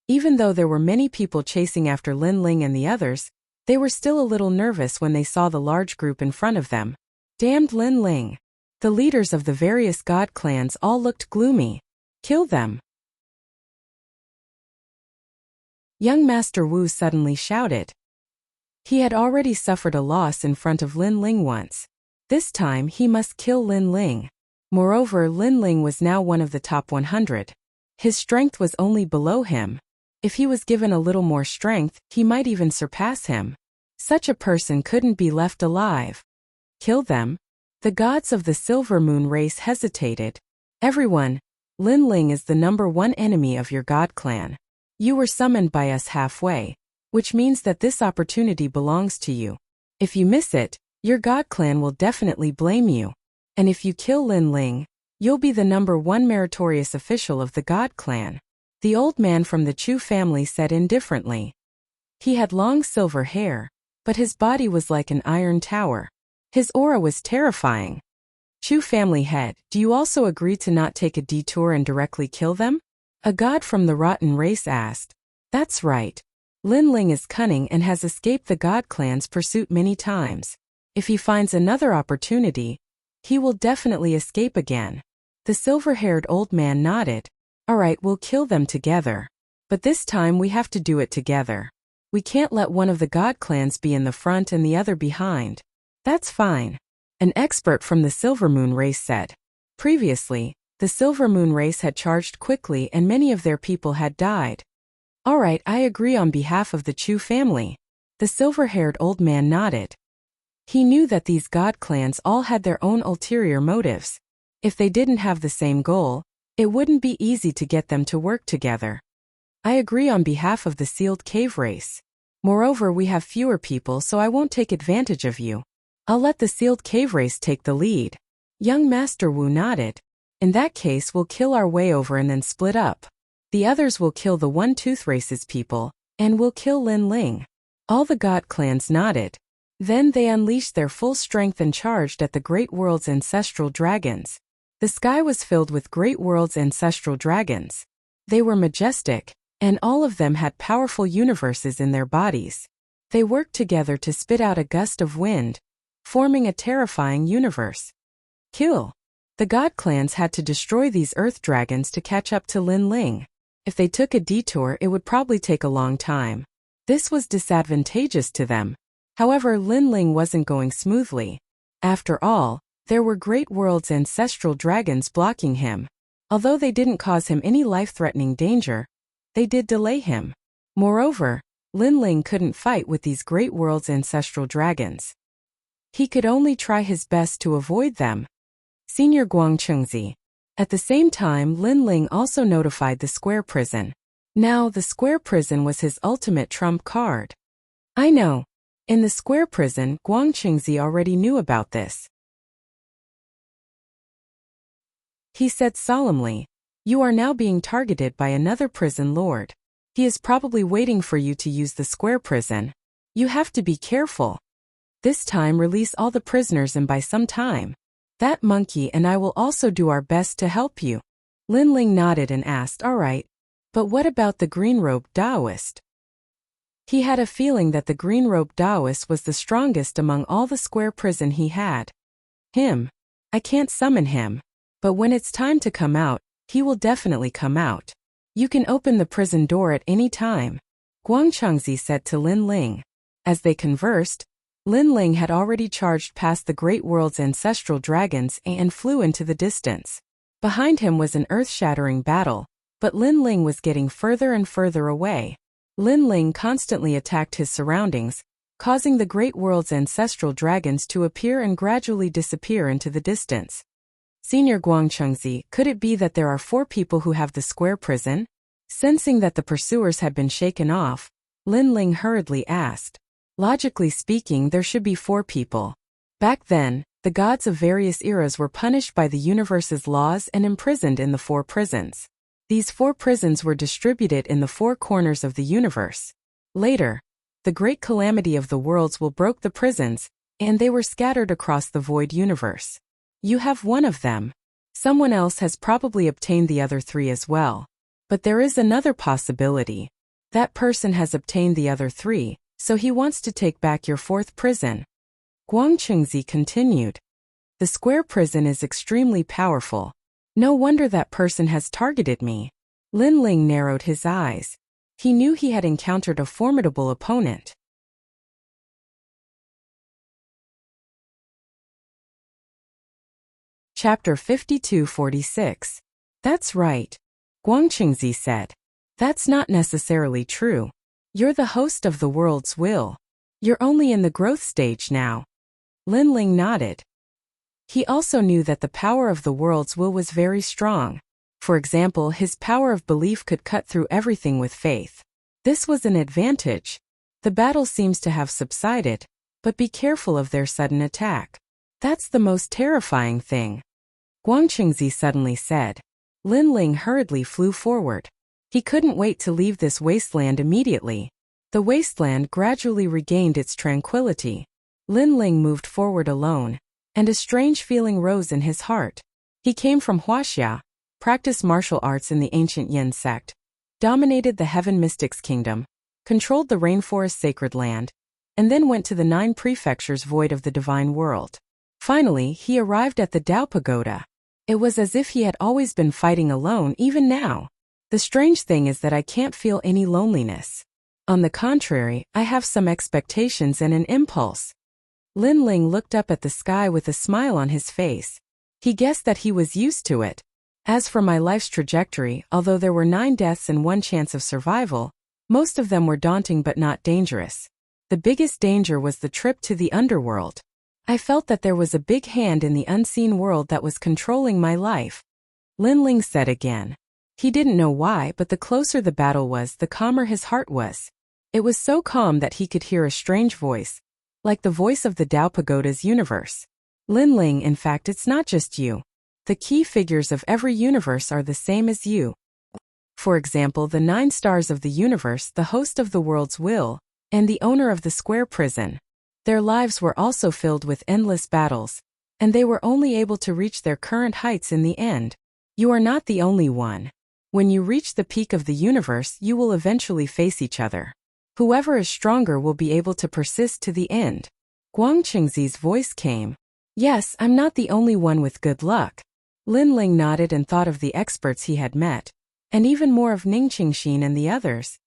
Even though there were many people chasing after Lin Ling and the others, they were still a little nervous when they saw the large group in front of them. Damned Lin Ling. The leaders of the various god clans all looked gloomy. Kill them. Young Master Wu suddenly shouted. He had already suffered a loss in front of Lin Ling once. This time he must kill Lin Ling. Moreover, Lin Ling was now one of the top 100. His strength was only below him. If he was given a little more strength, he might even surpass him. Such a person couldn't be left alive. Kill them? The gods of the Silver Moon race hesitated. Everyone, Lin Ling is the #1 enemy of your god clan. You were summoned by us halfway, which means that this opportunity belongs to you. If you miss it, your god clan will definitely blame you. And if you kill Lin Ling, you'll be the #1 meritorious official of the god clan. The old man from the Chu family said indifferently. He had long silver hair, but his body was like an iron tower. His aura was terrifying. Chu family head, do you also agree to not take a detour and directly kill them? A god from the rotten race asked. That's right. Lin Ling is cunning and has escaped the god clan's pursuit many times. If he finds another opportunity, he will definitely escape again. The silver-haired old man nodded. All right, we'll kill them together. But this time we have to do it together. We can't let one of the god clans be in the front and the other behind. That's fine. An expert from the Silver Moon race said. Previously, the Silver Moon race had charged quickly and many of their people had died. All right, I agree on behalf of the Chu family. The silver-haired old man nodded. He knew that these god clans all had their own ulterior motives. If they didn't have the same goal, it wouldn't be easy to get them to work together. I agree on behalf of the sealed cave race. Moreover, we have fewer people, so I won't take advantage of you. I'll let the sealed cave race take the lead. Young Master Wu nodded. In that case, we'll kill our way over and then split up. The others will kill the One-Tooth race's people, and we'll kill Lin Ling. All the god clans nodded. Then they unleashed their full strength and charged at the Great World's ancestral dragons. The sky was filled with Great World's ancestral dragons. They were majestic, and all of them had powerful universes in their bodies. They worked together to spit out a gust of wind, forming a terrifying universe. Kill. The god clans had to destroy these earth dragons to catch up to Lin Ling. If they took a detour, it would probably take a long time. This was disadvantageous to them. However, Lin Ling wasn't going smoothly. After all, there were Great World's ancestral dragons blocking him. Although they didn't cause him any life-threatening danger, they did delay him. Moreover, Lin Ling couldn't fight with these Great World's ancestral dragons. He could only try his best to avoid them. Senior Guangchengzi. At the same time, Lin Ling also notified the square prison. Now, the square prison was his ultimate trump card. I know. In the square prison, Guangchengzi already knew about this. He said solemnly, "You are now being targeted by another prison lord. He is probably waiting for you to use the square prison. You have to be careful. This time release all the prisoners and buy some time. That monkey and I will also do our best to help you." Lin Ling nodded and asked, "All right. But what about the green-robed Taoist?" He had a feeling that the green-robed Taoist was the strongest among all the square prison he had. Him. I can't summon him. But when it's time to come out, he will definitely come out. You can open the prison door at any time, Guangchengzi said to Lin Ling. As they conversed, Lin Ling had already charged past the Great World's ancestral dragons and flew into the distance. Behind him was an earth-shattering battle, but Lin Ling was getting further and further away. Lin Ling constantly attacked his surroundings, causing the Great World's ancestral dragons to appear and gradually disappear into the distance. Senior Guangchengzi, could it be that there are 4 people who have the square prison? Sensing that the pursuers had been shaken off, Lin Ling hurriedly asked. Logically speaking, there should be 4 people. Back then, the gods of various eras were punished by the universe's laws and imprisoned in the 4 prisons. These 4 prisons were distributed in the 4 corners of the universe. Later, the great calamity of the worlds will broke the prisons, and they were scattered across the void universe. You have one of them. Someone else has probably obtained the other 3 as well. But there is another possibility. That person has obtained the other 3, so he wants to take back your 4th prison. Guangchengzi continued. The square prison is extremely powerful. No wonder that person has targeted me. Lin Ling narrowed his eyes. He knew he had encountered a formidable opponent. Chapter 52-46. That's right. Guangchengzi said. That's not necessarily true. You're the host of the world's will. You're only in the growth stage now. Lin Ling nodded. He also knew that the power of the world's will was very strong. For example, his power of belief could cut through everything with faith. This was an advantage. The battle seems to have subsided, but be careful of their sudden attack. That's the most terrifying thing. Guangchengzi suddenly said. Lin Ling hurriedly flew forward. He couldn't wait to leave this wasteland immediately. The wasteland gradually regained its tranquility. Lin Ling moved forward alone. and a strange feeling rose in his heart. He came from Huaxia, practiced martial arts in the ancient Yin sect, dominated the Heaven Mystics Kingdom, controlled the rainforest sacred land, and then went to the 9 prefectures void of the divine world. Finally, he arrived at the Tao Pagoda. It was as if he had always been fighting alone even now. The strange thing is that I can't feel any loneliness. On the contrary, I have some expectations and an impulse. Lin Ling looked up at the sky with a smile on his face. He guessed that he was used to it. As for my life's trajectory, although there were 9 deaths and 1 chance of survival, most of them were daunting but not dangerous. The biggest danger was the trip to the underworld. I felt that there was a big hand in the unseen world that was controlling my life. Lin Ling said again. He didn't know why, but the closer the battle was, the calmer his heart was. It was so calm that he could hear a strange voice, like the voice of the Tao Pagoda's universe. Lin Ling, in fact, it's not just you. The key figures of every universe are the same as you. For example, the 9 stars of the universe, the host of the world's will, and the owner of the square prison. Their lives were also filled with endless battles, and they were only able to reach their current heights in the end. You are not the only one. When you reach the peak of the universe, you will eventually face each other. Whoever is stronger will be able to persist to the end. Guang Qingzi's voice came. Yes, I'm not the only one with good luck. Lin Ling nodded and thought of the experts he had met, and even more of Ning Qingxin and the others.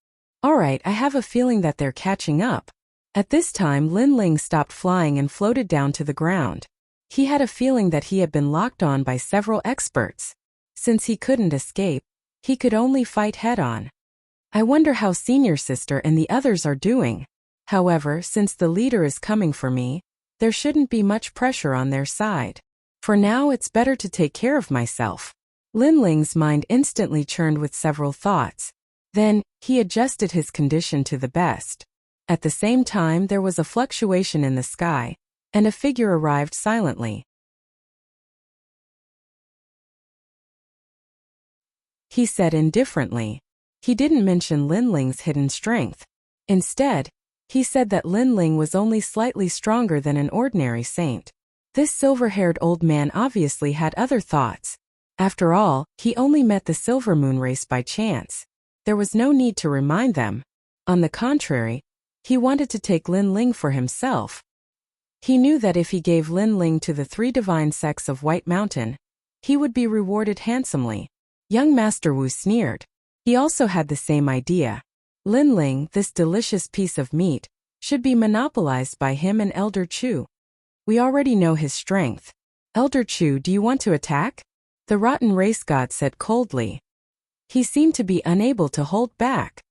Alright, I have a feeling that they're catching up. At this time, Lin Ling stopped flying and floated down to the ground. He had a feeling that he had been locked on by several experts. Since he couldn't escape, he could only fight head-on. I wonder how Senior Sister and the others are doing. However, since the leader is coming for me, there shouldn't be much pressure on their side. For now, it's better to take care of myself. Lin Ling's mind instantly churned with several thoughts. Then, he adjusted his condition to the best. At the same time, there was a fluctuation in the sky, and a figure arrived silently. He said indifferently. He didn't mention Lin Ling's hidden strength. Instead, he said that Lin Ling was only slightly stronger than an ordinary saint. This silver-haired old man obviously had other thoughts. After all, he only met the Silver Moon race by chance. There was no need to remind them. On the contrary, he wanted to take Lin Ling for himself. He knew that if he gave Lin Ling to the 3 divine sects of White Mountain, he would be rewarded handsomely. Young Master Wu sneered. He also had the same idea. Lin Ling, this delicious piece of meat, should be monopolized by him and Elder Chu. We already know his strength. Elder Chu, do you want to attack? The rotten race god said coldly. He seemed to be unable to hold back.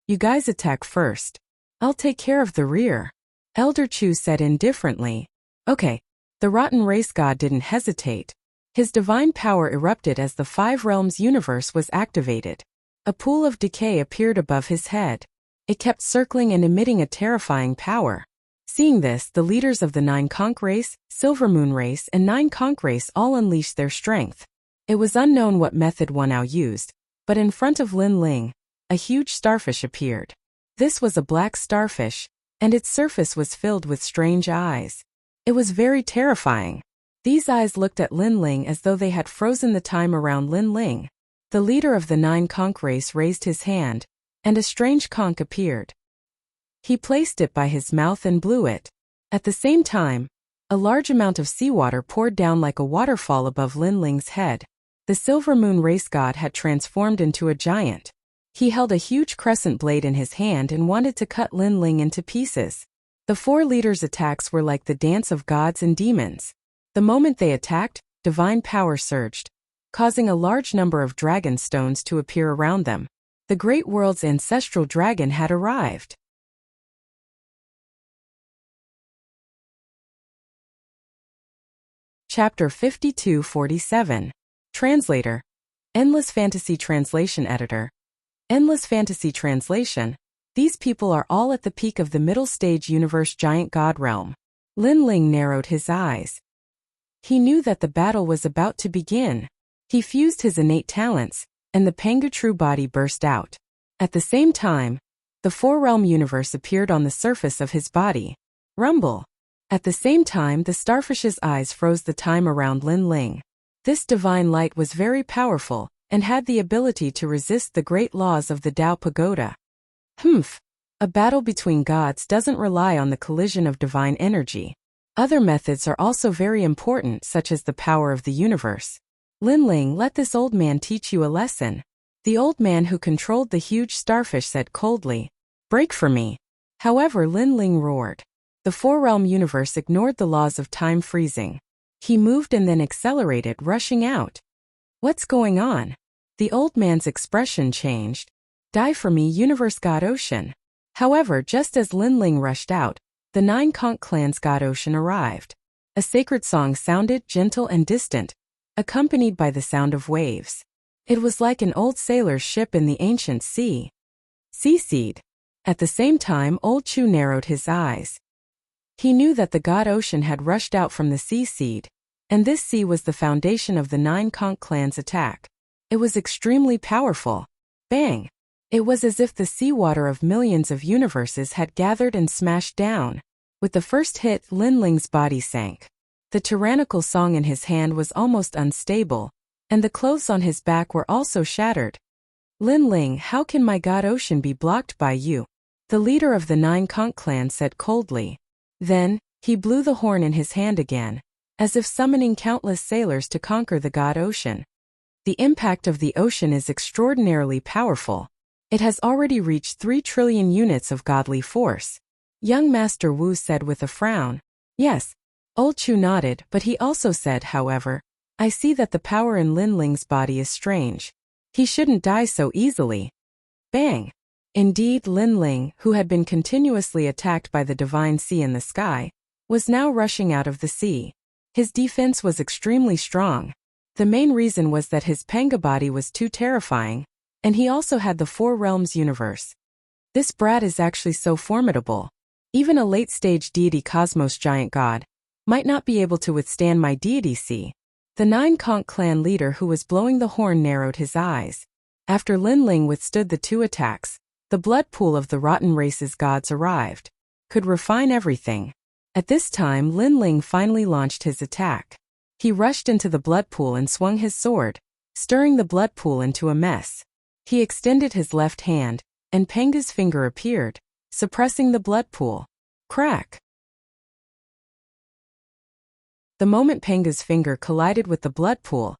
You guys attack first. I'll take care of the rear. Elder Chu said indifferently. Okay. The rotten race god didn't hesitate. His divine power erupted as the 5 realms universe was activated. A pool of decay appeared above his head. It kept circling and emitting a terrifying power. Seeing this, the leaders of the 9 Conch race, Silver Moon race, and 9 Conch race all unleashed their strength. It was unknown what method Wanao used, but in front of Lin Ling, a huge starfish appeared. This was a black starfish, and its surface was filled with strange eyes. It was very terrifying. These eyes looked at Lin Ling as though they had frozen the time around Lin Ling. The leader of the 9 Conch race raised his hand, and a strange conch appeared. He placed it by his mouth and blew it. At the same time, a large amount of seawater poured down like a waterfall above Lin Ling's head. The Silver Moon race god had transformed into a giant. He held a huge crescent blade in his hand and wanted to cut Lin Ling into pieces. The 4 leaders' attacks were like the dance of gods and demons. The moment they attacked, divine power surged, causing a large number of dragon stones to appear around them. The great world's ancestral dragon had arrived. Chapter 52-47. Translator. Endless Fantasy Translation Editor. Endless Fantasy Translation. These people are all at the peak of the middle stage universe giant god realm. Lin Ling narrowed his eyes. He knew that the battle was about to begin. He fused his innate talents, and the Pangu body burst out. At the same time, the 4-realm universe appeared on the surface of his body. Rumble. At the same time, the starfish's eyes froze the time around Lin Ling. This divine light was very powerful, and had the ability to resist the great laws of the Tao Pagoda. A battle between gods doesn't rely on the collision of divine energy. Other methods are also very important, such as the power of the universe. Lin Ling, let this old man teach you a lesson. The old man who controlled the huge starfish said coldly, "Break for me." However, Lin Ling roared. The four-realm universe ignored the laws of time freezing. He moved and then accelerated, rushing out. What's going on? The old man's expression changed. Die for me, universe god ocean. However, just as Lin Ling rushed out, the 9 conch clans god ocean arrived. A sacred song sounded, gentle and distant, accompanied by the sound of waves. It was like an old sailor's ship in the ancient sea. Seed. At the same time, old Chu narrowed his eyes. He knew that the god ocean had rushed out from the seed, and this sea was the foundation of the 9 conch clans' attack. It was extremely powerful. Bang! It was as if the seawater of millions of universes had gathered and smashed down. With the first hit, Lin Ling's body sank. The tyrannical song in his hand was almost unstable, and the clothes on his back were also shattered. Lin Ling, how can my god ocean be blocked by you? The leader of the 9 conch clan said coldly. Then, he blew the horn in his hand again, as if summoning countless sailors to conquer the god ocean. The impact of the ocean is extraordinarily powerful. It has already reached 3 trillion units of godly force. Young Master Wu said with a frown. Yes. Old Chu nodded, but he also said, however, I see that the power in Lin Ling's body is strange. He shouldn't die so easily. Bang! Indeed, Lin Ling, who had been continuously attacked by the divine sea in the sky, was now rushing out of the sea. His defense was extremely strong. The main reason was that his Panga body was too terrifying, and he also had the 4 realms universe. This brat is actually so formidable. Even a late-stage deity cosmos giant god might not be able to withstand my deity sea. The 9 conch clan leader who was blowing the horn narrowed his eyes. After Lin Ling withstood the 2 attacks, the blood pool of the rotten race's gods arrived. Could refine everything. At this time, Lin Ling finally launched his attack. He rushed into the blood pool and swung his sword, stirring the blood pool into a mess. He extended his left hand, and Panga's finger appeared, suppressing the blood pool. Crack! The moment Panga's finger collided with the blood pool,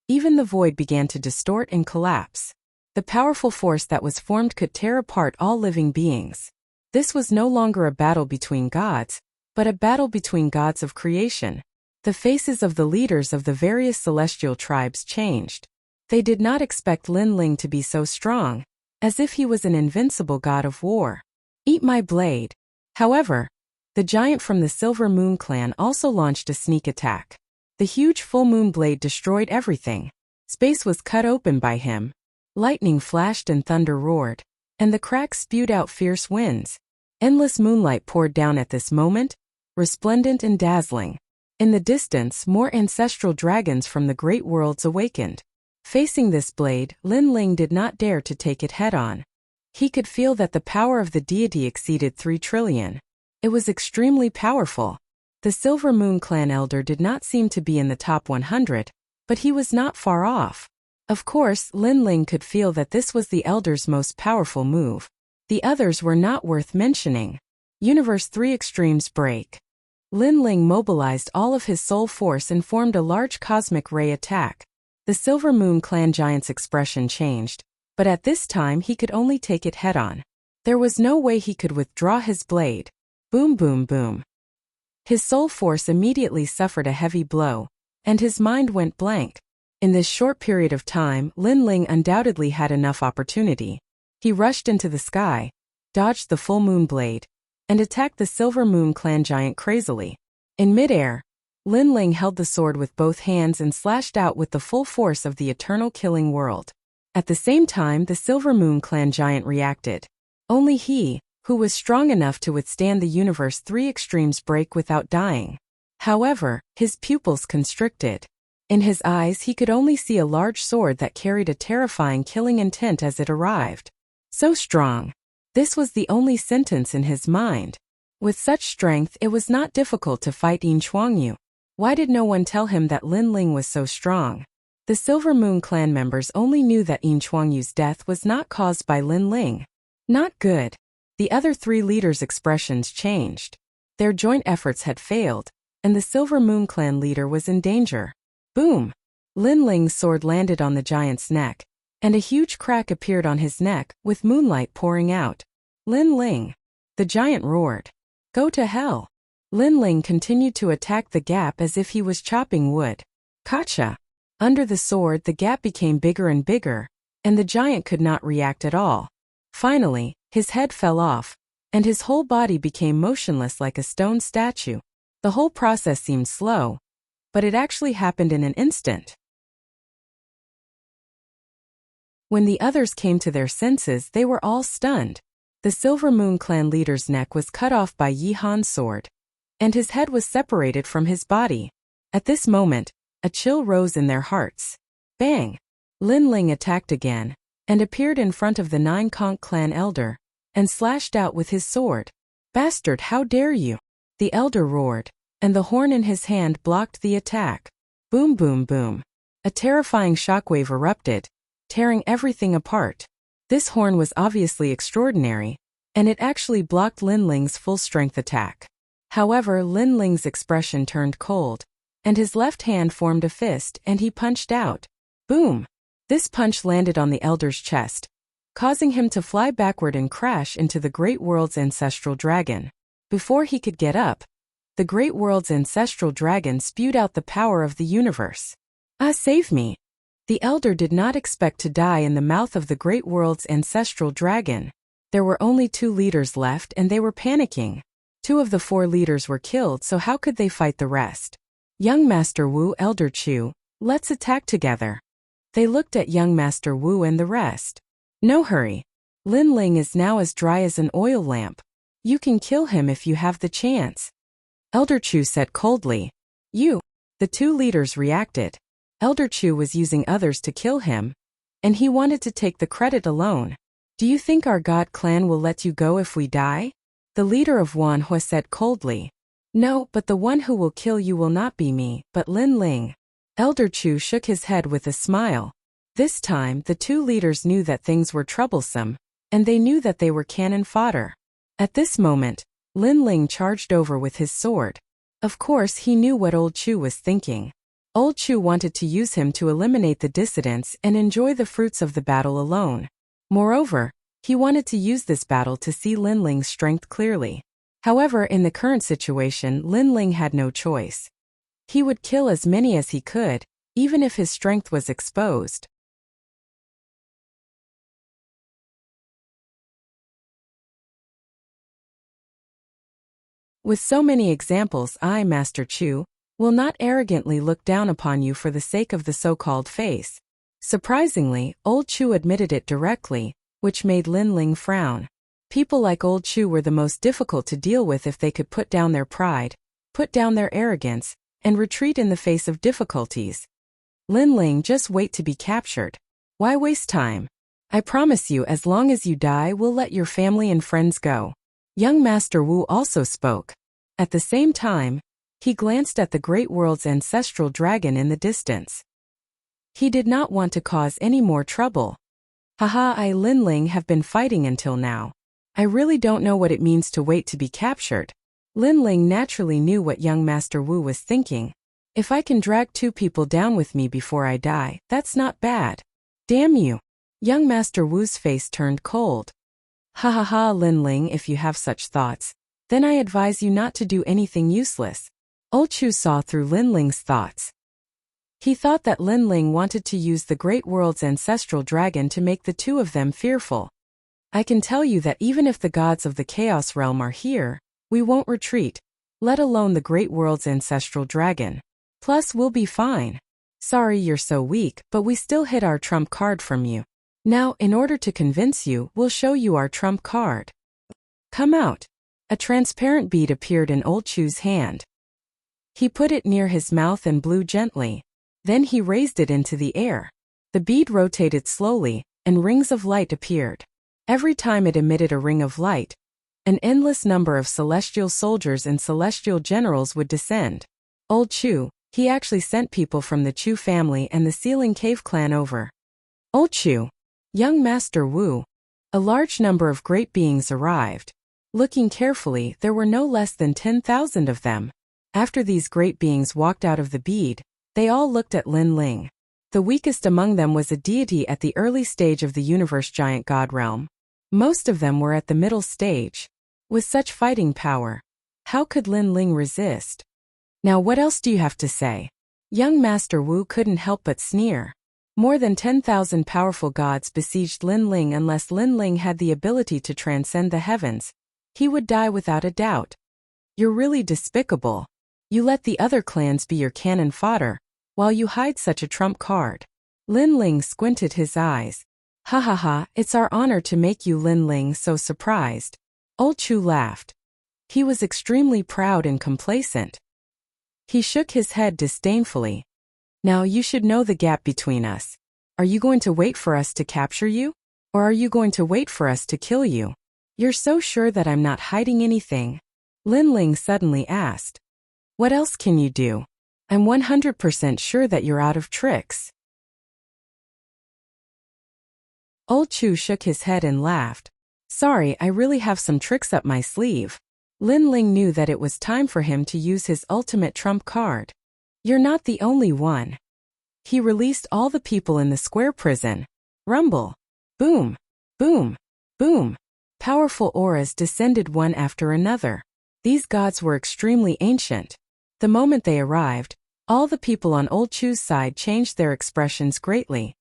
even the void began to distort and collapse. The powerful force that was formed could tear apart all living beings. This was no longer a battle between gods, but a battle between gods of creation. The faces of the leaders of the various celestial tribes changed. They did not expect Lin Ling to be so strong, as if he was an invincible god of war. Eat my blade. However, the giant from the Silver Moon clan also launched a sneak attack. The huge full moon blade destroyed everything. Space was cut open by him. Lightning flashed and thunder roared, and the cracks spewed out fierce winds. Endless moonlight poured down at this moment, resplendent and dazzling. In the distance, more ancestral dragons from the great worlds awakened. Facing this blade, Lin Ling did not dare to take it head-on. He could feel that the power of the deity exceeded 3 trillion. It was extremely powerful. The Silver Moon clan elder did not seem to be in the top 100, but he was not far off. Of course, Lin Ling could feel that this was the elder's most powerful move. The others were not worth mentioning. Universe 3 Extremes Break. Lin Ling mobilized all of his soul force and formed a large cosmic ray attack. The Silver Moon clan giant's expression changed, but at this time he could only take it head-on. There was no way he could withdraw his blade. Boom boom boom. His soul force immediately suffered a heavy blow, and his mind went blank. In this short period of time, Lin Ling undoubtedly had enough opportunity. He rushed into the sky, dodged the full moon blade, and attacked the Silver Moon clan giant crazily. In midair, Lin Ling held the sword with both hands and slashed out with the full force of the eternal killing world. At the same time, the Silver Moon clan giant reacted. Only he, who was strong enough to withstand the Universe 3 Extremes break without dying. However, his pupils constricted. In his eyes he could only see a large sword that carried a terrifying killing intent as it arrived. So strong. This was the only sentence in his mind. With such strength, it was not difficult to fight Yin Chuangyu. Why did no one tell him that Lin Ling was so strong? The Silver Moon clan members only knew that Yin Chuangyu's death was not caused by Lin Ling. Not good. The other three leaders' expressions changed. Their joint efforts had failed, and the Silver Moon clan leader was in danger. Boom! Lin Ling's sword landed on the giant's neck, and a huge crack appeared on his neck, with moonlight pouring out. Lin Ling! The giant roared. Go to hell! Lin Ling continued to attack the gap as if he was chopping wood. Gotcha! Under the sword, the gap became bigger and bigger, and the giant could not react at all. Finally, his head fell off, and his whole body became motionless like a stone statue. The whole process seemed slow, but it actually happened in an instant. When the others came to their senses, they were all stunned. The Silver Moon clan leader's neck was cut off by Yi Han's sword, and his head was separated from his body. At this moment, a chill rose in their hearts. Bang! Lin Ling attacked again, and appeared in front of the 9 Conch clan elder, and slashed out with his sword. Bastard, how dare you! The elder roared, and the horn in his hand blocked the attack. Boom boom boom. A terrifying shockwave erupted, tearing everything apart. This horn was obviously extraordinary, and it actually blocked Lin Ling's full-strength attack. However, Lin Ling's expression turned cold, and his left hand formed a fist and he punched out. Boom! This punch landed on the elder's chest, causing him to fly backward and crash into the Great World's ancestral dragon. Before he could get up, the Great World's ancestral dragon spewed out the power of the universe. Ah, save me! The elder did not expect to die in the mouth of the Great World's ancestral dragon. There were only 2 leaders left and they were panicking. 2 of the 4 leaders were killed, so how could they fight the rest? Young Master Wu, Elder Chu, let's attack together. They looked at young Master Wu and the rest. No hurry. Lin Ling is now as dry as an oil lamp. You can kill him if you have the chance. Elder Chu said coldly. You. The 2 leaders reacted. Elder Chu was using others to kill him, and he wanted to take the credit alone. Do you think our God clan will let you go if we die? The leader of Wanhua said coldly. No, but the one who will kill you will not be me, but Lin Ling. Elder Chu shook his head with a smile. This time, the 2 leaders knew that things were troublesome, and they knew that they were cannon fodder. At this moment, Lin Ling charged over with his sword. Of course, he knew what Old Chu was thinking. Old Chu wanted to use him to eliminate the dissidents and enjoy the fruits of the battle alone. Moreover, he wanted to use this battle to see Lin Ling's strength clearly. However, in the current situation, Lin Ling had no choice. He would kill as many as he could, even if his strength was exposed. With so many examples, I, Master Chu, will not arrogantly look down upon you for the sake of the so-called face. Surprisingly, Old Chu admitted it directly, which made Lin Ling frown. People like Old Chu were the most difficult to deal with if they could put down their pride, put down their arrogance, and retreat in the face of difficulties. Lin Ling, just wait to be captured. Why waste time? I promise you, as long as you die, we'll let your family and friends go. Young Master Wu also spoke. At the same time, he glanced at the Great World's ancestral dragon in the distance. He did not want to cause any more trouble. Haha, I, Lin Ling, have been fighting until now. I really don't know what it means to wait to be captured. Lin Ling naturally knew what young Master Wu was thinking. If I can drag 2 people down with me before I die, that's not bad. Damn you. Young Master Wu's face turned cold. Ha ha ha, Lin Ling, if you have such thoughts, then I advise you not to do anything useless. Old Chu saw through Lin Ling's thoughts. He thought that Lin Ling wanted to use the Great World's ancestral dragon to make the 2 of them fearful. I can tell you that even if the gods of the Chaos Realm are here, we won't retreat, let alone the Great World's ancestral dragon. Plus, we'll be fine. Sorry you're so weak, but we still hid our trump card from you. Now, in order to convince you, we'll show you our trump card. Come out. A transparent bead appeared in Old Chu's hand. He put it near his mouth and blew gently. Then he raised it into the air. The bead rotated slowly, and rings of light appeared. Every time it emitted a ring of light, An endless number of celestial soldiers and celestial generals would descend. Old Chu, he actually sent people from the Chu family and the Sealing Cave clan over. Old Chu, young Master Wu. A large number of great beings arrived. Looking carefully, there were no less than 10,000 of them. After these great beings walked out of the bead, they all looked at Lin Ling. The weakest among them was a deity at the early stage of the universe giant god realm. Most of them were at the middle stage. With such fighting power, how could Lin Ling resist? Now what else do you have to say? Young Master Wu couldn't help but sneer. More than 10,000 powerful gods besieged Lin Ling. Unless Lin Ling had the ability to transcend the heavens, he would die without a doubt. You're really despicable. You let the other clans be your cannon fodder, while you hide such a trump card. Lin Ling squinted his eyes. Ha ha ha, it's our honor to make you Lin Ling so surprised. Old Chu laughed. He was extremely proud and complacent. He shook his head disdainfully. Now you should know the gap between us. Are you going to wait for us to capture you? Or are you going to wait for us to kill you? You're so sure that I'm not hiding anything? Lin Ling suddenly asked. What else can you do? I'm 100% sure that you're out of tricks. Old Chu shook his head and laughed. Sorry, I really have some tricks up my sleeve. Lin Ling knew that it was time for him to use his ultimate trump card. You're not the only one. He released all the people in the square prison. Rumble. Boom. Boom. Boom. Powerful auras descended one after another. These gods were extremely ancient. The moment they arrived, all the people on Old Chu's side changed their expressions greatly.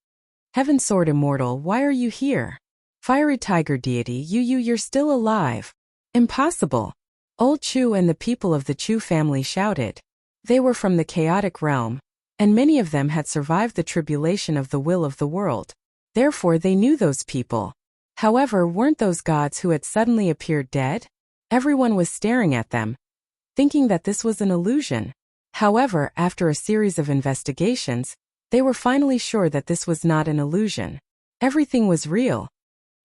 Heaven Sword Immortal, why are you here? Fiery Tiger Deity, you're still alive. Impossible. Old Chu and the people of the Chu family shouted. They were from the chaotic realm, and many of them had survived the tribulation of the will of the world. Therefore they knew those people. However, weren't those gods who had suddenly appeared dead? Everyone was staring at them, thinking that this was an illusion. However, after a series of investigations, they were finally sure that this was not an illusion. Everything was real.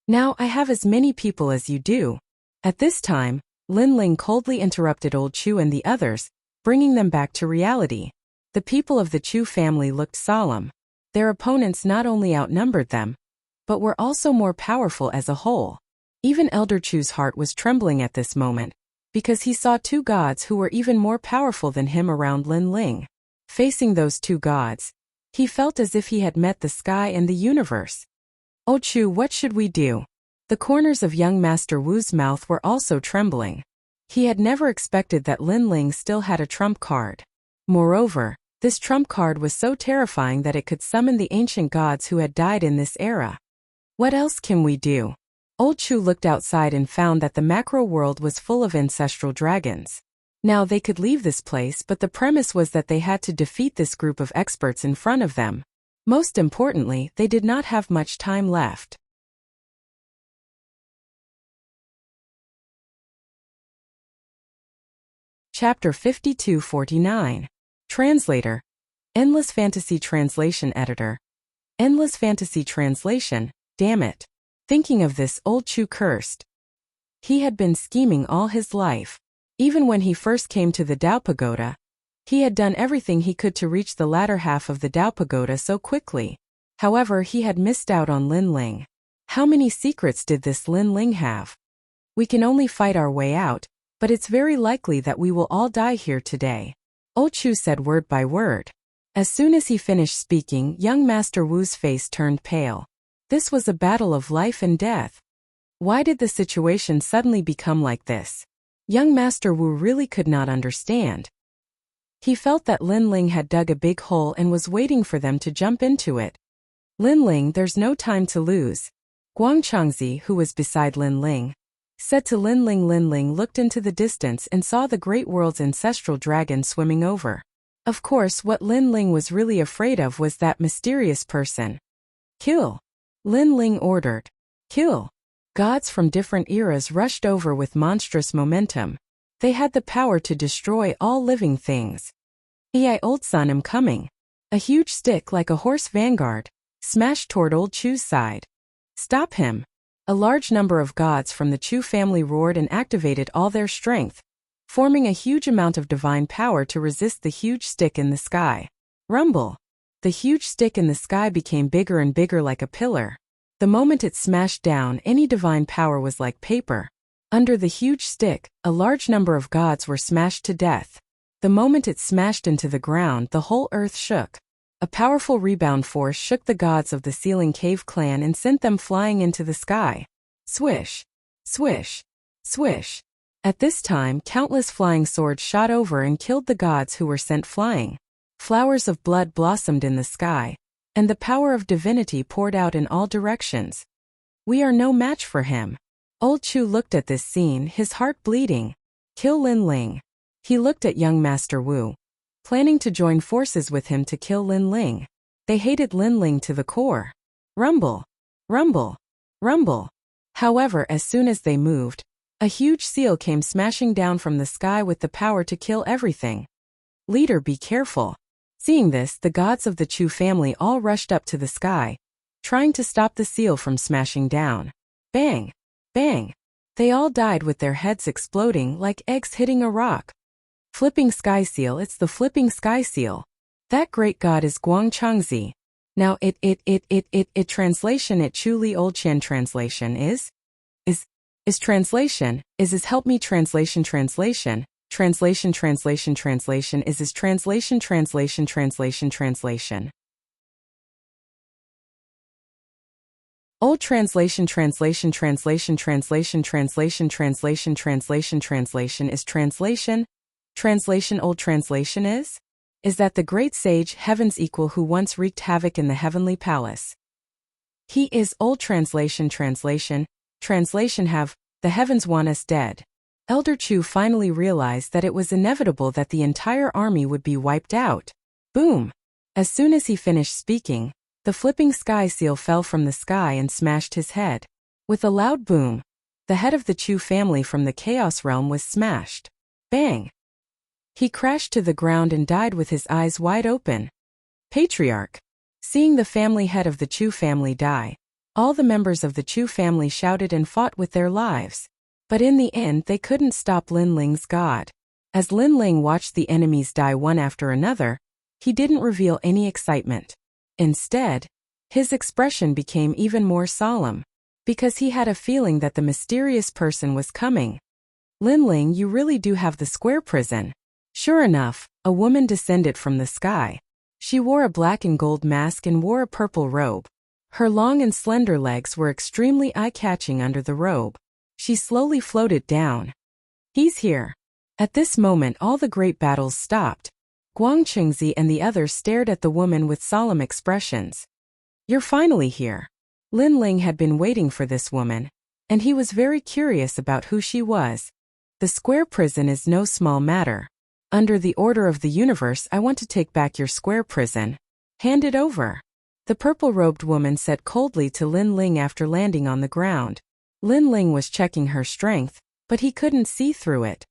Now I have as many people as you do. At this time, Lin Ling coldly interrupted Old Chu and the others, bringing them back to reality. The people of the Chu family looked solemn. Their opponents not only outnumbered them, but were also more powerful as a whole. Even Elder Chu's heart was trembling at this moment, because he saw two gods who were even more powerful than him around Lin Ling. Facing those two gods, he felt as if he had met the sky and the universe. Oh Chu, what should we do? The corners of young Master Wu's mouth were also trembling. He had never expected that Lin Ling still had a trump card. Moreover, this trump card was so terrifying that it could summon the ancient gods who had died in this era. What else can we do? Old Chu looked outside and found that the macro world was full of ancestral dragons. Now they could leave this place, but the premise was that they had to defeat this group of experts in front of them. Most importantly, they did not have much time left. Chapter 5249. Translator. Endless Fantasy Translation Editor. Endless Fantasy Translation, damn it. Thinking of this, Old Chu cursed. He had been scheming all his life. Even when he first came to the Tao Pagoda, he had done everything he could to reach the latter half of the Tao Pagoda so quickly. However, he had missed out on Lin Ling. How many secrets did this Lin Ling have? We can only fight our way out, but it's very likely that we will all die here today. Old Chu said word by word. As soon as he finished speaking, young Master Wu's face turned pale. This was a battle of life and death. Why did the situation suddenly become like this? Young Master Wu really could not understand. He felt that Lin Ling had dug a big hole and was waiting for them to jump into it. Lin Ling, there's no time to lose. Guang Changzi, who was beside Lin Ling, said to Lin Ling. Lin Ling looked into the distance and saw the great world's ancestral dragon swimming over. Of course, what Lin Ling was really afraid of was that mysterious person. Kill. Lin Ling ordered. Kill. Gods from different eras rushed over with monstrous momentum. They had the power to destroy all living things. Old son, am coming. A huge stick like a horse vanguard smashed toward Old Chu's side. Stop him. A large number of gods from the Chu family roared and activated all their strength, forming a huge amount of divine power to resist the huge stick in the sky. Rumble! The huge stick in the sky became bigger and bigger like a pillar. The moment it smashed down, any divine power was like paper. Under the huge stick, a large number of gods were smashed to death. The moment it smashed into the ground, the whole earth shook. A powerful rebound force shook the gods of the Ceiling Cave clan and sent them flying into the sky. Swish! Swish! Swish! At this time, countless flying swords shot over and killed the gods who were sent flying. Flowers of blood blossomed in the sky, and the power of divinity poured out in all directions. We are no match for him. Old Chu looked at this scene, his heart bleeding. Kill Lin Ling. He looked at young Master Wu, planning to join forces with him to kill Lin Ling. They hated Lin Ling to the core. Rumble! Rumble! Rumble! However, as soon as they moved, a huge seal came smashing down from the sky with the power to kill everything. Leader, be careful. Seeing this, the gods of the Chu family all rushed up to the sky, trying to stop the seal from smashing down. Bang! Bang! They all died with their heads exploding like eggs hitting a rock. Flipping Sky Seal, it's the Flipping Sky Seal. That great god is Guang Changzi. Now translation, it Chu Old Qian translation is translation, is help me translation translation is translation. Old translation is translation. Old translation is that the great sage heaven's equal who once wreaked havoc in the heavenly palace. He is old translation have, the heavens want us dead. Elder Chu finally realized that it was inevitable that the entire army would be wiped out. Boom! As soon as he finished speaking, the Flipping Sky Seal fell from the sky and smashed his head. With a loud boom, the head of the Chu family from the Chaos Realm was smashed. Bang! He crashed to the ground and died with his eyes wide open. Patriarch! Seeing the family head of the Chu family die, all the members of the Chu family shouted and fought with their lives. But in the end, they couldn't stop Lin Ling's god. As Lin Ling watched the enemies die one after another, he didn't reveal any excitement. Instead, his expression became even more solemn, because he had a feeling that the mysterious person was coming. Lin Ling, you really do have the square prison. Sure enough, a woman descended from the sky. She wore a black and gold mask and wore a purple robe. Her long and slender legs were extremely eye-catching under the robe. She slowly floated down. He's here. At this moment, all the great battles stopped. Guang Chengzi and the others stared at the woman with solemn expressions. You're finally here. Lin Ling had been waiting for this woman, and he was very curious about who she was. The square prison is no small matter. Under the order of the universe, I want to take back your square prison. Hand it over. The purple-robed woman said coldly to Lin Ling after landing on the ground. Lin Ling was checking her strength, but he couldn't see through it.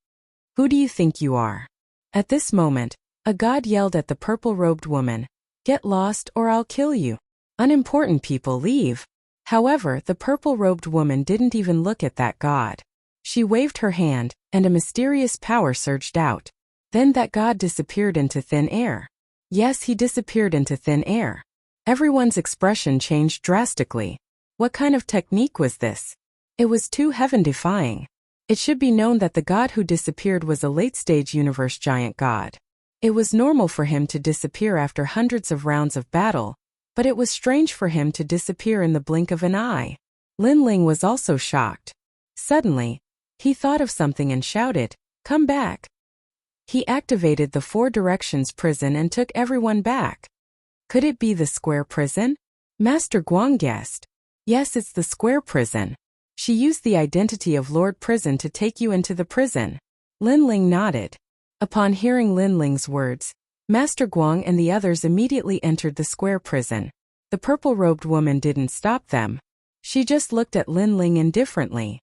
Who do you think you are? At this moment, a god yelled at the purple-robed woman. Get lost or I'll kill you. Unimportant people, leave. However, the purple-robed woman didn't even look at that god. She waved her hand, and a mysterious power surged out. Then that god disappeared into thin air. Yes, he disappeared into thin air. Everyone's expression changed drastically. What kind of technique was this? It was too heaven-defying. It should be known that the god who disappeared was a late-stage universe giant god. It was normal for him to disappear after hundreds of rounds of battle, but it was strange for him to disappear in the blink of an eye. Lin Ling was also shocked. Suddenly, he thought of something and shouted, "Come back!" He activated the Four Directions prison and took everyone back. Could it be the square prison? Master Guang guessed. Yes, it's the square prison. She used the identity of Lord Prison to take you into the prison. Lin Ling nodded. Upon hearing Lin Ling's words, Master Guang and the others immediately entered the square prison. The purple-robed woman didn't stop them. She just looked at Lin Ling indifferently.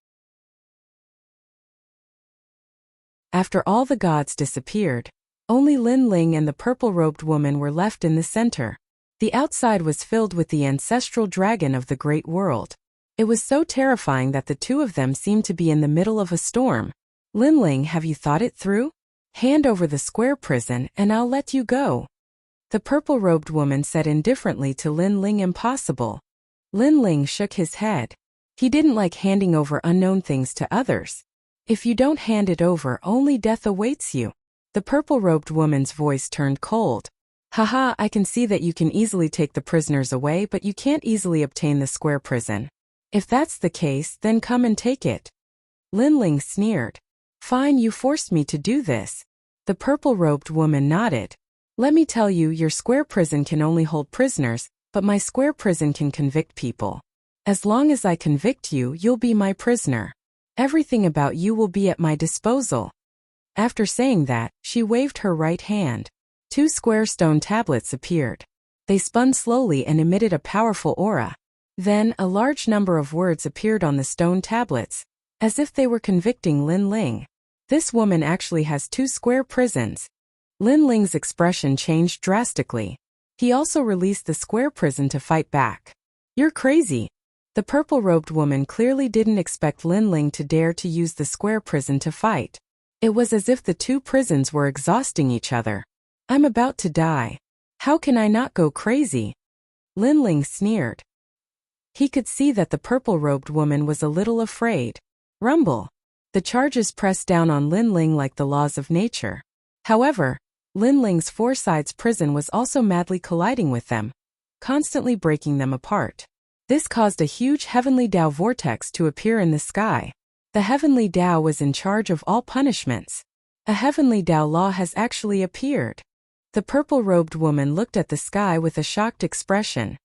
After all the gods disappeared, only Lin Ling and the purple-robed woman were left in the center. The outside was filled with the ancestral dragon of the great world. It was so terrifying that the two of them seemed to be in the middle of a storm. Linling, have you thought it through? Hand over the square prison and I'll let you go. The purple-robed woman said indifferently to Linling. Impossible. Linling shook his head. He didn't like handing over unknown things to others. If you don't hand it over, only death awaits you. The purple-robed woman's voice turned cold. Haha, I can see that you can easily take the prisoners away, but you can't easily obtain the square prison. If that's the case, then come and take it. Linling sneered. Fine, you forced me to do this. The purple-robed woman nodded. Let me tell you, your square prison can only hold prisoners, but my square prison can convict people. As long as I convict you, you'll be my prisoner. Everything about you will be at my disposal. After saying that, she waved her right hand. 2 square stone tablets appeared. They spun slowly and emitted a powerful aura. Then, a large number of words appeared on the stone tablets, as if they were convicting Linling. This woman actually has 2 square prisons. Linling's expression changed drastically. He also released the square prison to fight back. You're crazy. The purple-robed woman clearly didn't expect Linling to dare to use the square prison to fight. It was as if the 2 prisons were exhausting each other. I'm about to die. How can I not go crazy? Linling sneered. He could see that the purple-robed woman was a little afraid. Rumble. The charges pressed down on Linling like the laws of nature. However, Linling's 4 sides prison was also madly colliding with them, constantly breaking them apart. This caused a huge heavenly Tao vortex to appear in the sky. The heavenly Tao was in charge of all punishments. A heavenly Tao law has actually appeared. The purple-robed woman looked at the sky with a shocked expression.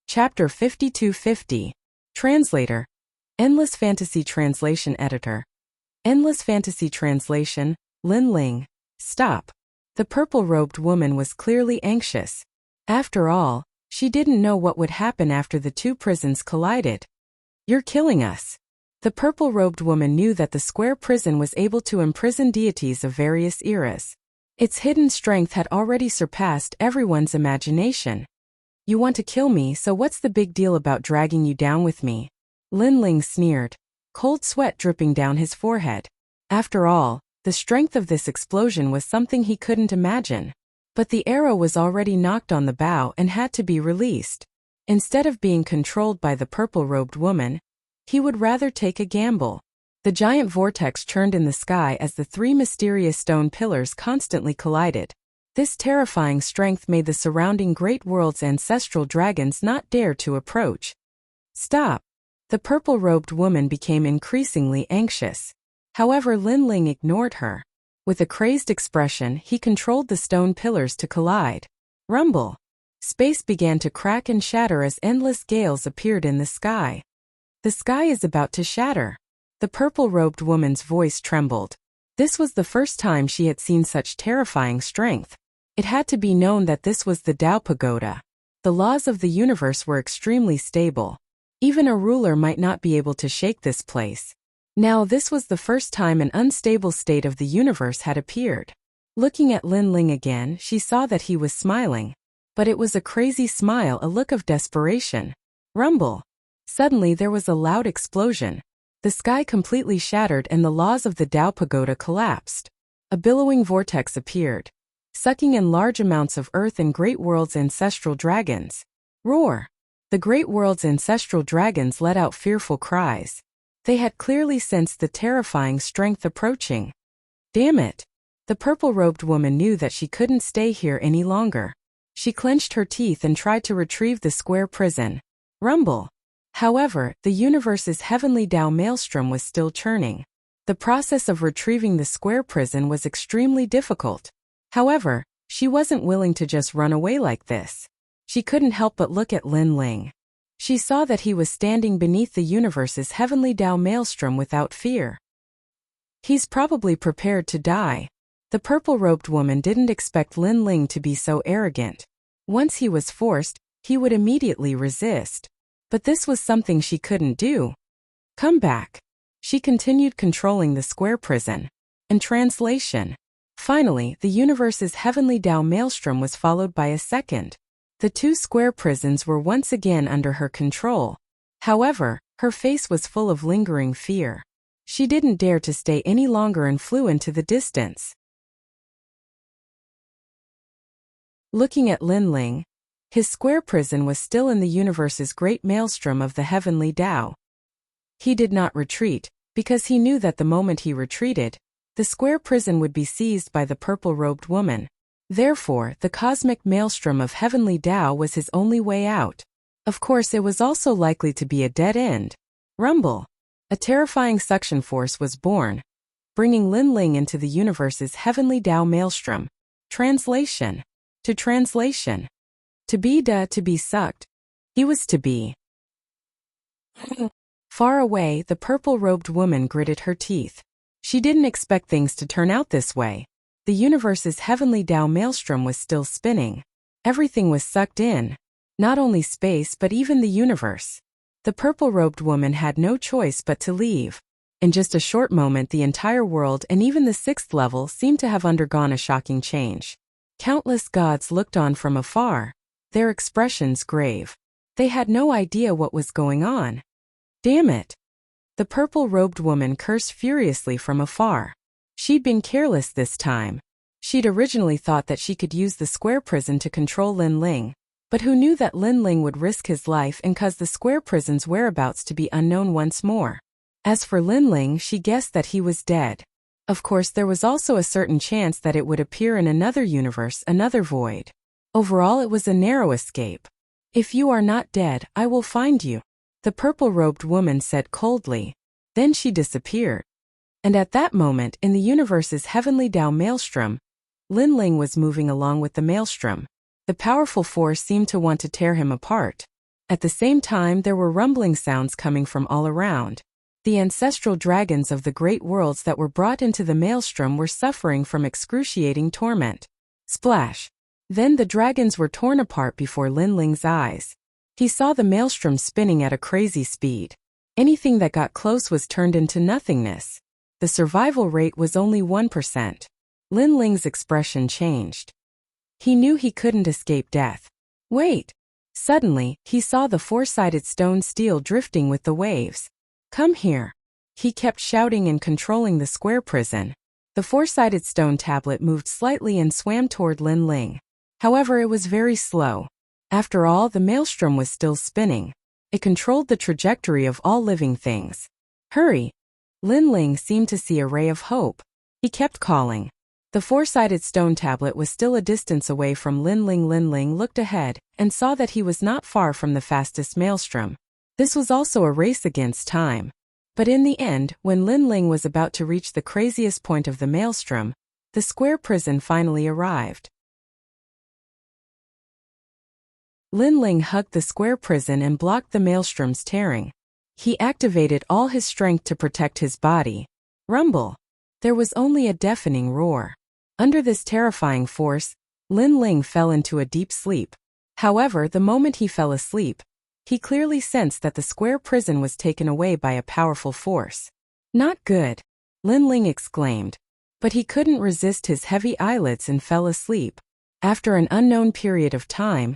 Chapter 5250. Translator. Endless Fantasy Translation Editor. Endless Fantasy Translation, Linling. Stop. The purple-robed woman was clearly anxious. After all, she didn't know what would happen after the 2 prisons collided. You're killing us. The purple-robed woman knew that the square prison was able to imprison deities of various eras. Its hidden strength had already surpassed everyone's imagination. You want to kill me, so what's the big deal about dragging you down with me? Linling sneered, cold sweat dripping down his forehead. After all, the strength of this explosion was something he couldn't imagine. But the arrow was already knocked on the bow and had to be released. Instead of being controlled by the purple-robed woman, he would rather take a gamble. The giant vortex churned in the sky as the 3 mysterious stone pillars constantly collided. This terrifying strength made the surrounding great world's ancestral dragons not dare to approach. Stop. The purple-robed woman became increasingly anxious. However, Linling ignored her. With a crazed expression, he controlled the stone pillars to collide. Rumble. Space began to crack and shatter as endless gales appeared in the sky. The sky is about to shatter. The purple-robed woman's voice trembled. This was the first time she had seen such terrifying strength. It had to be known that this was the Tao Pagoda. The laws of the universe were extremely stable. Even a ruler might not be able to shake this place. Now this was the first time an unstable state of the universe had appeared. Looking at Linling again, she saw that he was smiling. But it was a crazy smile, a look of desperation. Rumble. Suddenly there was a loud explosion. The sky completely shattered and the laws of the Tao Pagoda collapsed. A billowing vortex appeared, sucking in large amounts of earth and Great World's ancestral dragons. Roar! The Great World's ancestral dragons let out fearful cries. They had clearly sensed the terrifying strength approaching. Damn it! The purple-robed woman knew that she couldn't stay here any longer. She clenched her teeth and tried to retrieve the square prison. Rumble! However, the universe's heavenly Tao maelstrom was still churning. The process of retrieving the square prison was extremely difficult. However, she wasn't willing to just run away like this. She couldn't help but look at Linling. She saw that he was standing beneath the universe's heavenly Tao maelstrom without fear. He's probably prepared to die. The purple-robed woman didn't expect Linling to be so arrogant. Once he was forced, he would immediately resist. But this was something she couldn't do. Come back. She continued controlling the square prison. In translation, Finally, the universe's heavenly Tao maelstrom was followed by a second. The two square prisons were once again under her control. However, her face was full of lingering fear. She didn't dare to stay any longer and flew into the distance. Looking at Lin Ling, his square prison was still in the universe's great maelstrom of the heavenly Tao. He did not retreat, because he knew that the moment he retreated, the square prison would be seized by the purple-robed woman. Therefore, the cosmic maelstrom of heavenly Tao was his only way out. Of course, it was also likely to be a dead end. Rumble. A terrifying suction force was born, bringing Lin Ling into the universe's heavenly Tao maelstrom. Translation. To translation. To be sucked. He was to be. Far away, the purple-robed woman gritted her teeth. She didn't expect things to turn out this way. The universe's heavenly Tao maelstrom was still spinning. Everything was sucked in. Not only space but even the universe. The purple-robed woman had no choice but to leave. In just a short moment, the entire world and even the sixth level seemed to have undergone a shocking change. Countless gods looked on from afar, their expressions grave. They had no idea what was going on. Damn it! The purple-robed woman cursed furiously from afar. She'd been careless this time. She'd originally thought that she could use the square prison to control Lin Ling. But who knew that Lin Ling would risk his life and cause the square prison's whereabouts to be unknown once more? As for Lin Ling, she guessed that he was dead. Of course, there was also a certain chance that it would appear in another universe, another void. Overall, it was a narrow escape. If you are not dead, I will find you, the purple-robed woman said coldly. Then she disappeared. And at that moment, in the universe's heavenly Tao maelstrom, Lin Ling was moving along with the maelstrom. The powerful force seemed to want to tear him apart. At the same time, there were rumbling sounds coming from all around. The ancestral dragons of the great worlds that were brought into the maelstrom were suffering from excruciating torment. Splash! Then the dragons were torn apart before Lin Ling's eyes. He saw the maelstrom spinning at a crazy speed. Anything that got close was turned into nothingness. The survival rate was only 1%. Lin Ling's expression changed. He knew he couldn't escape death. Wait! Suddenly, he saw the four-sided stone steel drifting with the waves. Come here! He kept shouting and controlling the square prison. The four-sided stone tablet moved slightly and swam toward Lin Ling. However, it was very slow. After all, the maelstrom was still spinning. It controlled the trajectory of all living things. Hurry! Lin Ling seemed to see a ray of hope. He kept calling. The four-sided stone tablet was still a distance away from Lin Ling. Lin Ling looked ahead and saw that he was not far from the fastest maelstrom. This was also a race against time. But in the end, when Lin Ling was about to reach the craziest point of the maelstrom, the square prison finally arrived. Lin Ling hugged the square prison and blocked the maelstrom's tearing. He activated all his strength to protect his body. Rumble! There was only a deafening roar. Under this terrifying force, Lin Ling fell into a deep sleep. However, the moment he fell asleep, he clearly sensed that the square prison was taken away by a powerful force. Not good, Lin Ling exclaimed. But he couldn't resist his heavy eyelids and fell asleep. After an unknown period of time,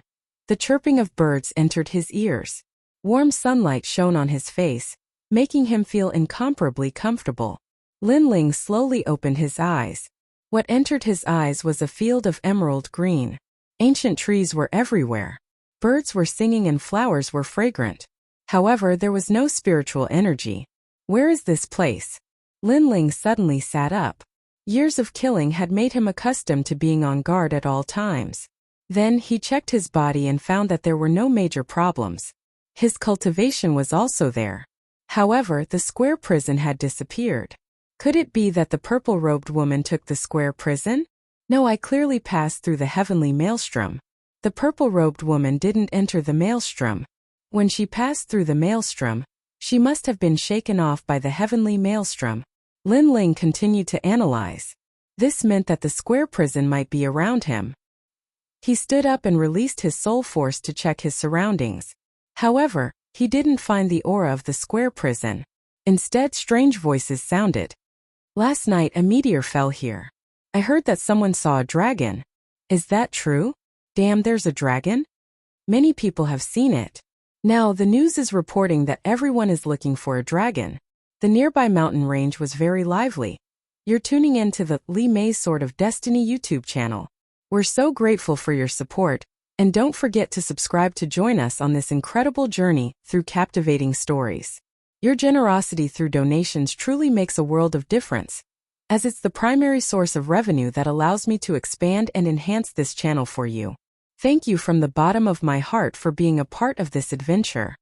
the chirping of birds entered his ears. Warm sunlight shone on his face, making him feel incomparably comfortable. Lin Ling slowly opened his eyes. What entered his eyes was a field of emerald green. Ancient trees were everywhere. Birds were singing and flowers were fragrant. However, there was no spiritual energy. Where is this place? Lin Ling suddenly sat up. Years of killing had made him accustomed to being on guard at all times. Then he checked his body and found that there were no major problems. His cultivation was also there. However, the square prison had disappeared. Could it be that the purple-robed woman took the square prison? No, I clearly passed through the heavenly maelstrom. The purple-robed woman didn't enter the maelstrom. When she passed through the maelstrom, she must have been shaken off by the heavenly maelstrom. Lin Ling continued to analyze. This meant that the square prison might be around him. He stood up and released his soul force to check his surroundings. However, he didn't find the aura of the square prison. Instead, strange voices sounded. Last night a meteor fell here. I heard that someone saw a dragon. Is that true? Damn, there's a dragon? Many people have seen it. Now, the news is reporting that everyone is looking for a dragon. The nearby mountain range was very lively. You're tuning in to the Lee May's Sword of Destiny YouTube channel. We're so grateful for your support, and don't forget to subscribe to join us on this incredible journey through captivating stories. Your generosity through donations truly makes a world of difference, as it's the primary source of revenue that allows me to expand and enhance this channel for you. Thank you from the bottom of my heart for being a part of this adventure.